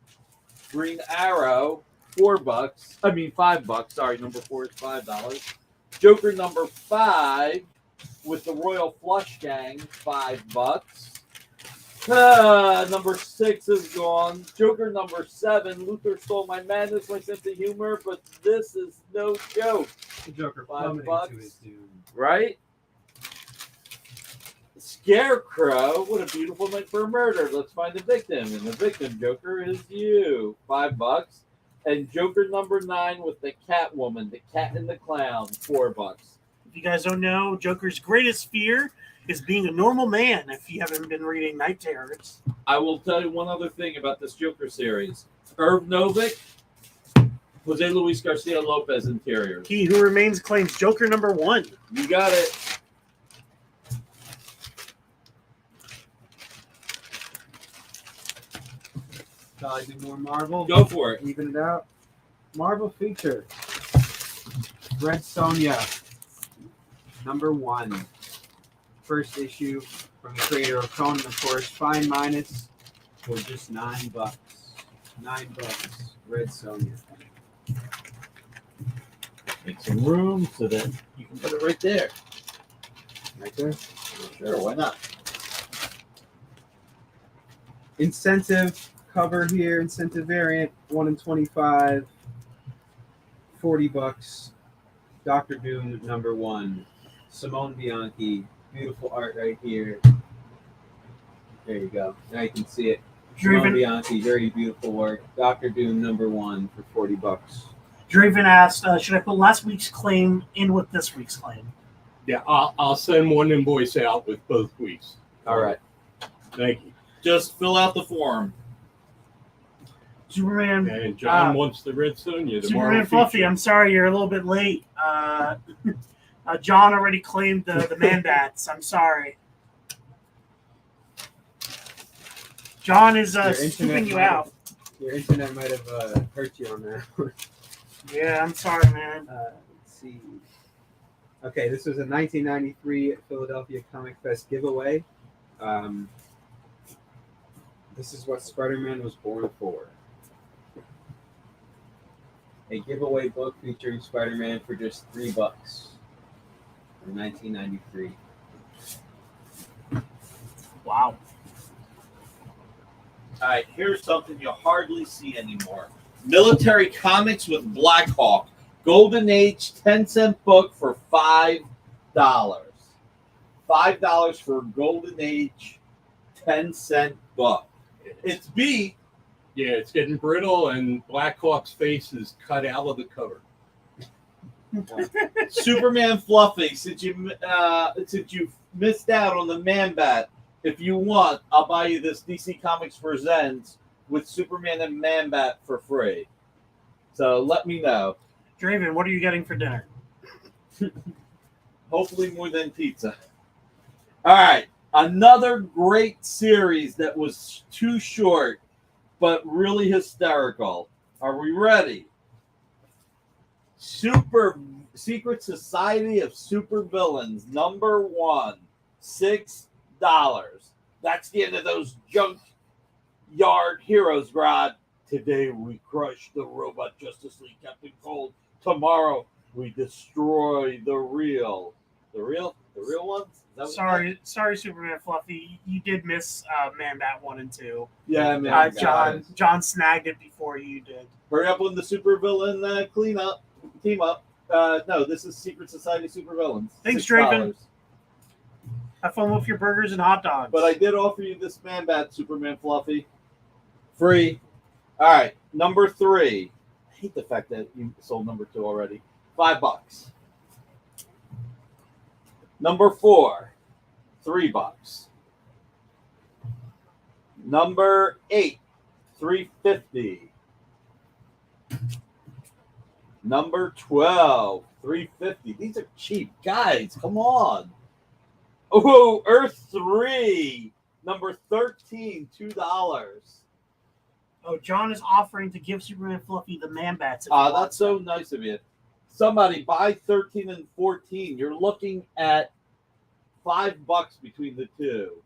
Green Arrow, $4. I mean $5. Sorry, number 4 is $5. Joker number 5 with the Royal Flush Gang, $5. Number 6 is gone. Joker number 7, Luther Stole My Madness, my sense of humor, but this is no joke. The Joker $5, plummeting to his doom. right? Scarecrow, what a beautiful night for a murder. Let's find the victim. And the victim, Joker, is you. $5. And Joker number 9 with the Catwoman, the Cat and the Clown, $4. If you guys don't know, Joker's greatest fear is being a normal man. If you haven't been reading Night Terrors, I will tell you one other thing about this Joker series. Irv Novick, Jose Luis Garcia Lopez interiors. He Who Remains claims Joker number 1. You got it. Shall I do more Marvel? Go for it. Even it out. Marvel feature. Red Sonja, number 1. First issue from the creator of Conan, of course. Fine minus for just $9. $9. Red Sonja. Make some room so that you can put it right there. Right there. Sure, why not? Incentive cover here. Incentive variant. 1 in 25. $40. Doctor Doom number 1. Simone Bianchi. Beautiful art right here. There you go. Now you can see it. Simone Bianchi, very beautiful work. Doctor Doom number 1 for $40. Draven asked, should I put last week's claim in with this week's claim? Yeah, I'll send one invoice out with both weeks. All right. Thank you. Just fill out the form. Superman. And John wants the Red Sonja. Superman Fluffy, I'm sorry you're a little bit late. John already claimed the man bats. I'm sorry. John is scooping you out. Your internet might have hurt you on that. Yeah, I'm sorry, man. Let's see. Okay, this was a 1993 Philadelphia Comic Fest giveaway. This is what Spider-Man was born for. A giveaway book featuring Spider-Man for just $3 from 1993. Wow. All right, here's something you'll hardly see anymore. Military Comics with Black Hawk. Golden Age 10-cent book for $5. $5 for a Golden Age 10-cent book. It's beat. Yeah, it's getting brittle, and Blackhawk's face is cut out of the cover. Superman Fluffy, since you've missed out on the Man Bat, if you want, I'll buy you this DC Comics Presents with Superman and Man Bat for free. So let me know. Draven, what are you getting for dinner? Hopefully more than pizza. All right, another great series that was too short, but really hysterical. Are we ready? Secret Society of Supervillains, number 1, $6. That's the end of those junkyard heroes, Rod. Today we crush the robot Justice League Captain Cold. Tomorrow we destroy the real ones. Is that Sorry, Superman Fluffy. You did miss Man Bat 1 and 2. Yeah, man. John snagged it before you did. Hurry up on the supervillain team up. No, this is Secret Society Supervillains. Thanks, $6. Draven. Have fun with your burgers and hot dogs. But I did offer you this Man Bat, Superman Fluffy. Free. All right, number 3. I hate the fact that you sold number 2 already. $5. Number 4, $3. Number 8, $3.50. Number 12, $3.50. These are cheap, guys. Come on. Oh, Earth 3, number 13, $2. Oh, John is offering to give Superman Fluffy the Man Bats. That's so nice of you. Somebody buy 13 and 14. You're looking at $5 between the two.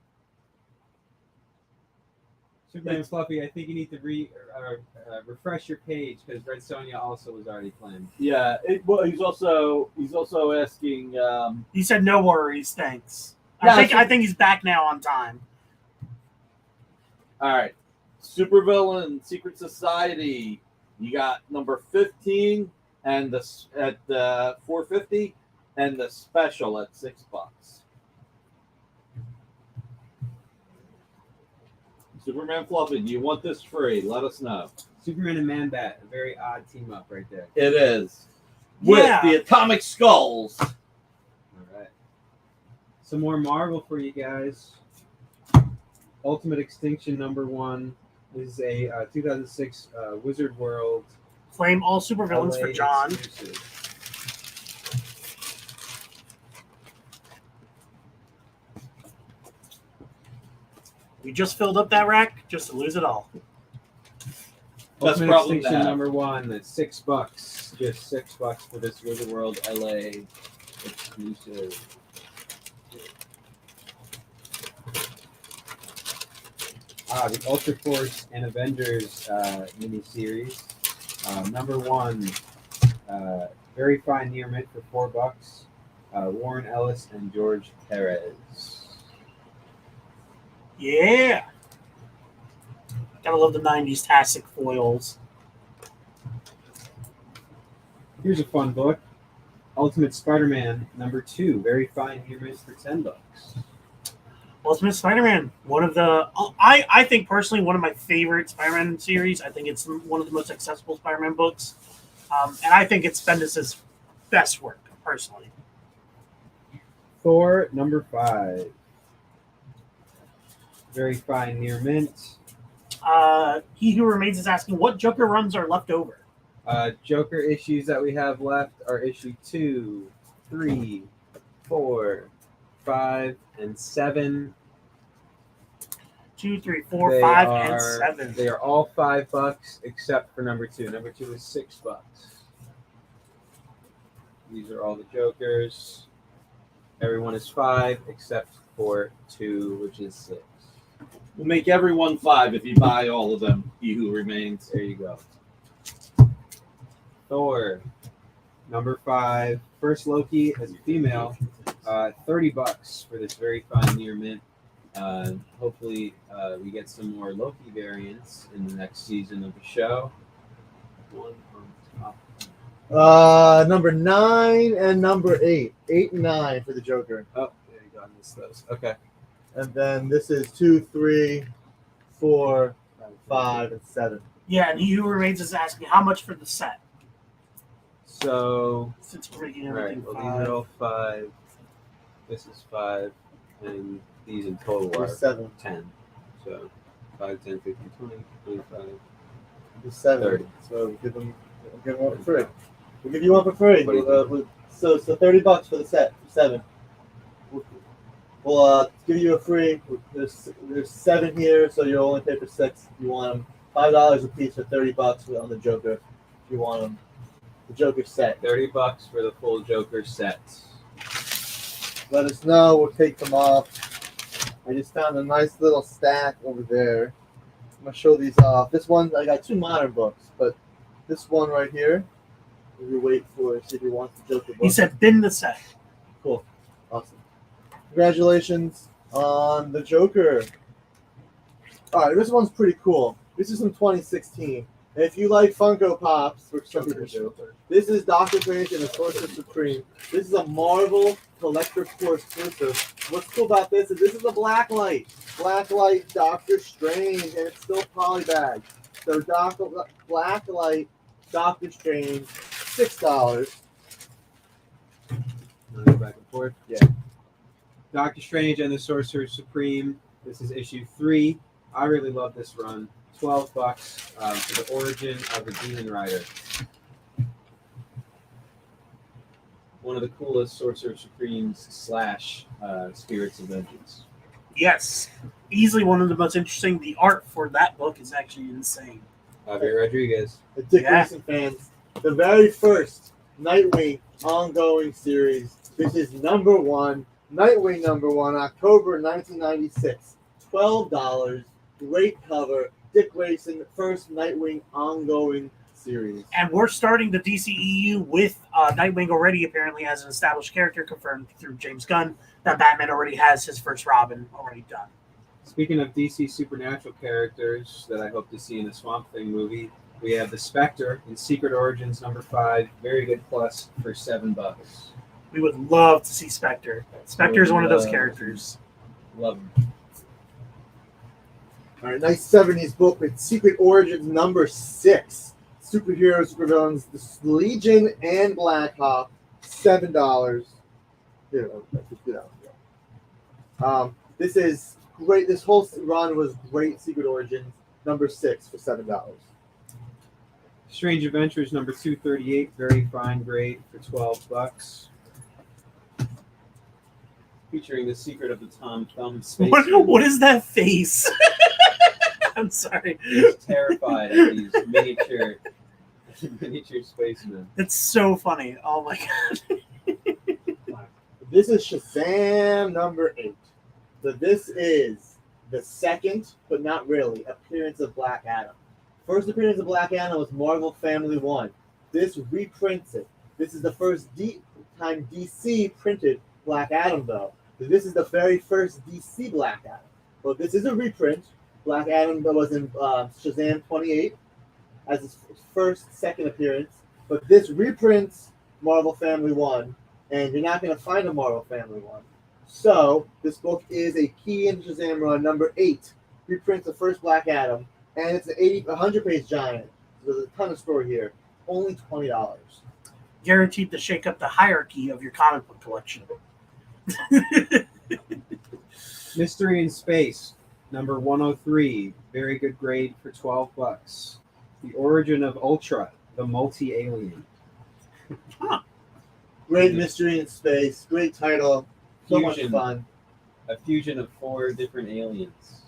Superman Fluffy, I think you need to refresh your page because Red Sonja also was already claimed. Yeah, he's also asking. He said no worries, thanks. Yeah, I think he's back now on time. All right, Supervillain Secret Society. You got number 15 and at $4.50, and the special at $6. Superman Fluffy, do you want this free? Let us know. Superman and Man Bat, a very odd team up right there. It is. With the Atomic Skulls. All right. Some more Marvel for you guys. Ultimate Extinction #1 is a 2006 Wizard World. Claim all supervillains for John. Exclusive. We just filled up that rack just to lose it all. That's Ultimate probably Extinction that. #1. That's $6. Just $6 for this Wizard World LA exclusive. The Ultra Force and Avengers miniseries. #1. Very fine near mint for $4. Warren Ellis and George Perez. Yeah. Gotta love the 90s Tastic foils. Here's a fun book. Ultimate Spider-Man #2. Very fine near mint for $10. Ultimate Spider-Man, one of the I think personally one of my favorite Spider-Man series. I think it's one of the most accessible Spider-Man books, and I think it's Bendis' best work personally. Thor #5. Very fine near mint. He Who Remains is asking what Joker runs are left over. Joker issues that we have left are issue 2, 3, 4, 5, and 7. 2, 3, 4, 5, and 7. They are all $5 except for #2. #2 is $6. These are all the Jokers. Everyone is 5 except for 2, which is 6. We'll make everyone 5 if you buy all of them. He Who Remains. There you go. Thor #5. First Loki as a female. $30 for this very fine near mint. Hopefully, we get some more Loki variants in the next season of the show. One on top. #9 and #8. 8 and 9 for the Joker. Oh, there you go. I missed those. Okay. And then this is 2, 3, 4, 5, and 7. Yeah, and He Who Remains is asking how much for the set. So, Since we're making all right, everything well, 5. these are all 5. This is 5. And these in total are There's 7. 10. So, 5, 10, 15, 20, 25. There's 7. 30. So we'll give them one for free. We'll give you one for free. What do you So $30 for the set. 7. We'll give you a free. There's 7 here, so you'll only pay for 6 if you want them. $5 a piece for $30 on the Joker if you want them. The Joker set. $30 for the full Joker set. Let us know. We'll take them off. I just found a nice little stack over there. I'm gonna show these off. This one, I got 2 modern books, but this one right here, we wait for see if he wants the Joker book. He said bin the set. Cool. Awesome. Congratulations on the Joker. All right, this one's pretty cool. This is from 2016. And if you like Funko Pops, which some people do, this is Doctor Strange and the Sorcerer Supreme. This is a Marvel Collector Core exclusive. What's cool about this is a blacklight. Blacklight Doctor Strange, and it's still polybagged. So blacklight Doctor Strange, $6. Wanna go back and forth? Yeah. Doctor Strange and the Sorcerer Supreme. This is issue 3. I really love this run. $12 for the origin of the Demon Rider. one of the coolest Sorcerer Supremes slash Spirits of Vengeance. Yes, easily one of the most interesting. The art for that book is actually insane. Javier Rodriguez. The Dick Yeah. Grayson fans, the very first Nightwing ongoing series. This is number 1, Nightwing number 1, October 1996. $12. Great cover. Dick Grayson, first Nightwing ongoing series. And we're starting the DCEU with Nightwing already apparently has an established character confirmed through James Gunn. That Batman already has his first Robin already done. Speaking of DC supernatural characters that I hope to see in the Swamp Thing movie, we have the Spectre in Secret Origins number 5. Very good plus for $7. We would love to see Spectre. Spectre is one of those characters. Love him. All right, nice 70s book with Secret Origins number 6. Superheroes, supervillains, the Legion and Blackhawk, $7. Here, let's just do that. This is great. This whole run was great. Secret Origins number 6 for $7. Strange Adventures number 238, very fine grade for $12. Featuring the secret of the Tom Thumb space. What is that face? I'm sorry. He's terrified of these miniature spacemen. It's so funny. Oh my god. This is Shazam number 8. So this is the second, but not really, appearance of Black Adam. First appearance of Black Adam was Marvel Family 1. This reprints it. This is the first time DC printed Black Adam, though. So this is the very first DC Black Adam. Well, this is a reprint. Black Adam was in Shazam 28 as his second appearance. But this reprints Marvel Family 1, and you're not going to find a Marvel Family 1. So this book is a key in Shazam run number 8. Reprints the first Black Adam, and it's an 100-page giant. So there's a ton of story here. Only $20. Guaranteed to shake up the hierarchy of your comic book collection. Mystery in Space number 103, very good grade for $12. The Origin of Ultra, the multi-alien. Great mystery in space. Great title. So much Fusion. fun. A fusion of 4 different aliens.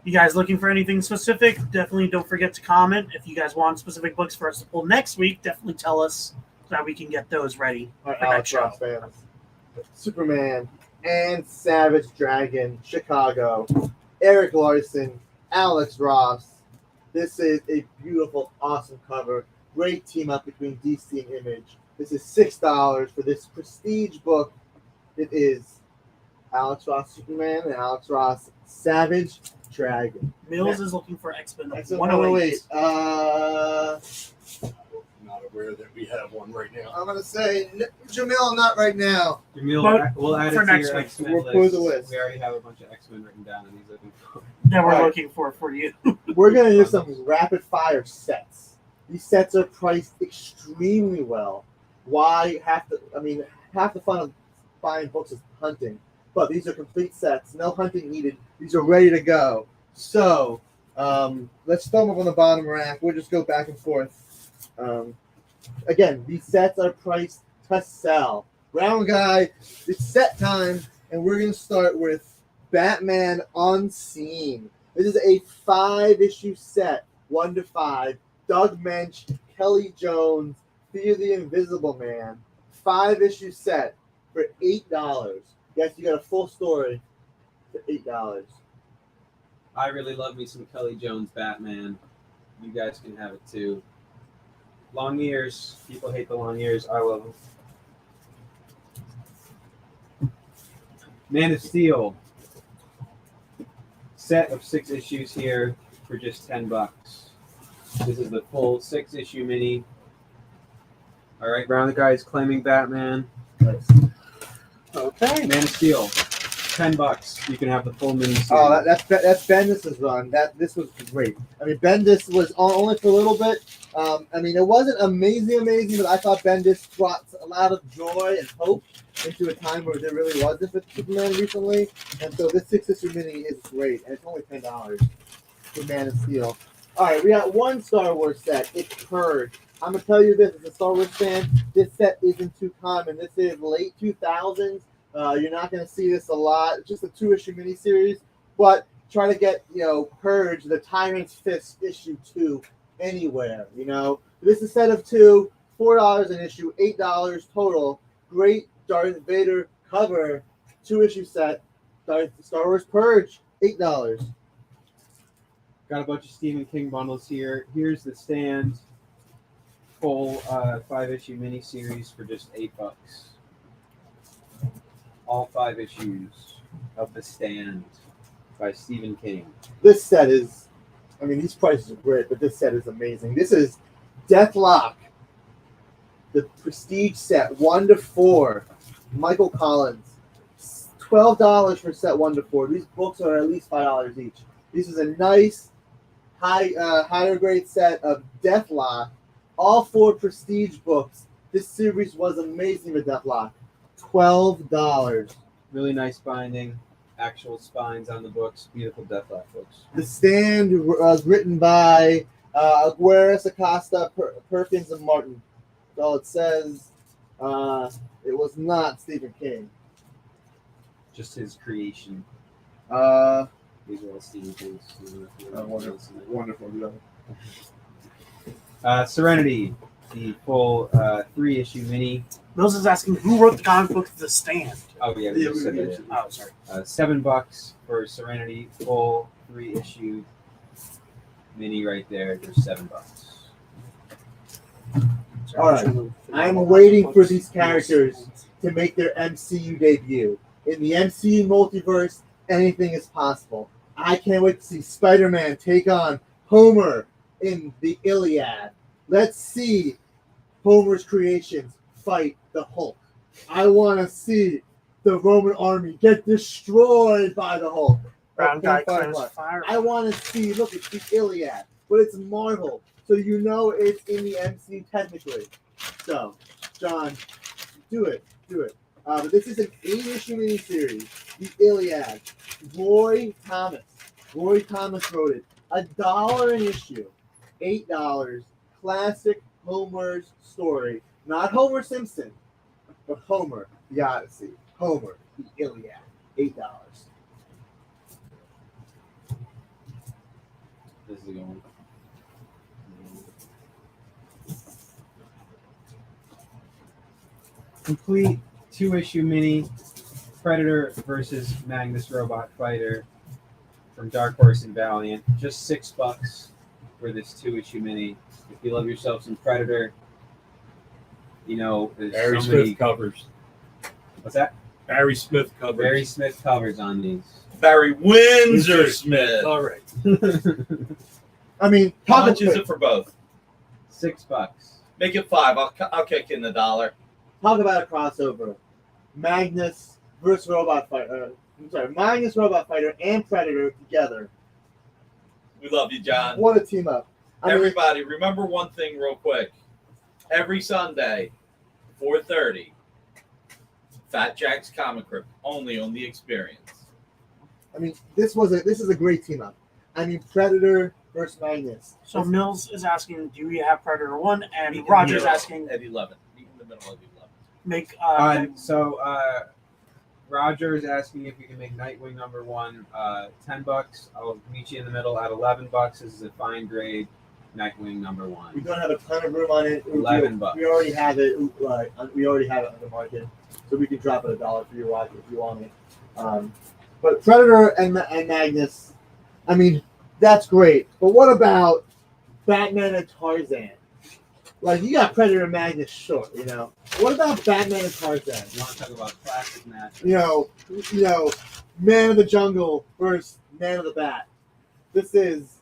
You guys looking for anything specific? Definitely don't forget to comment. If you guys want specific books for us to pull next week, definitely tell us so that we can get those ready Our for Alex next show. Ross fans. Superman and Savage Dragon, Chicago. Eric Larson, Alex Ross. This is a beautiful, awesome cover. Great team up between DC and Image. This is $6 for this prestige book. It is Alex Ross Superman and Alex Ross Savage Dragon. Mills is looking for X-Men That's 108. 108. Not aware that we have one right now. I'm gonna say Jamil, not right now. Jamil, But we'll add it for to next your week. X-Men We'll list. put the list. We already have a bunch of X-Men written down that he's looking for. That we're Alright. looking for you. We're gonna do some rapid fire sets. These sets are priced extremely well. Why half the fun of buying books is hunting, but these are complete sets. No hunting needed. These are ready to go. So let's throw them up on the bottom rack. We'll just go back and forth. Again, these sets are priced to sell. Round guy, it's set time, and we're gonna start with Batman Unseen. This is a 5-issue set, 1 to 5. Doug Mensch, Kelly Jones, Fear the Invisible Man. 5-issue set for $8. Yes, you got a full story for $8. I really love me some Kelly Jones Batman. You guys can have it too. Long ears. People hate the long ears. I love them. Man of Steel. Set of 6 issues here for just $10. This is the full 6-issue mini. All right, round the guys claiming Batman. Okay. Man of Steel, $10. You can have the full mini. Oh, that's Bendis' run. This was great. I mean, Bendis was only for a little bit. It wasn't amazing, but I thought Bendis brought a lot of joy and hope into a time where there really wasn't with Superman recently. And so this 6-issue mini is great, and it's only $10 for Man of Steel. All right, we got one Star Wars set. It's Purge. I'm gonna tell you this as a Star Wars fan, this set isn't too common. This is late 2000s. You're not gonna see this a lot. It's just a 2-issue miniseries, but try to get Purge, the Tyrant's Fist issue 2 anywhere. This is a set of 2, $4 an issue, $8 total. Great Darth Vader cover, 2-issue set. Star Wars Purge, $8. Got a bunch of Stephen King bundles here. Here's the Stand, full 5-issue miniseries for just $8. All 5 issues of The Stand by Stephen King. This set is, these prices are great, but this set is amazing. This is Deathlock, the Prestige set, 1 to 4. Michael Collins, $12 for set 1 to 4. These books are at least $5 each. This is a nice, higher grade set of Deathlock. All 4 Prestige books. This series was amazing with Deathlock. $12. Really nice binding. Actual spines on the books. Beautiful Deathlock books. The Stand was written by Aguirre, Acosta, Perkins, and Martin. That's all it says. It was not Stephen King. Just his creation. These are all Stephen King's. Wonderful. Serenity, the full 3-issue mini. Mills is asking who wrote the comic book The Stand. Oh yeah, we just said that. Oh, sorry. $7 for Serenity, full 3-issue mini right there. There's $7. All right. I'm waiting for these characters to make their MCU debut. In the MCU multiverse, anything is possible. I can't wait to see Spider-Man take on Homer in the Iliad. Let's see Homer's creations fight the Hulk. I want to see the Roman army get destroyed by the Hulk. Brown guy Fire claims Blood. fire. I want to see, look, it's the Iliad, but it's Marvel, so it's in the MCU technically. So, John, do it. But this is an 8-issue miniseries, the Iliad. Roy Thomas wrote it. $1 an issue, $8. Classic Homer's story. Not Homer Simpson, but Homer, the Odyssey. Homer, the Iliad. $8. This is a good one. Complete 2-issue mini, Predator versus Magnus Robot Fighter from Dark Horse and Valiant. Just $6 for this 2-issue mini. If you love yourself some Predator, there's Barry so Smith many. covers. What's that? Barry Smith covers. Barry Smith covers on these. Barry Windsor Smith. All right. How much is it for both? $6. Make it 5. I'll kick in the $1. Talk about a crossover. Magnus versus Robot Fighter. Magnus Robot Fighter and Predator together. We love you, John. What a team up. Everybody, remember one thing real quick. Every Sunday, 4:30, Fat Jack's Comicrypt, only on The Experience. This is a great team up. Predator versus Magnus. So Mills is asking, do we have Predator 1? Meet And in the Roger's middle asking, at 11. Meet in the middle of 11. make Roger is asking if you can make Nightwing number 1 $10. I'll meet you in the middle at $11. This is a fine grade Nightwing number 1. We don't have a ton of room on it. $11. We already have it. We already have it on the market, so we can drop it $1 for you, Roger, if you want it. But Predator and Magnus, that's great. But what about Batman and Tarzan? You got Predator and Magnus, sure. What about Batman and Tarzan? You want to talk about classic match? Man of the Jungle versus Man of the Bat. This is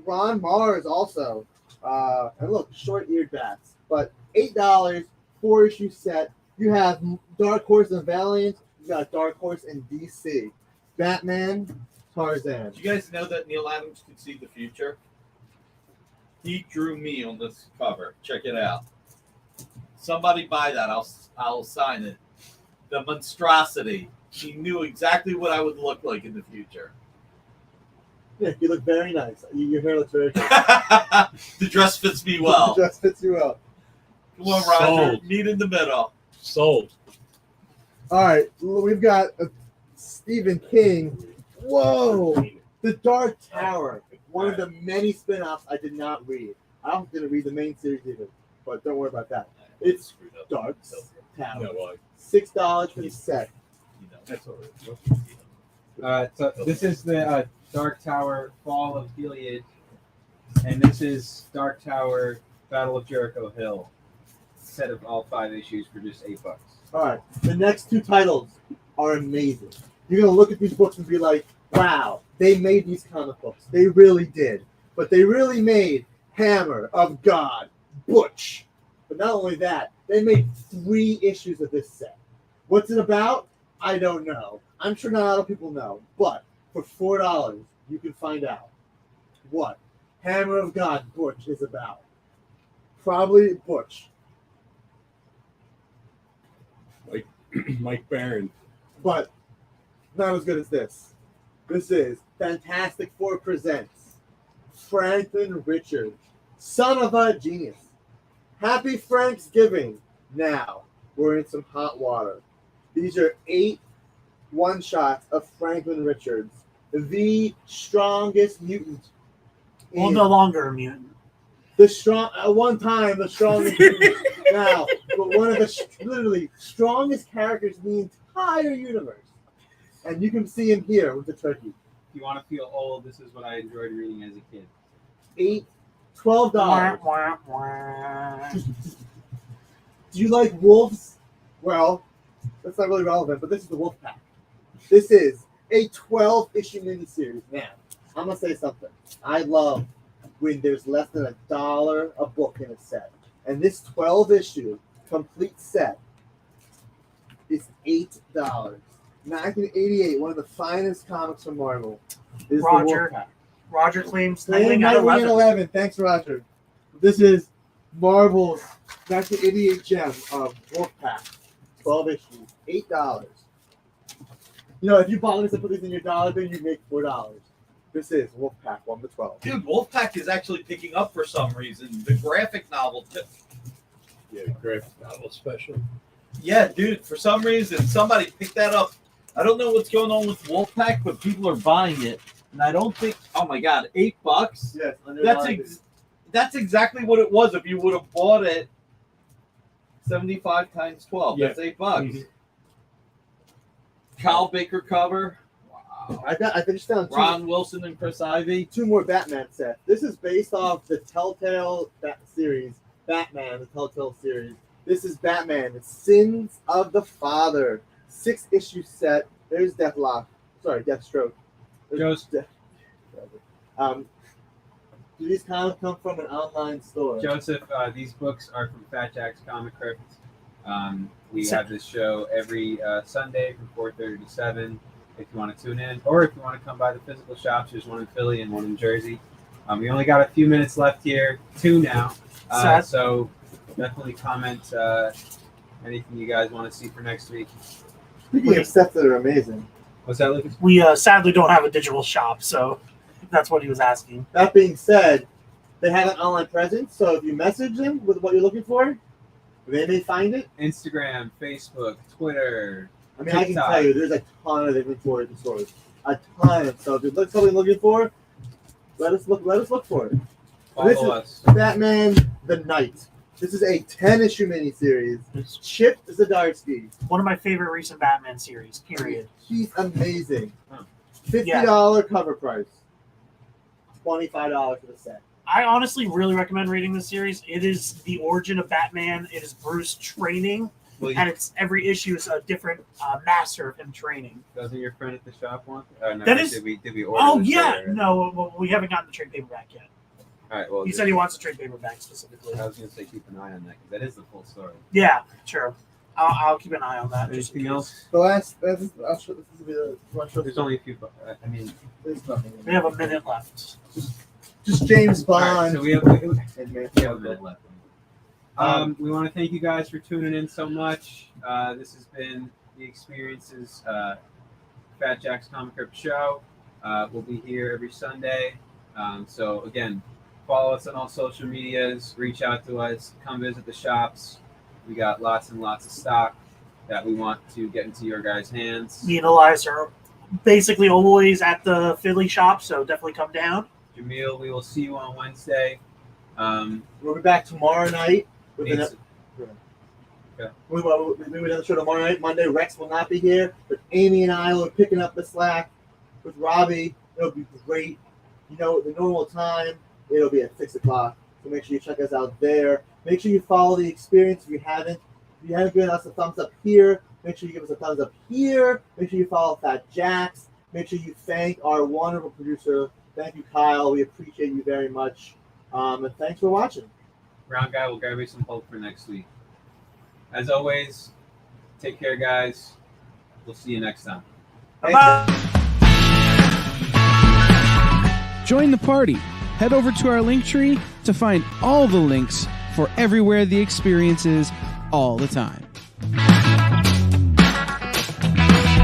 Ron Mars also. And look, short-eared bats. But $8, 4-issue set. You have Dark Horse and Valiant. You got Dark Horse and DC. Batman, Tarzan. Do you guys know that Neil Adams could see the future? He drew me on this cover. Check it out. Somebody buy that. I'll sign it. The monstrosity. He knew exactly what I would look like in the future. Yeah, you look very nice. Your hair looks very good. The dress fits me well. The dress fits you well. Come on, Roger. Sold. Meet in the middle. Sold. All right, we've got Stephen King. Whoa! The Dark Tower. One of the many spin-offs I did not read. I don't didn't read the main series either, but don't worry about that. It's Dark Tower. No, well, $6 for the set. that's all right. So this is the Dark Tower Fall of Gilead, and this is Dark Tower Battle of Jericho Hill. Set of all 5 issues for just $8. All right, the next 2 titles are amazing. You're gonna look at these books and be like, "Wow, they made these comic books. They really did." But they really made Hammer of God, Butch. But not only that, they made 3 issues of this set. What's it about? I don't know. I'm sure not a lot of people know. But for $4, you can find out what Hammer of God, Butch is about. Probably Butch. Mike Barron. But not as good as this. This is Fantastic Four presents Franklin Richards, son of a genius. Happy Thanksgiving. Now we're in some hot water. These are 8 one-shots of Franklin Richards, the strongest mutant. Well, no longer a mutant. The strong at one time the strongest mutant now, but one of the literally strongest characters in the entire universe. And you can see him here with the turkey. If you want to feel old, this is what I enjoyed reading as a kid. $12. Wah, wah, wah. Do you like wolves? Well, that's not really relevant, but this is the Wolf Pack. This is a 12-issue miniseries. Now, I'm going to say something. I love when there's less than $1 a book in a set. And this 12-issue complete set is $8. 1988, one of the finest comics from Marvel, is the Roger. Wolf Pack. Roger claims Playing Nightwing at Nightwing 11. at 11. Thanks, Roger. This is Marvel's 1988 gem of Wolfpack. 12 issues. $8. You know, if you bought this and put these in your dollar bin, you'd make $4. This is Wolfpack 1 to 12. Dude, Wolfpack is actually picking up for some reason. The graphic novel. Yeah, graphic novel special. Yeah, dude, for some reason, somebody picked that up. I don't know what's going on with Wolfpack, but people are buying it. And I don't think, oh my God, $8? Yes, That's exactly what it was if you would have bought it 75 times 12. Yeah. That's $8. Mhm. Kyle Baker cover. Wow. I finished down Ron Wilson and Chris Ivy. 2 more Batman sets. This is based off the Telltale series, Batman, the Telltale series. This is Batman, the Sins of the Father. 6-issue set. There's Deathstroke. Joseph. Do these comics come from an online store? Joseph, these books are from Fat Jack's Comicrypt. We have this show every Sunday from 4:30 to 7. If you want to tune in, or if you want to come by the physical shops, there's one in Philly and one in Jersey. We only got a few minutes left here, 2 now. So definitely comment anything you guys want to see for next week. Speaking of sets that are amazing. What's that, Lucas? We sadly don't have a digital shop, so that's what he was asking. That being said, they have an online presence, so if you message them with what you're looking for, they may find it. Instagram, Facebook, Twitter. I mean, I can TikTok. tell you, there's a ton of inventory in the stores. A ton. So if you look something you're looking for, let us look for it. Follow us. Batman the Knight. This is a 10-issue miniseries. Chip Zdarsky. One of my favorite recent Batman series, period. He's amazing. Huh. $50 cover price. $25 for the set. I honestly really recommend reading this series. It is the origin of Batman. It is Bruce training, and it's every issue is a different master of him training. Doesn't your friend at the shop want? No, That is- Did we order? Oh this yeah, or- no, well, we haven't gotten the trade paperback yet. All right. Well, He said he wants a trade paperback specifically. I was gonna say keep an eye on that because that is the full story. Yeah, sure. I'll keep an eye on that. just in Anything case. else? The last, I'll show this will be the one show. There's only a few. I mean, There's nothing. We have a minute left. Just James all right, Bond. so we have and we have a bit left. We want to thank you guys for tuning in so much. This has been the Experiences Fat Jack's Comic Crypt show. We'll be here every Sunday. So again, follow us on all social medias. Reach out to us. Come visit the shops. We got lots and lots of stock that we want to get into your guys' hands. Me and Elias are basically always at the Philly shop, so definitely come down. Jamil, we will see you on Wednesday. We'll be back tomorrow night. With Needs- we will do another show tomorrow night. Monday, Rex will not be here, but Amy and I will be picking up the slack with Robbie. It'll be great. You know, the normal time, it'll be at 6 o'clock. So make sure you check us out there. Make sure you follow the experience if you haven't. If you haven't given us a thumbs up here, make sure you give us a thumbs up here. Make sure you follow Fat Jax. Make sure you thank our wonderful producer. Thank you, Kyle. We appreciate you very much. And thanks for watching. Round Guy will grab you some hope for next week. As always, take care, guys. We'll see you next time. Bye-bye. Join the party. Head over to our link tree to find all the links for everywhere the experience is all the time.